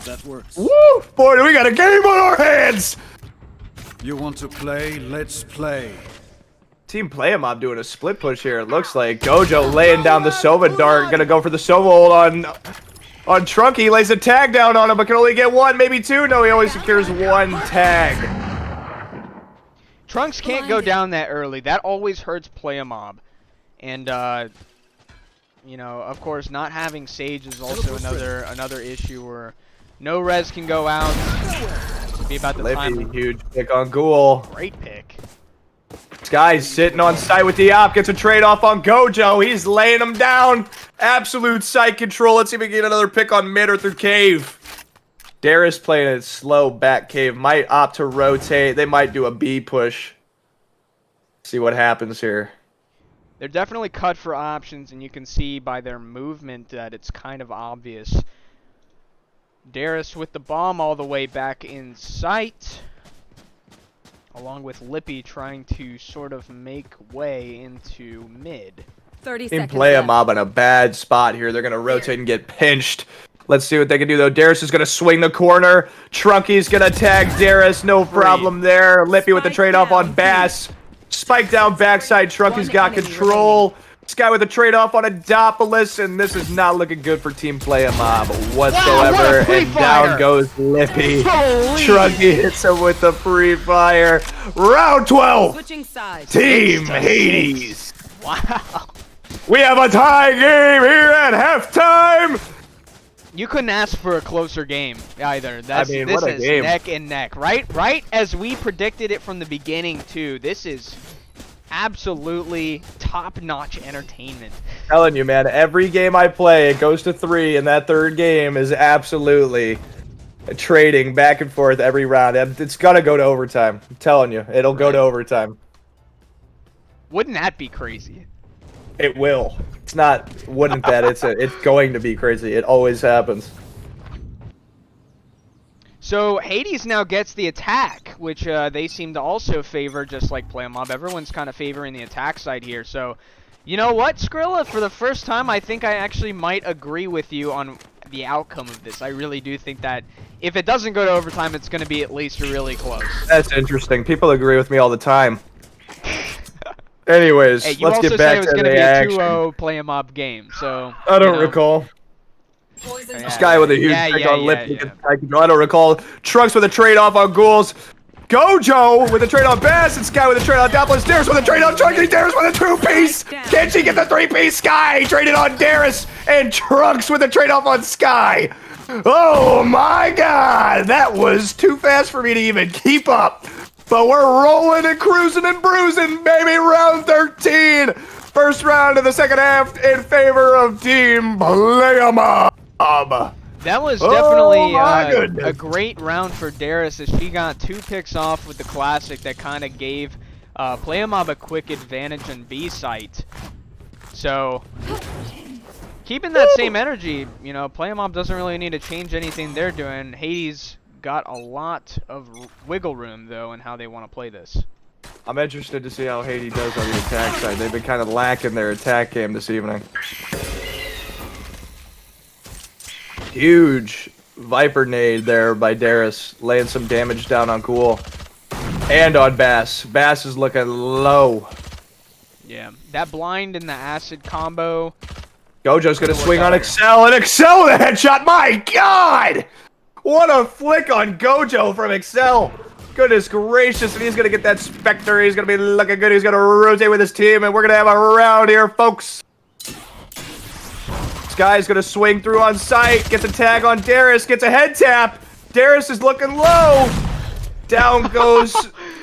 That works. Woo! Boy, we got a game on our hands! You want to play? Let's play. Team Playa Mob doing a split push here. It looks like Gojo laying down the Sova dart. Gonna go for the Sova ult on Trunky. Lays a tag down on him, but can only get 1, maybe 2. No, he only secures 1 tag. Trunks can't go down that early. That always hurts Playa Mob. And, you know, of course, not having Sage is also another issue where no res can go out. It'll be about the time. Huge pick on Ghoul. Great pick. Sky's sitting on site with the op. Gets a trade off on Gojo. He's laying him down. Absolute site control. Let's see if we can get another pick on mid or through cave. Darius playing it slow back cave. Might opt to rotate. They might do a B push. See what happens here. They're definitely cut for options, and you can see by their movement that it's kind of obvious. Darius with the bomb all the way back in sight, along with Lippy trying to sort of make way into mid. 30 Team seconds Playa left. Mob in a bad spot here. They're going to rotate and get pinched. Let's see what they can do, though. Darius is going to swing the corner. Trunky's going to tag Darius. No problem there. Lippy with the trade-off on Bass. Spike down backside. Trunky's got control. Sky with a trade-off on Adopolis, and this is not looking good for Team Playa Mob whatsoever. Wow, and down goes Lippy. Trunky hits him with the free fire. Round 12. Switching sides. Team Hades. Wow. We have a tie game here at halftime. You couldn't ask for a closer game either. This what a is game. neck and neck, right? Right as we predicted it from the beginning too. This is absolutely top-notch entertainment. Telling you, man, every game I play, it goes to 3, and that third game is absolutely trading back and forth every round. It's gonna go to overtime. I'm telling you, it'll go to overtime. Wouldn't that be crazy? It will. It's not. Wouldn't that? It's going to be crazy. It always happens. So Hades now gets the attack, which they seem to also favor, just like Playa Mob. Everyone's kind of favoring the attack side here. So, you know what, Skrilla? For the first time, I think I actually might agree with you on the outcome of this. I really do think that if it doesn't go to overtime, it's going to be at least really close. That's interesting. People agree with me all the time. Anyways, hey, let's get back to the action. You also said it was going to be a 2-0 Playa Mob game, so... I don't recall. Yeah, Sky with a huge pick on Lippy. I don't recall. Trunks with a trade-off on Ghouls. Gojo with a trade on Bass, and Sky with a trade on Doppler. Darius with a trade on Trunky. Darius with a 2-piece. Can she get the 3-piece? Sky traded on Darius, and Trunks with a trade-off on Sky. Oh my god, that was too fast for me to even keep up. But we're rolling and cruising and bruising, baby. Round 13. First round of the second half in favor of Team Playa Mob. That was definitely a great round for Darius, as she got 2 picks off with the classic that kind of gave Playa Mob a quick advantage on B site. So Keeping that same energy, you know, Playa doesn't really need to change anything they're doing. Hades got a lot of wiggle room, though, in how they want to play this. I'm interested to see how Hades does on the attack side. They've been kind of lacking their attack game this evening. Huge Viper nade there by Darius, laying some damage down on Ghoul. And on Bass. Bass is looking low. Yeah, that blind and the acid combo. Gojo's gonna swing on Excel, and Excel with a headshot! My God! What a flick on Gojo from Excel! Goodness gracious, and he's gonna get that Spectre. He's gonna be looking good. He's gonna rotate with his team, and we're gonna have a round here, folks. This guy's gonna swing through on sight, gets a tag on Darius, gets a head tap. Darius is looking low. Down goes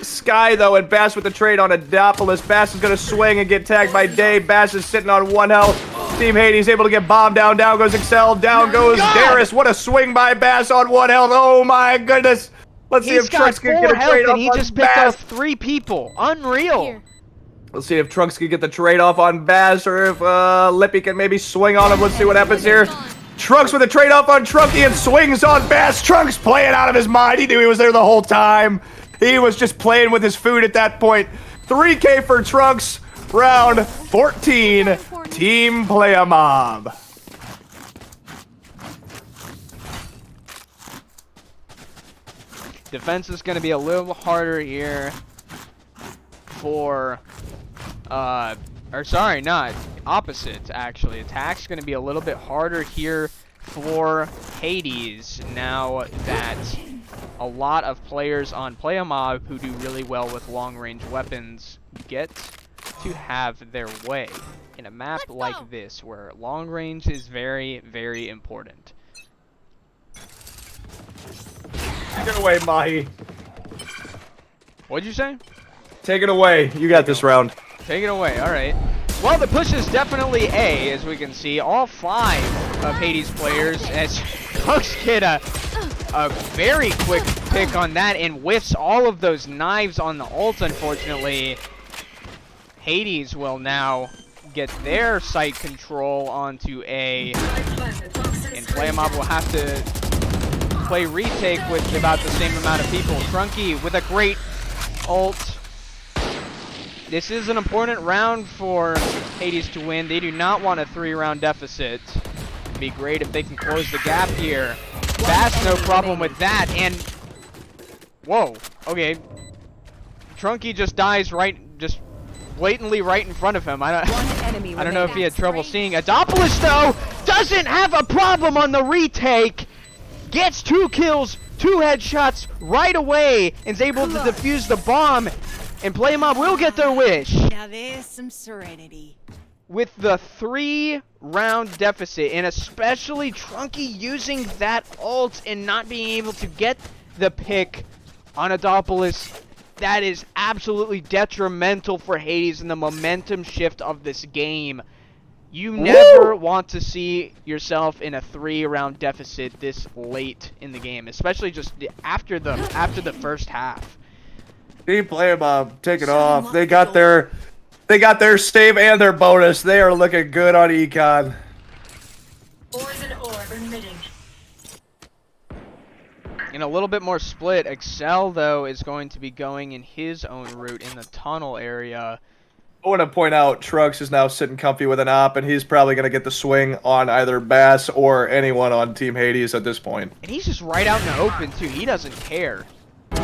Sky, though, and Bass with the trade on Adopolis. Bass is gonna swing and get tagged by Dave. Bass is sitting on 1 health. Team Hades able to get bombed down. Down goes Excel. Down goes Darius. What a swing by Bass on 1 health. Oh my goodness. Let's see if Trunks can get a trade off on Bass. He just picked up 3 people. Unreal. Here. Let's see if Trunks can get the trade off on Bass, or if Lippy can maybe swing on him. Let's see what happens here. Trunks with a trade off on Trunky and swings on Bass. Trunks playing out of his mind. He knew he was there the whole time. He was just playing with his food at that point. 3K for Trunks. Round 14. Team Playa Mob. Defense is going to be a little harder here for, or sorry, not opposite, actually. Attack's going to be a little bit harder here for Hades, now that a lot of players on Playa Mob who do really well with long-range weapons get to have their way in a map like this, where long range is very, very important. Take it away, Mahi. What'd you say? Take it away. You got this round. Take it away. All right. Well, the push is definitely A, as we can see. All 5 of Hades players, as Trunks get a very quick pick on that and whiffs all of those knives on the ult, unfortunately. Hades will now get their sight control onto A, and Playa Mob will have to play retake with about the same amount of people. Trunky with a great ult. This is an important round for Hades to win. They do not want a 3-round deficit. It'd be great if they can close the gap here. Bass, no problem with that, and whoa, okay. Trunky just dies just blatantly right in front of him. I don't know if he had trouble seeing. Adopolis, though, doesn't have a problem on the retake. Gets 2 kills, 2 headshots right away, and is able to defuse the bomb. And Playa Mob will get their wish. Now there's some serenity. With the 3-round deficit, and especially Trunky using that ult and not being able to get the pick on Adopolis, that is absolutely detrimental for Hades and the momentum shift of this game. You never want to see yourself in a 3-round deficit this late in the game, especially just after the first half. Team Playa Mob, take it off. They got their save and their bonus. They are looking good on Econ. Poison orb emitting. In a little bit more split, Excel, though, is going to be going in his own route in the tunnel area. I want to point out Trunks is now sitting comfy with an op, and he's probably going to get the swing on either Bass or anyone on Team Hades at this point. And he's just right out in the open, too. He doesn't care.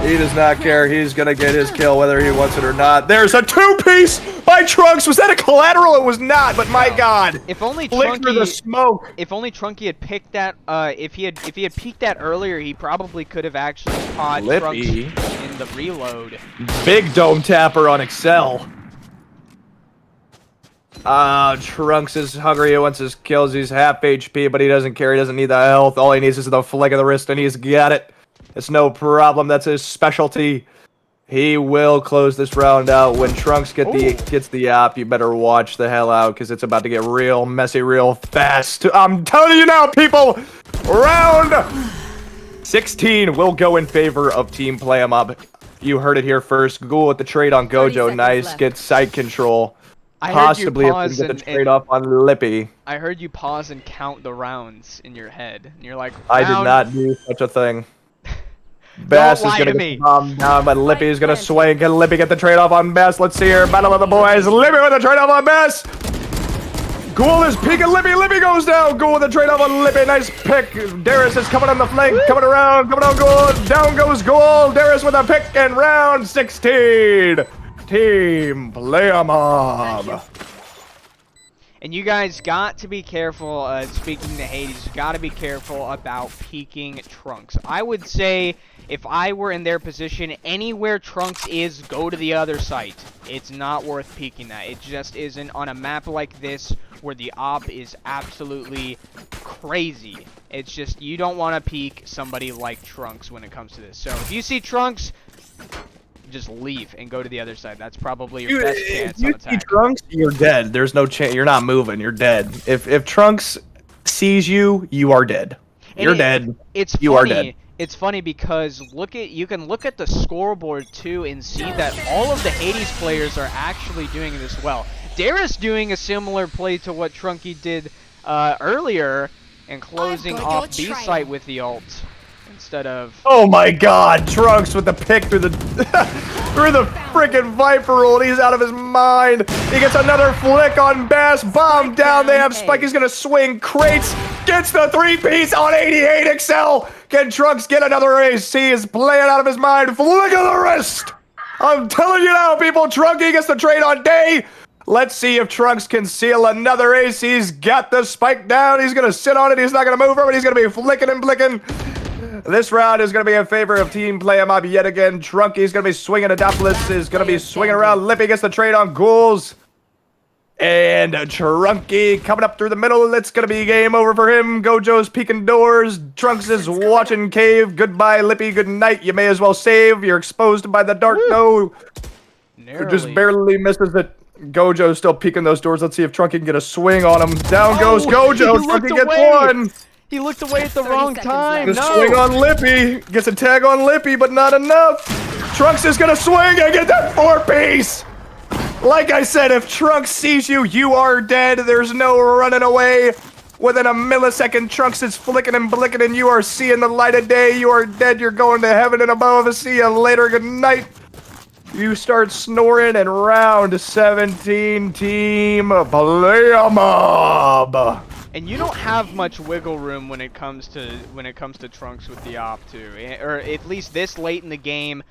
He does not care. He's going to get his kill whether he wants it or not. There's a 2-piece by Trunks. Was that a collateral? It was not, but my God. If only Flick for the smoke. If only Trunky had picked that, if he had peeked that earlier, he probably could have actually caught Trunks in the reload. Big dome tapper on Excel. Trunks is hungry. He wants his kills. He's half HP, but he doesn't care. He doesn't need the health. All he needs is the flick of the wrist, and he's got it. It's no problem. That's his specialty. He will close this round out. When Trunks gets the op, you better watch the hell out, because it's about to get real messy real fast. I'm telling you now, people! Round 16 will go in favor of Team Playa Mob. You heard it here first. Ghoul with the trade on Gojo. Nice. Gets side control. I heard possibly you if pause we get and, the trade-off on Lippy. I heard you pause and count the rounds in your head. And you're like, I did round... not do such a thing. Don't Bass is lie gonna to get me. the bomb down, but Lippy is gonna swing. Can Lippy get the trade-off on Bass? Let's see here. Battle of the boys. Lippy with the trade-off on Bass. Ghoul is peeking Lippy. Lippy goes down. Ghoul with the trade-off on Lippy. Nice pick. Darius is coming on the flank. Coming around. Coming on Ghoul. Down goes Ghoul. Darius with a pick and round 16. Team Playa Mob. And you guys got to be careful, speaking to Hades, you got to be careful about peeking Trunks. I would say, if I were in their position, anywhere Trunks is, go to the other site. It's not worth peeking that. It just isn't on a map like this, where the op is absolutely crazy. It's just, you don't want to peek somebody like Trunks when it comes to this. So, if you see Trunks, just leave and go to the other side. That's probably your best chance on If you see attack. Trunks, you're dead. There's no chance. You're not moving. You're dead. If Trunks sees you, you are dead. You're dead. It's you funny. are dead. It's funny because you can look at the scoreboard too and see that all of the Hades players are actually doing this well. Darius doing a similar play to what Trunky did earlier and closing off B site with the ult instead of... Oh my God! Trunks with the pick through the through the freaking Viper ult. He's out of his mind. He gets another flick on Bass. Bomb down. They have Spike. He's gonna swing. Crates gets the 3-piece on 88 XL. Can Trunks get another ace? He is playing out of his mind. Flick of the wrist. I'm telling you now, people. Trunky gets the trade on day. Let's see if Trunks can seal another ace. He's got the Spike down. He's gonna sit on it. He's not gonna move from it. He's gonna be flicking and blicking. This round is going to be in favor of Team Playa Mob yet again. Trunky's going to be swinging. Adopolis is going to be swinging around. Lippy gets the trade on Ghouls. And Trunky coming up through the middle. It's going to be game over for him. Gojo's peeking doors. Trunks is watching cave. Goodbye, Lippy. Good night. You may as well save. You're exposed by the dark. No. Just barely misses it. Gojo's still peeking those doors. Let's see if Trunky can get a swing on him. Down goes Gojo. Trunky gets one. He looked away at the wrong time. The No. swing on Lippy. Gets a tag on Lippy, but not enough. Trunks is going to swing and get that 4-piece. Like I said, if Trunks sees you, you are dead. There's no running away. Within a millisecond, Trunks is flicking and blicking, and you are seeing the light of day. You are dead. You're going to heaven and above. See you later. Good night. You start snoring in round 17, Team Playa Mob. And you don't have much wiggle room when it comes to Trunks with the op too, or at least this late in the game.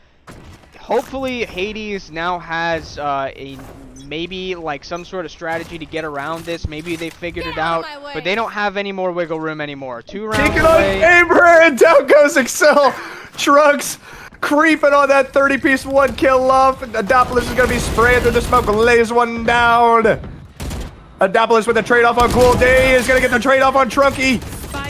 Hopefully Hades now has a maybe like some sort of strategy to get around this. Maybe they figured it out, but they don't have any more wiggle room anymore. 2 rounds Taking away. on Amber, and down goes Excel. Trunks creeping on that 30-piece 1-kill off. Adopolis is going to be spraying through the smoke. Lays one down. Adopolis with a trade-off on Cool. Day is going to get the trade-off on Trunky.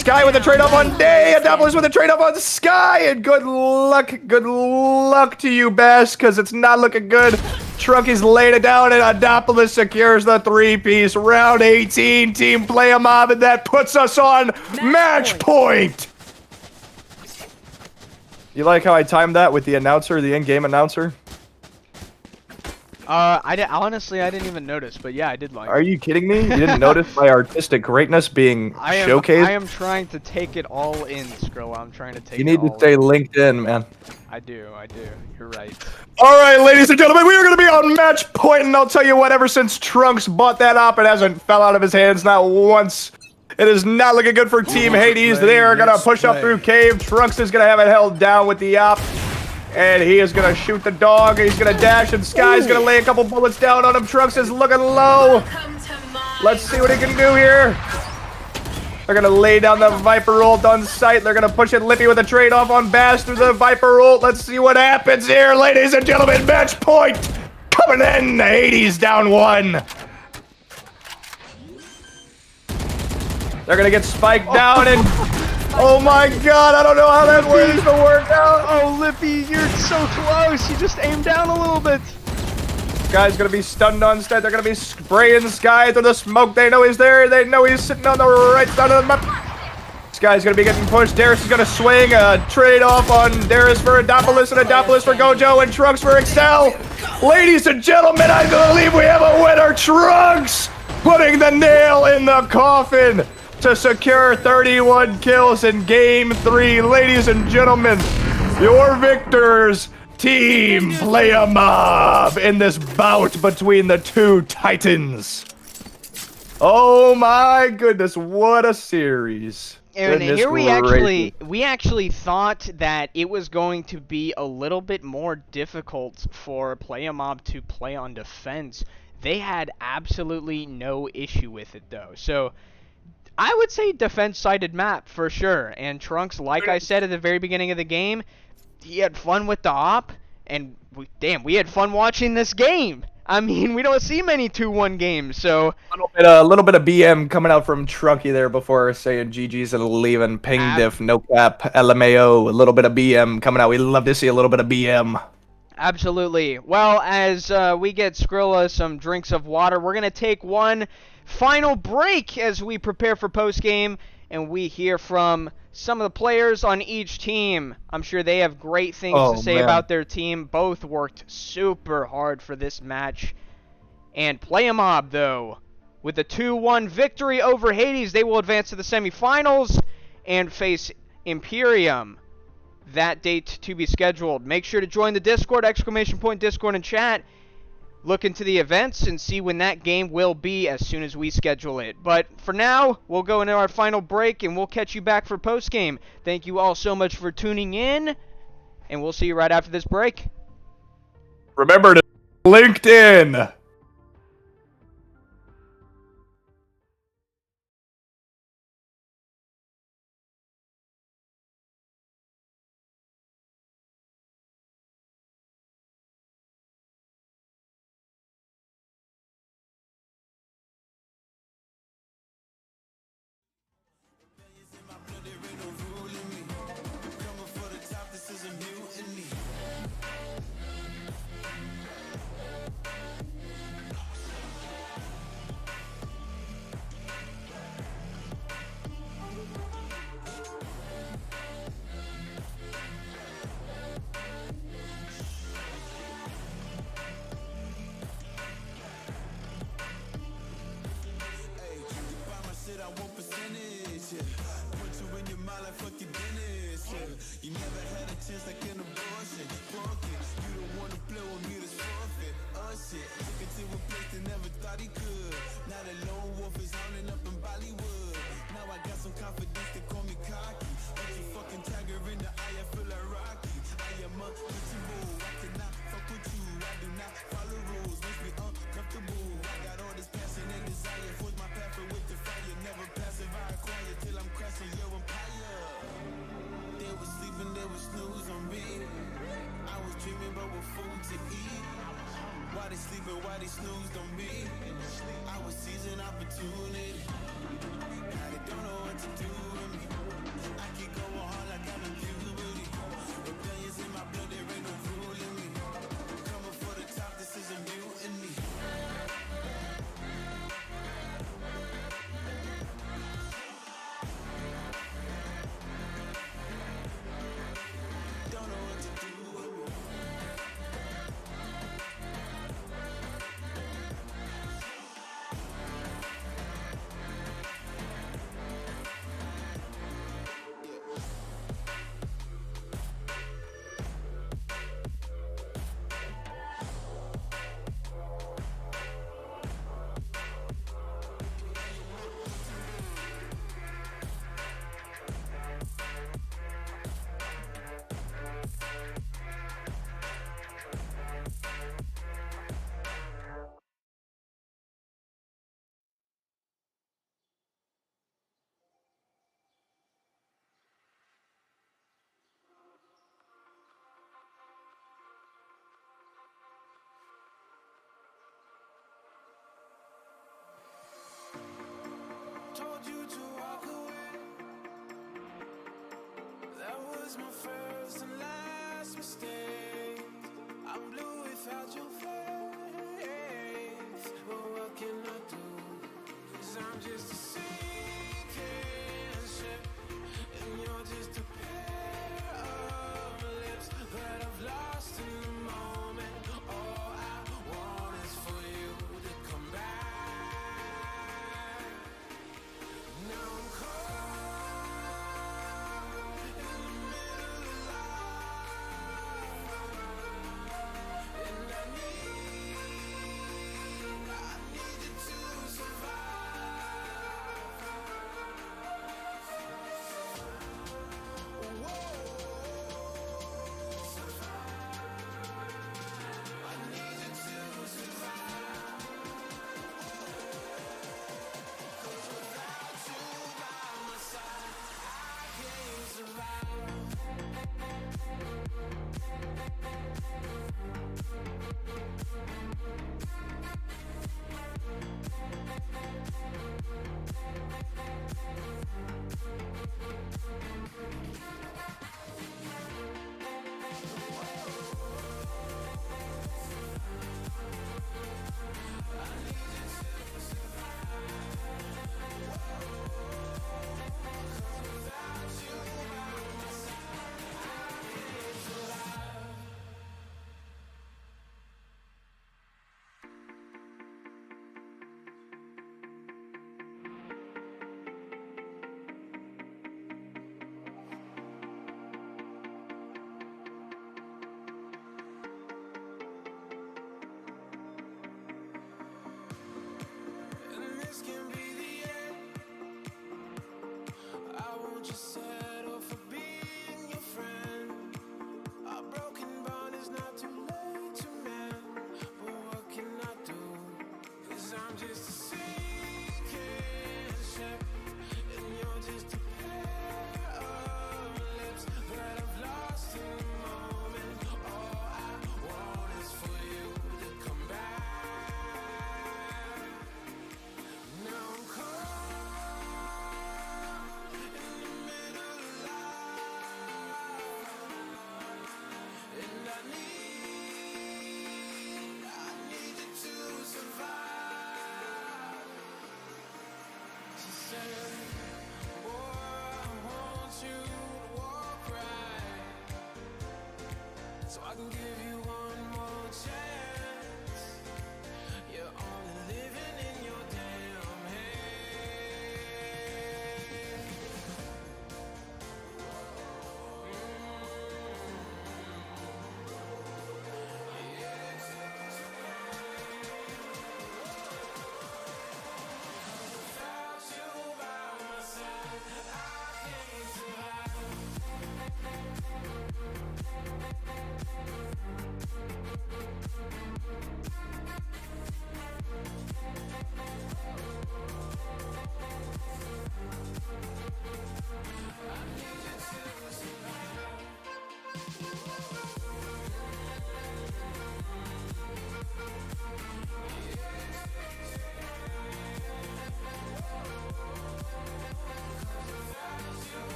Sky with a trade-off on Day. Adopolis with a trade-off on Sky. And good luck to you, Bass, because it's not looking good. Trunky's laid it down, and Adopolis secures the 3-piece. Round 18, Team Playa Mob, and that puts us on match point. You like how I timed that with the announcer, the in-game announcer? Honestly, I didn't even notice, but yeah, I did like it. Are you kidding me? You didn't notice my artistic greatness being showcased? I am trying to take it all in, Skrilla. I'm trying to take it all in. You need to stay linked in, man. I do. You're right. Alright, ladies and gentlemen, we are going to be on match point, and I'll tell you what, ever since Trunks bought that op, it hasn't fell out of his hands, not once. It is not looking good for Team Hades. They are going to push up through cave. Trunks is going to have it held down with the op. And he is going to shoot the dog. He's going to dash, and Sky's going to lay a couple bullets down on him. Trunks is looking low. Let's see what he can do here. They're going to lay down the Viper ult on sight. They're going to push it Lippy with a trade-off on Bass through the Viper ult. Let's see what happens here, ladies and gentlemen. Match point coming in. Hades down 1. They're going to get spiked down, and oh my God, I don't know how that ways to work out. Oh, Lippy, you're so close. You just aimed down a little bit. Guy's gonna be stunned on stat. They're gonna be spraying Sky through the smoke. They know he's there. They know he's sitting on the right side of the map. This guy's gonna be getting pushed. Darius is gonna swing a trade off on Darius for Adopolis and Adopolis for Gojo and Trunks for Excel. Ladies and gentlemen, I believe we have a winner. Trunks putting the nail in the coffin to secure 31 kills in Game 3. Ladies and gentlemen, your victors, Team Playa Mob, in this bout between the two titans. Oh my goodness, what a series. And Goodness here gracious. we actually thought that it was going to be a little bit more difficult for Playa Mob to play on defense. They had absolutely no issue with it though. So I would say defense-sided map for sure. And Trunks, like I said at the very beginning of the game, he had fun with the op, and we had fun watching this game. I mean, we don't see many 2-1 games, so A little bit of BM coming out from Trunky there before saying GG's and leaving. Ping diff, no cap, LMAO, a little bit of BM coming out. We love to see a little bit of BM. absolutely. Well, as we get Skrilla some drinks of water, we're going to take one final break as we prepare for postgame, and we hear from some of the players on each team. I'm sure they have great things to say about their team. Both worked super hard for this match. And Playa Mob, though, with a 2-1 victory over Hades, they will advance to the semifinals and face Imperium. That date to be scheduled. Make sure to join the Discord, !Discord and chat. Look into the events and see when that game will be as soon as we schedule it. But for now, we'll go into our final break and we'll catch you back for postgame. Thank you all so much for tuning in, and we'll see you right after this break. Remember to LinkedIn. Told you to walk away. That was my first and last mistake. I'm blue without your face. But what can I do? 'Cause I'm just a sinking ship.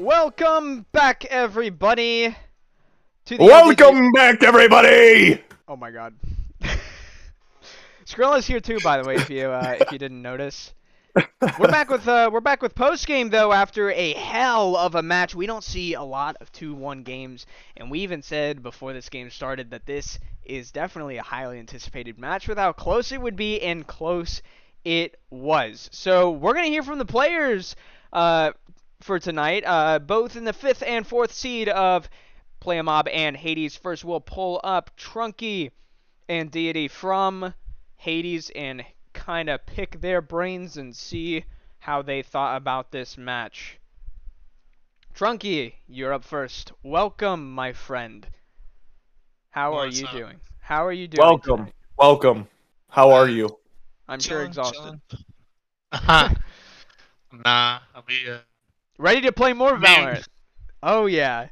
Welcome back, everybody. To the Welcome back, everybody. Oh my God. Skrilla's here too, by the way, if you didn't notice. We're back with Postgame though after a hell of a match. We don't see a lot of 2-1 games, and we even said before this game started that this is definitely a highly anticipated match with how close it would be, and close it was. So we're gonna hear from the players for tonight, both in the 5th and 4th seed of Playa Mob and Hades. First, we'll pull up Trunky and Deity from Hades and kind of pick their brains and see how they thought about this match. Trunky, you're up first. Welcome, my friend. How are you doing? How are you doing? Welcome. Tonight? Welcome. How are you? I'm sure exhausted. Nah, I'll be. Ready to play more Valorant. Oh yeah.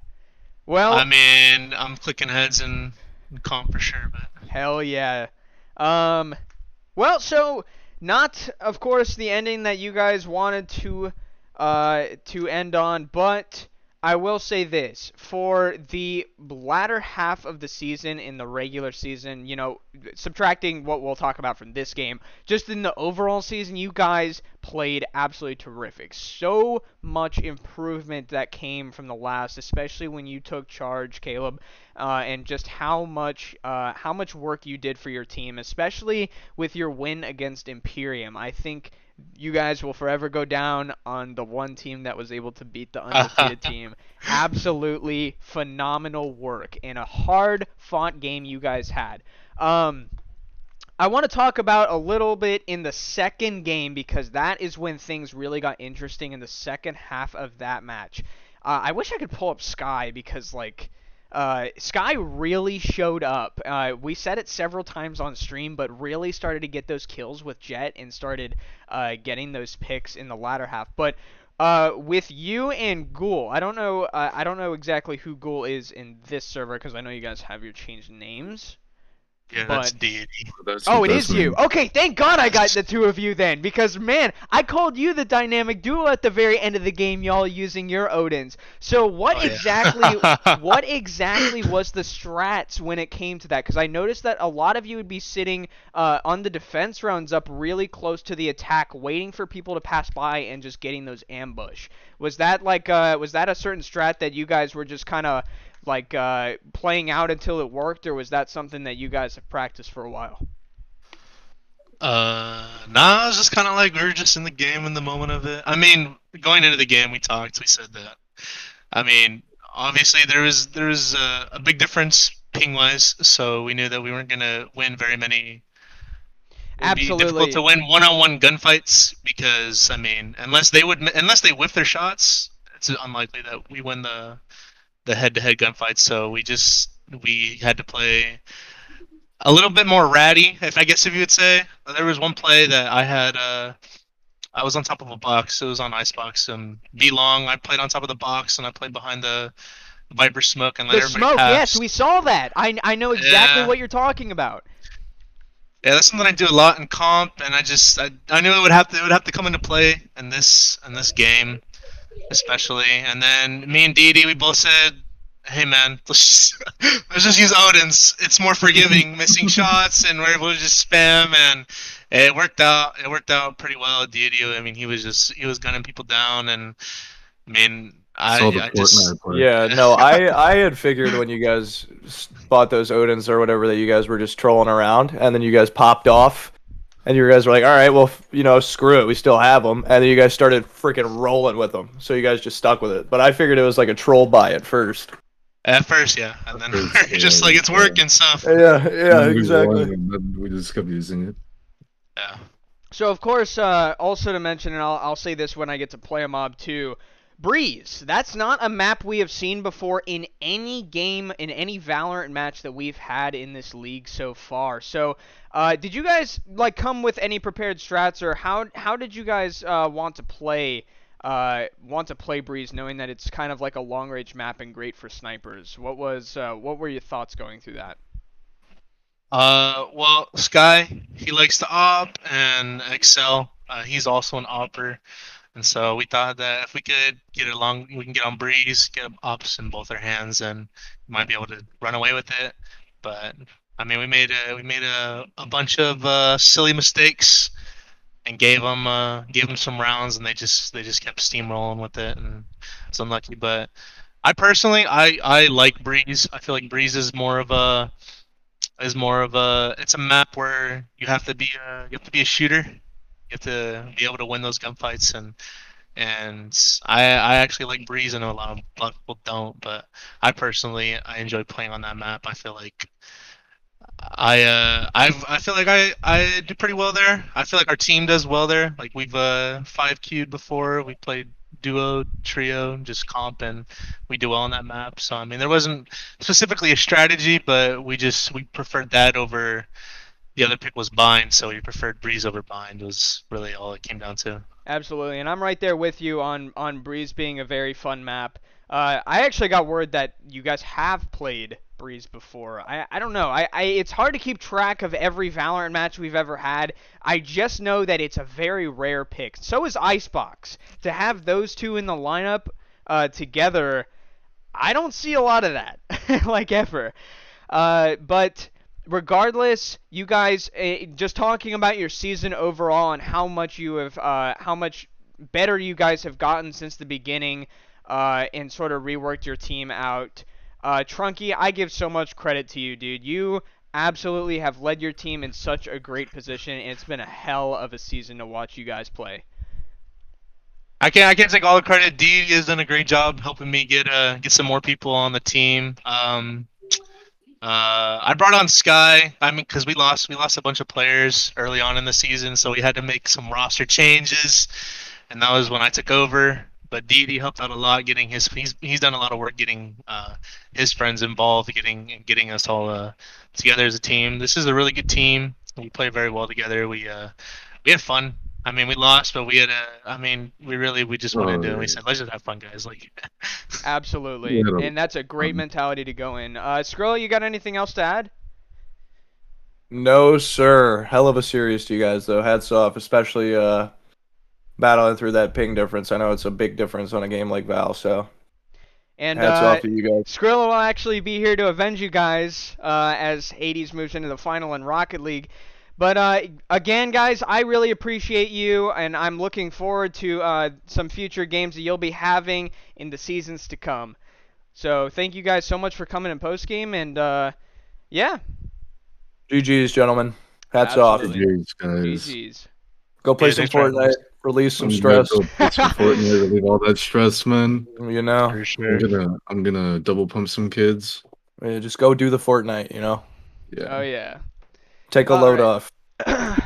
Well, I mean, I'm clicking heads in comp for sure, but. Hell yeah. Well, so not, of course, the ending that you guys wanted to end on, but I will say this: for the latter half of the season, in the regular season, you know, subtracting what we'll talk about from this game, just in the overall season, you guys played absolutely terrific. So much improvement that came from the last, especially when you took charge, Caleb, and just how much work you did for your team, especially with your win against Imperium. I think you guys will forever go down on the one team that was able to beat the undefeated team. Absolutely phenomenal work in a hard-fought game you guys had. I want to talk about a little bit in the second game, because that is when things really got interesting in the second half of that match. I wish I could pull up Sky, because Sky really showed up. We said it several times on stream, but really started to get those kills with Jet and started getting those picks in the latter half. But with you and Ghoul, I don't know exactly who Ghoul is in this server, because I know you guys have your changed names. Yeah, that's Deity. Oh, it is you. Okay, thank God I got the two of you then, because man, I called you the dynamic duo at the very end of the game, y'all using your Odins. So what exactly was the strats when it came to that? Because I noticed that a lot of you would be sitting on the defense rounds up really close to the attack, waiting for people to pass by and just getting those ambush. Was that was that a certain strat that you guys were just kind of playing out until it worked, or was that something that you guys have practiced for a while? Nah, it was just kind of like we were just in the game in the moment of it. I mean, going into the game, we said that. I mean, obviously there was a big difference ping-wise, so we knew that we weren't gonna win very many. It would be difficult to win one-on-one gunfights, because I mean, unless they whiff their shots, it's unlikely that we win the head-to-head gunfights. So we had to play a little bit more ratty, if you would say. There was one play that I had. I was on top of a box. It was on icebox. B long. I played on top of the box, and I played behind the Viper smoke and let everybody pass. Yes, we saw that. I know exactly what you're talking about. Yeah, that's something I do a lot in comp, and I knew it would have to come into play in this game, especially. And then me and Didi, we both said, hey man, let's just use Odin's. It's more forgiving, missing shots, and we're able to just spam, and it worked out. It worked out pretty well at Didi. I mean, he was gunning people down, and I mean, I had figured when you guys bought those Odins or whatever that you guys were just trolling around, and then you guys popped off. And you guys were like, all right, well, screw it. We still have them. And then you guys started freaking rolling with them. So you guys just stuck with it. But I figured it was like a troll buy at first. At first, yeah. And then we're just like, it's working stuff. Yeah, exactly. We just kept using it. Yeah. So, of course, also to mention, and I'll say this when I get to play a mob too, Breeze. That's not a map we have seen before in any game, in any Valorant match that we've had in this league so far. So, did you guys come with any prepared strats, or how did you guys want to play Breeze, knowing that it's kind of like a long range map and great for snipers? What were your thoughts going through that? Well, Sky, he likes to op, and Excel, he's also an opper. And so we thought that if we could get along, we can get on Breeze, get ops in both our hands, and we might be able to run away with it. But I mean, we made a bunch of silly mistakes and gave them some rounds, and they just kept steamrolling with it, and it's unlucky. But I personally, I like Breeze. I feel like Breeze is more of a it's a map where you have to be a shooter. You have to be able to win those gunfights, and I actually like Breeze. I know a lot of people don't, but I enjoy playing on that map. I feel like I feel like I do pretty well there. I feel like our team does well there. Like we've 5Q'd before. We played duo, trio, just comp, and we do well on that map. So I mean, there wasn't specifically a strategy, but we preferred that over the other pick was bind, so we preferred Breeze over bind. Was really all it came down to. Absolutely, and I'm right there with you on Breeze being a very fun map. I actually got word that you guys have played Breeze before. I don't know. It's hard to keep track of every Valorant match we've ever had. I just know that it's a very rare pick. So is Icebox. To have those two in the lineup together, I don't see a lot of that, like ever. But regardless, you guys, just talking about your season overall and how much better you guys have gotten since the beginning, and sort of reworked your team out. Trunky, I give so much credit to you, dude. You absolutely have led your team in such a great position, and it's been a hell of a season to watch you guys play. I can't take all the credit. D has done a great job helping me get some more people on the team. I brought on Sky. I mean, because we lost a bunch of players early on in the season, so we had to make some roster changes, and that was when I took over. But Didi helped out a lot, getting he's done a lot of work getting his friends involved, getting us all together as a team. This is a really good team. We play very well together. We had fun. I mean, we lost, but we had I mean, we just went into it and we said, let's just have fun, guys. Like, Absolutely, and that's a great mentality to go in. Skrilla, you got anything else to add? No, sir. Hell of a series to you guys, though. Hats off, especially battling through that ping difference. I know it's a big difference on a game like Val, so And hats off to you guys. Skrilla will actually be here to avenge you guys as Hades moves into the final in Rocket League. But again, guys, I really appreciate you, and I'm looking forward to some future games that you'll be having in the seasons to come. So thank you guys so much for coming in postgame, and yeah. GG's, gentlemen. Hats Absolutely. off. GG's, guys. GG's. Go play Yeah, some thanks for having Fortnite. us. Release some I'm stress. gonna go play some Fortnite, relieve all that stress, man. You know, For sure. I'm gonna double pump some kids. yeah, just go do the Fortnite. You know, Yeah. Oh yeah. take a All load right. off.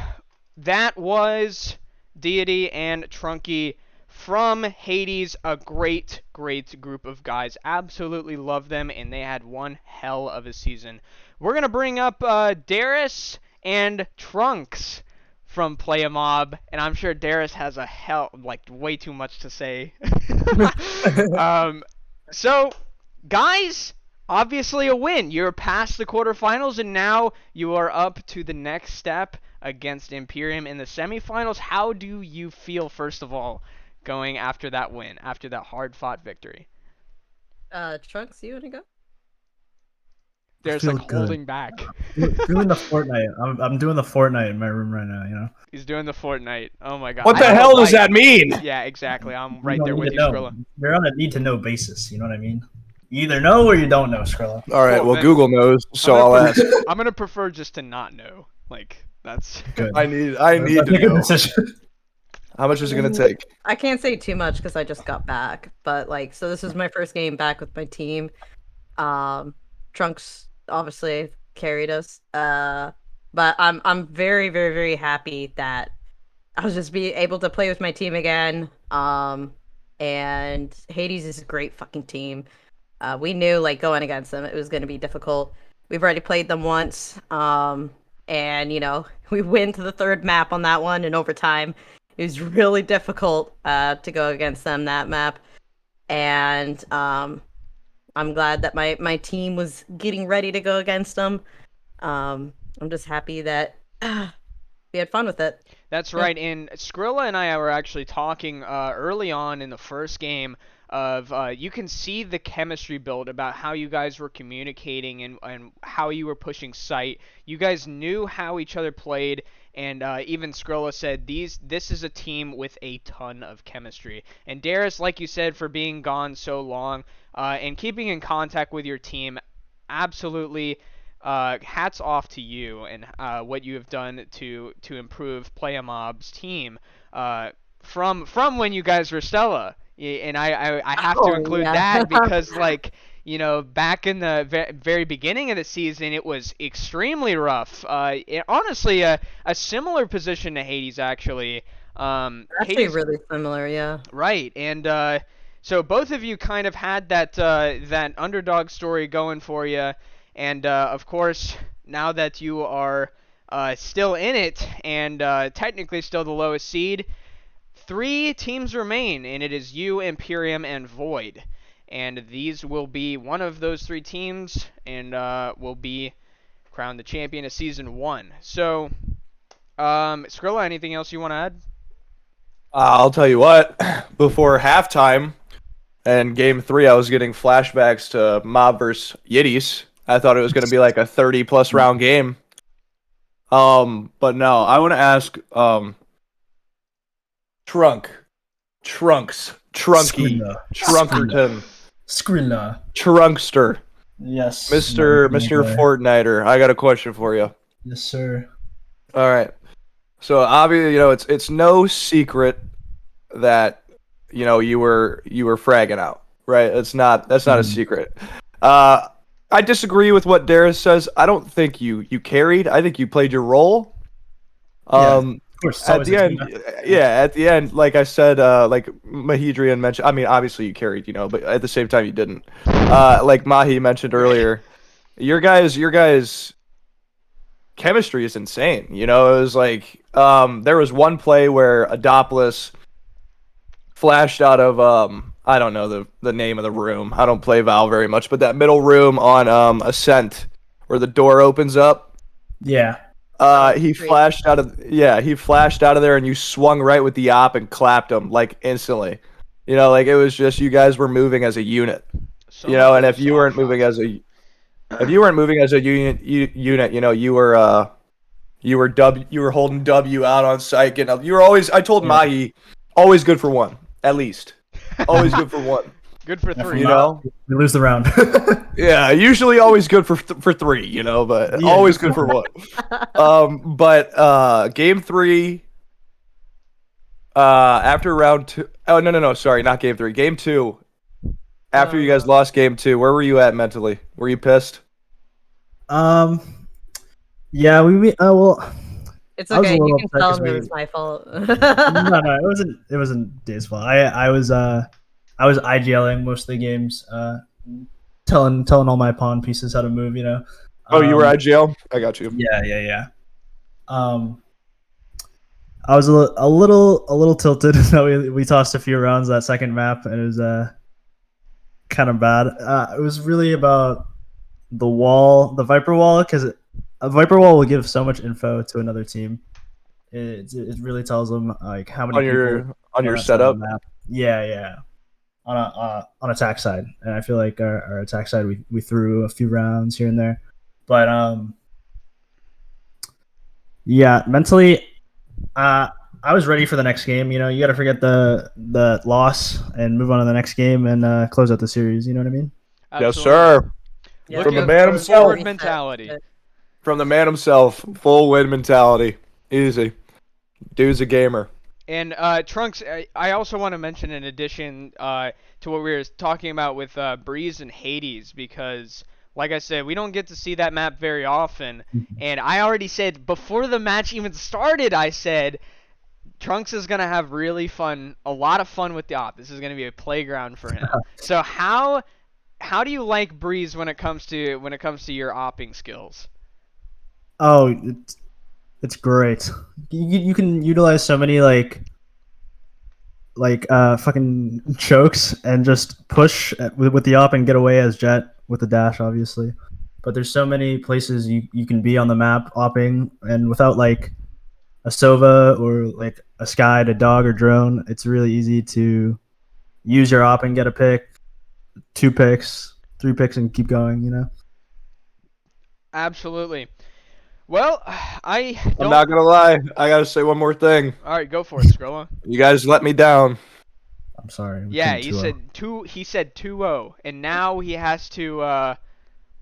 That was Deity and Trunky from Hades, a great, great group of guys. Absolutely love them, and they had one hell of a season. We're going to bring up Darius and Trunks from Playa Mob, and I'm sure Darius has way too much to say. So, guys, obviously a win. You're past the quarterfinals, and now you are up to the next step against Imperium in the semifinals. How do you feel, first of all, going after that win, after that hard-fought victory? Trunks, you wanna go? There's feel like good. holding back. Doing the Fortnite. I'm doing the Fortnite in my room right now. You know. He's doing the Fortnite. Oh my god. What I the don't know hell does why- that mean? Yeah, exactly. I'm You right don't there need with to you, know. Skrilla. You're on a need to know basis. You know what I mean? You either know or you don't know, Skrilla. All right. Cool, Well, then- Google knows, so I'll gonna ask. I'm gonna prefer just to not know. Like that's Good. I need Let's to make a know. decision. How much is it gonna take? I can't say too much because I just got back, but so this is my first game back with my team. Trunks obviously carried us, but I'm very very very happy that I was just be able to play with my team again. And Hades is a great fucking team. We knew going against them it was going to be difficult. We've already played them once, and we win to the third map on that one in overtime. It was really difficult to go against them that map, and I'm glad that my team was getting ready to go against them. I'm just happy that we had fun with it. That's right. And Skrilla and I were actually talking early on in the first game of you can see the chemistry build about how you guys were communicating and how you were pushing sight. You guys knew how each other played, And even Skrilla said this is a team with a ton of chemistry. And Darius, like you said, for being gone so long and keeping in contact with your team, absolutely hats off to you and what you have done to improve Playa Mob's team from when you guys were Stella. And I have to include that because, like, you know, back in the very beginning of the season, it was extremely rough. Honestly, a similar position to Hades, actually. Actually, Hades, really similar, yeah. right, and so both of you kind of had that underdog story going for you, and of course, now that you are still in it and technically still the lowest seed, 3 teams remain, and it is you, Imperium, and Void. And these will be one of those 3 teams, and will be crowned the champion of Season 1. So, Skrilla, anything else you want to add? I'll tell you what, before halftime and game 3, I was getting flashbacks to Mob vs. Yiddies. I thought it was going to be like a 30-plus round game. But no, I want to ask, Trunks, Trunky, Trunkerton, Skrilla. Trunkster, Yes. Mr. Fortniter. I got a question for you. Yes, sir. All right. So obviously, you know, it's no secret that, you know, you were fragging out, right? That's not a secret. I disagree with what Darius says. I don't think you carried. I think you played your role. Of course, at the end, like I said, like Mahidrian mentioned, I mean, obviously you carried, you know, but at the same time you didn't. Like Mahi mentioned earlier, your guys' chemistry is insane. You know, it was like there was one play where Adopolis flashed out of I don't know the name of the room. I don't play Val very much, but that middle room on Ascent where the door opens up. Yeah. He flashed out of there, and you swung right with the op and clapped him like instantly. You know, like it was just you guys were moving as a unit. So you know, and if you weren't moving as a unit, you know, you were holding W out on site. You were always. I told Mahi, always good for one, at least. Always good for one. Good for 3. You know, we lose the round. yeah, usually always good for 3. You know, but always good for 1. But game 3. After round 2. Oh no, sorry, not game 3. Game 2. After you guys lost game 2, where were you at mentally? Were you pissed? Yeah, well. It's okay. You can tell me it was my fault. no, it wasn't Dave's fault. I was IGLing most of the games, telling all my pawn pieces how to move. You know. Oh, you were IGL? I got you. Yeah. I was a little tilted that we tossed a few rounds that second map, and it was kind of bad. It was really about the wall, the Viper wall, because a Viper wall will give so much info to another team. It really tells them like how many on your setup. Map. Yeah. On attack side, and I feel like our attack side we threw a few rounds here and there, but yeah, mentally, I was ready for the next game. You know, you got to forget the loss and move on to the next game and close out the series. You know what I mean? Yes, sir. Yeah, From the man himself. Forward mentality. From the man himself, full win mentality. Easy. Dude's a gamer. And Trunks, I also want to mention in addition to what we were talking about with Breeze and Hades, because like I said, we don't get to see that map very often. And I already said before the match even started, I said Trunks is gonna have a lot of fun with the op. This is gonna be a playground for him. So how do you like Breeze when it comes to your opping skills? Oh, it's great. You can utilize so many like fucking chokes and just push with the op and get away as Jet with the dash, obviously. But there's so many places you can be on the map opping, and without like a Sova or like a Sky to dog or drone, it's really easy to use your op and get a pick, 2 picks, 3 picks, and keep going. You know. Absolutely. Well, I don't... I'm not gonna lie. I gotta say one more thing. All right, go for it, Skrilla. You guys let me down. I'm sorry. we Yeah, couldn't he 2-0. said two. He said 2-0, and now he has to.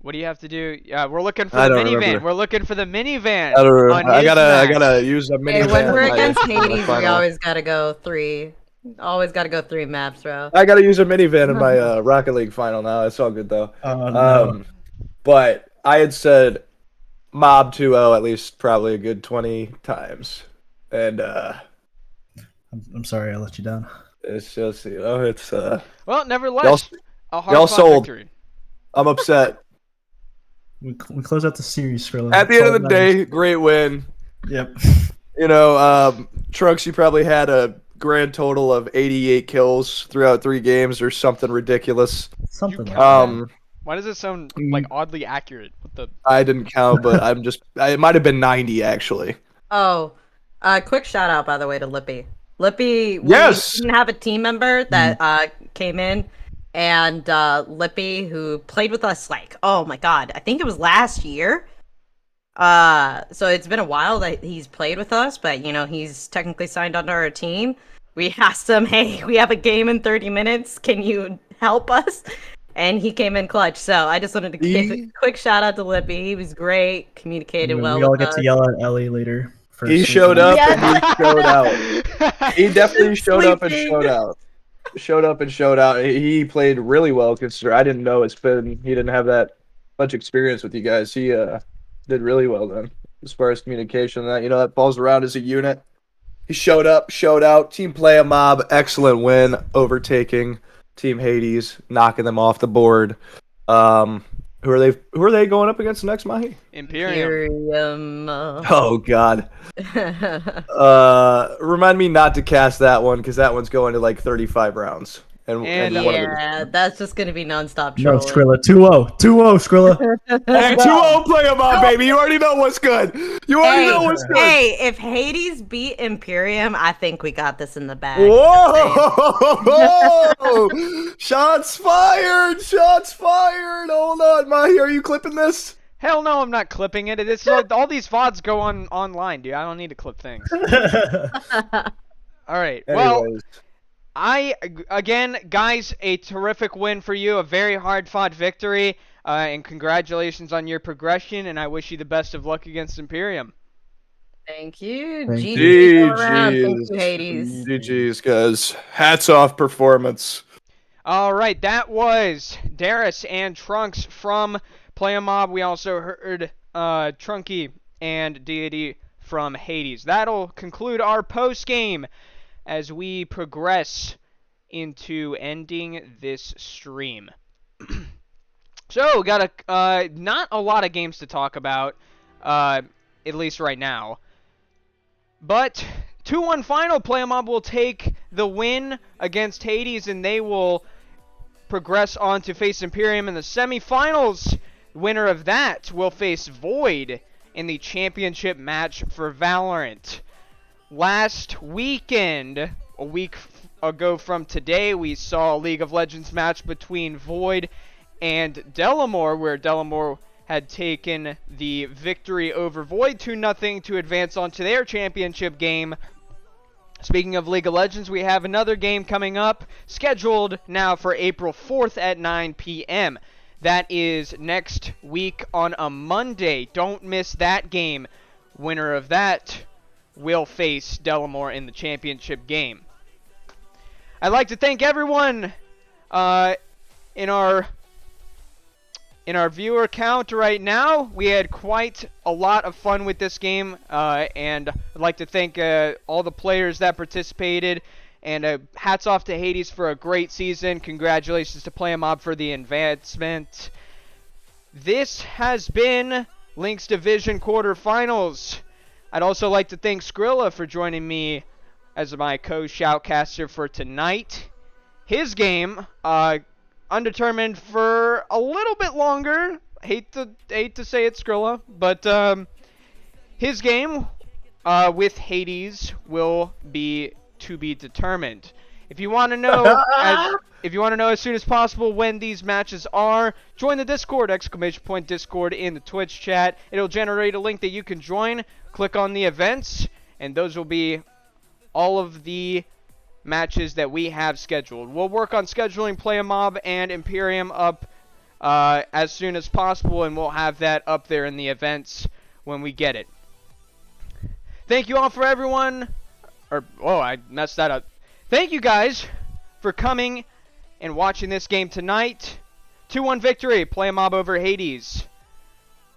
What do you have to do? We're looking for I the don't minivan. remember. We're looking for the minivan. I don't remember. On I his gotta match. use a Hey, minivan. when we're in my- against in my Hades, we final. always gotta go 3. Always gotta go 3 maps, bro. I gotta use a minivan in my Rocket League final now. It's all good though. No. But I had said Mob 2-0 at least probably a good 20 times, and I'm sorry I let you down. it's just it's Well, nevertheless, a hard y'all fought sold. victory. I'm upset. We close out the series, Skrilla. At the That's end all of the that matters. day, great win. Yep. You know, Trunks, you probably had a grand total of 88 kills throughout 3 games or something ridiculous. Something like count Why does it sound like oddly accurate? What the? I didn't count, but it might have been 90 actually. Oh, quick shout out by the way to Lippy. Lippy, we Yes! didn't have a team member that came in, and Lippy, who played with us like, oh my god, I think it was last year. So it's been a while that he's played with us, but you know he's technically signed under our team. We asked him, hey, we have a game in 30 minutes. Can you help us? And he came in clutch. So I just wanted to give a quick shout out to Lippy. He was great, communicated well. We all with get us. to yell at Ellie later. for He seeing showed that. up and he showed out. He definitely showed up and showed out. Showed up and showed out. He played really well considering I didn't know he didn't have that much experience with you guys. He did really well then as far as communication. That falls around as a unit. He showed up, showed out. Team Playa Mob, excellent win, overtaking Team Hades, knocking them off the board. Who are they going up against next, Mahi? Imperium. Oh God. Remind me not to cast that one because that one's going to like 35 rounds. And yeah, that's just gonna be nonstop No, trolling. Skrilla, 2-0, 2-0, Skrilla. Hey, 2-0 Playa Mob, baby. You already know what's good. You already know what's good. Hey, if Hades beat Imperium, I think we got this in the bag. Whoa! Shots fired! Shots fired! Hold on, Mahi, are you clipping this? Hell no, I'm not clipping it. It's like all these VODs go online, dude. I don't need to clip things. All right. Well, again, guys, a terrific win for you. A very hard-fought victory. And congratulations on your progression. And I wish you the best of luck against Imperium. Thank you. GG's. Thank you, Hades. GG's, guys. Hats off performance. All right, that was Darius and Trunks from Playa Mob. We also heard Trunky and Deity from Hades. That'll conclude our post game as we progress into ending this stream. So, we got not a lot of games to talk about, at least right now. But 2-1 final. Playa Mob will take the win against Hades, and they will progress on to face Imperium in the semifinals. Winner of that will face Void in the championship match for Valorant. Last weekend, a week ago from today, we saw a League of Legends match between Void and Delamore, where Delamore had taken the victory over Void 2-0 to advance on to their championship game. Speaking of League of Legends, we have another game coming up, scheduled now for April 4th at 9 p.m. That is next week on a Monday. Don't miss that game. Winner of that will face Delamore in the championship game. I'd like to thank everyone in our viewer count right now. We had quite a lot of fun with this game, and I'd like to thank all the players that participated, and hats off to Hades for a great season. Congratulations to Playa Mob for the advancement. This has been LHYNX Division quarterfinals. I'd also like to thank Skrilla for joining me as my co-shoutcaster for tonight. His game, undetermined for a little bit longer. Hate to say it, Skrilla, but his game with Hades will be to be determined. If you want to know, If you want to know as soon as possible when these matches are, join the Discord, !Discord in the Twitch chat. It'll generate a link that you can join. Click on the events, and those will be all of the matches that we have scheduled. We'll work on scheduling Playa Mob and Imperium up as soon as possible, and we'll have that up there in the events when we get it. Thank you all for everyone. I messed that up. Thank you guys for coming and watching this game tonight. 2-1 victory, Playa Mob over Hades.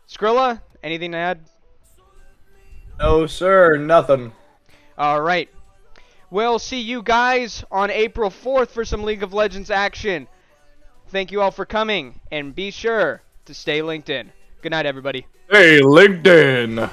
Skrilla, anything to add? No, sir, nothing. All right. We'll see you guys on April 4th for some League of Legends action. Thank you all for coming, and be sure to stay linked in. Good night, everybody. Hey, LinkedIn.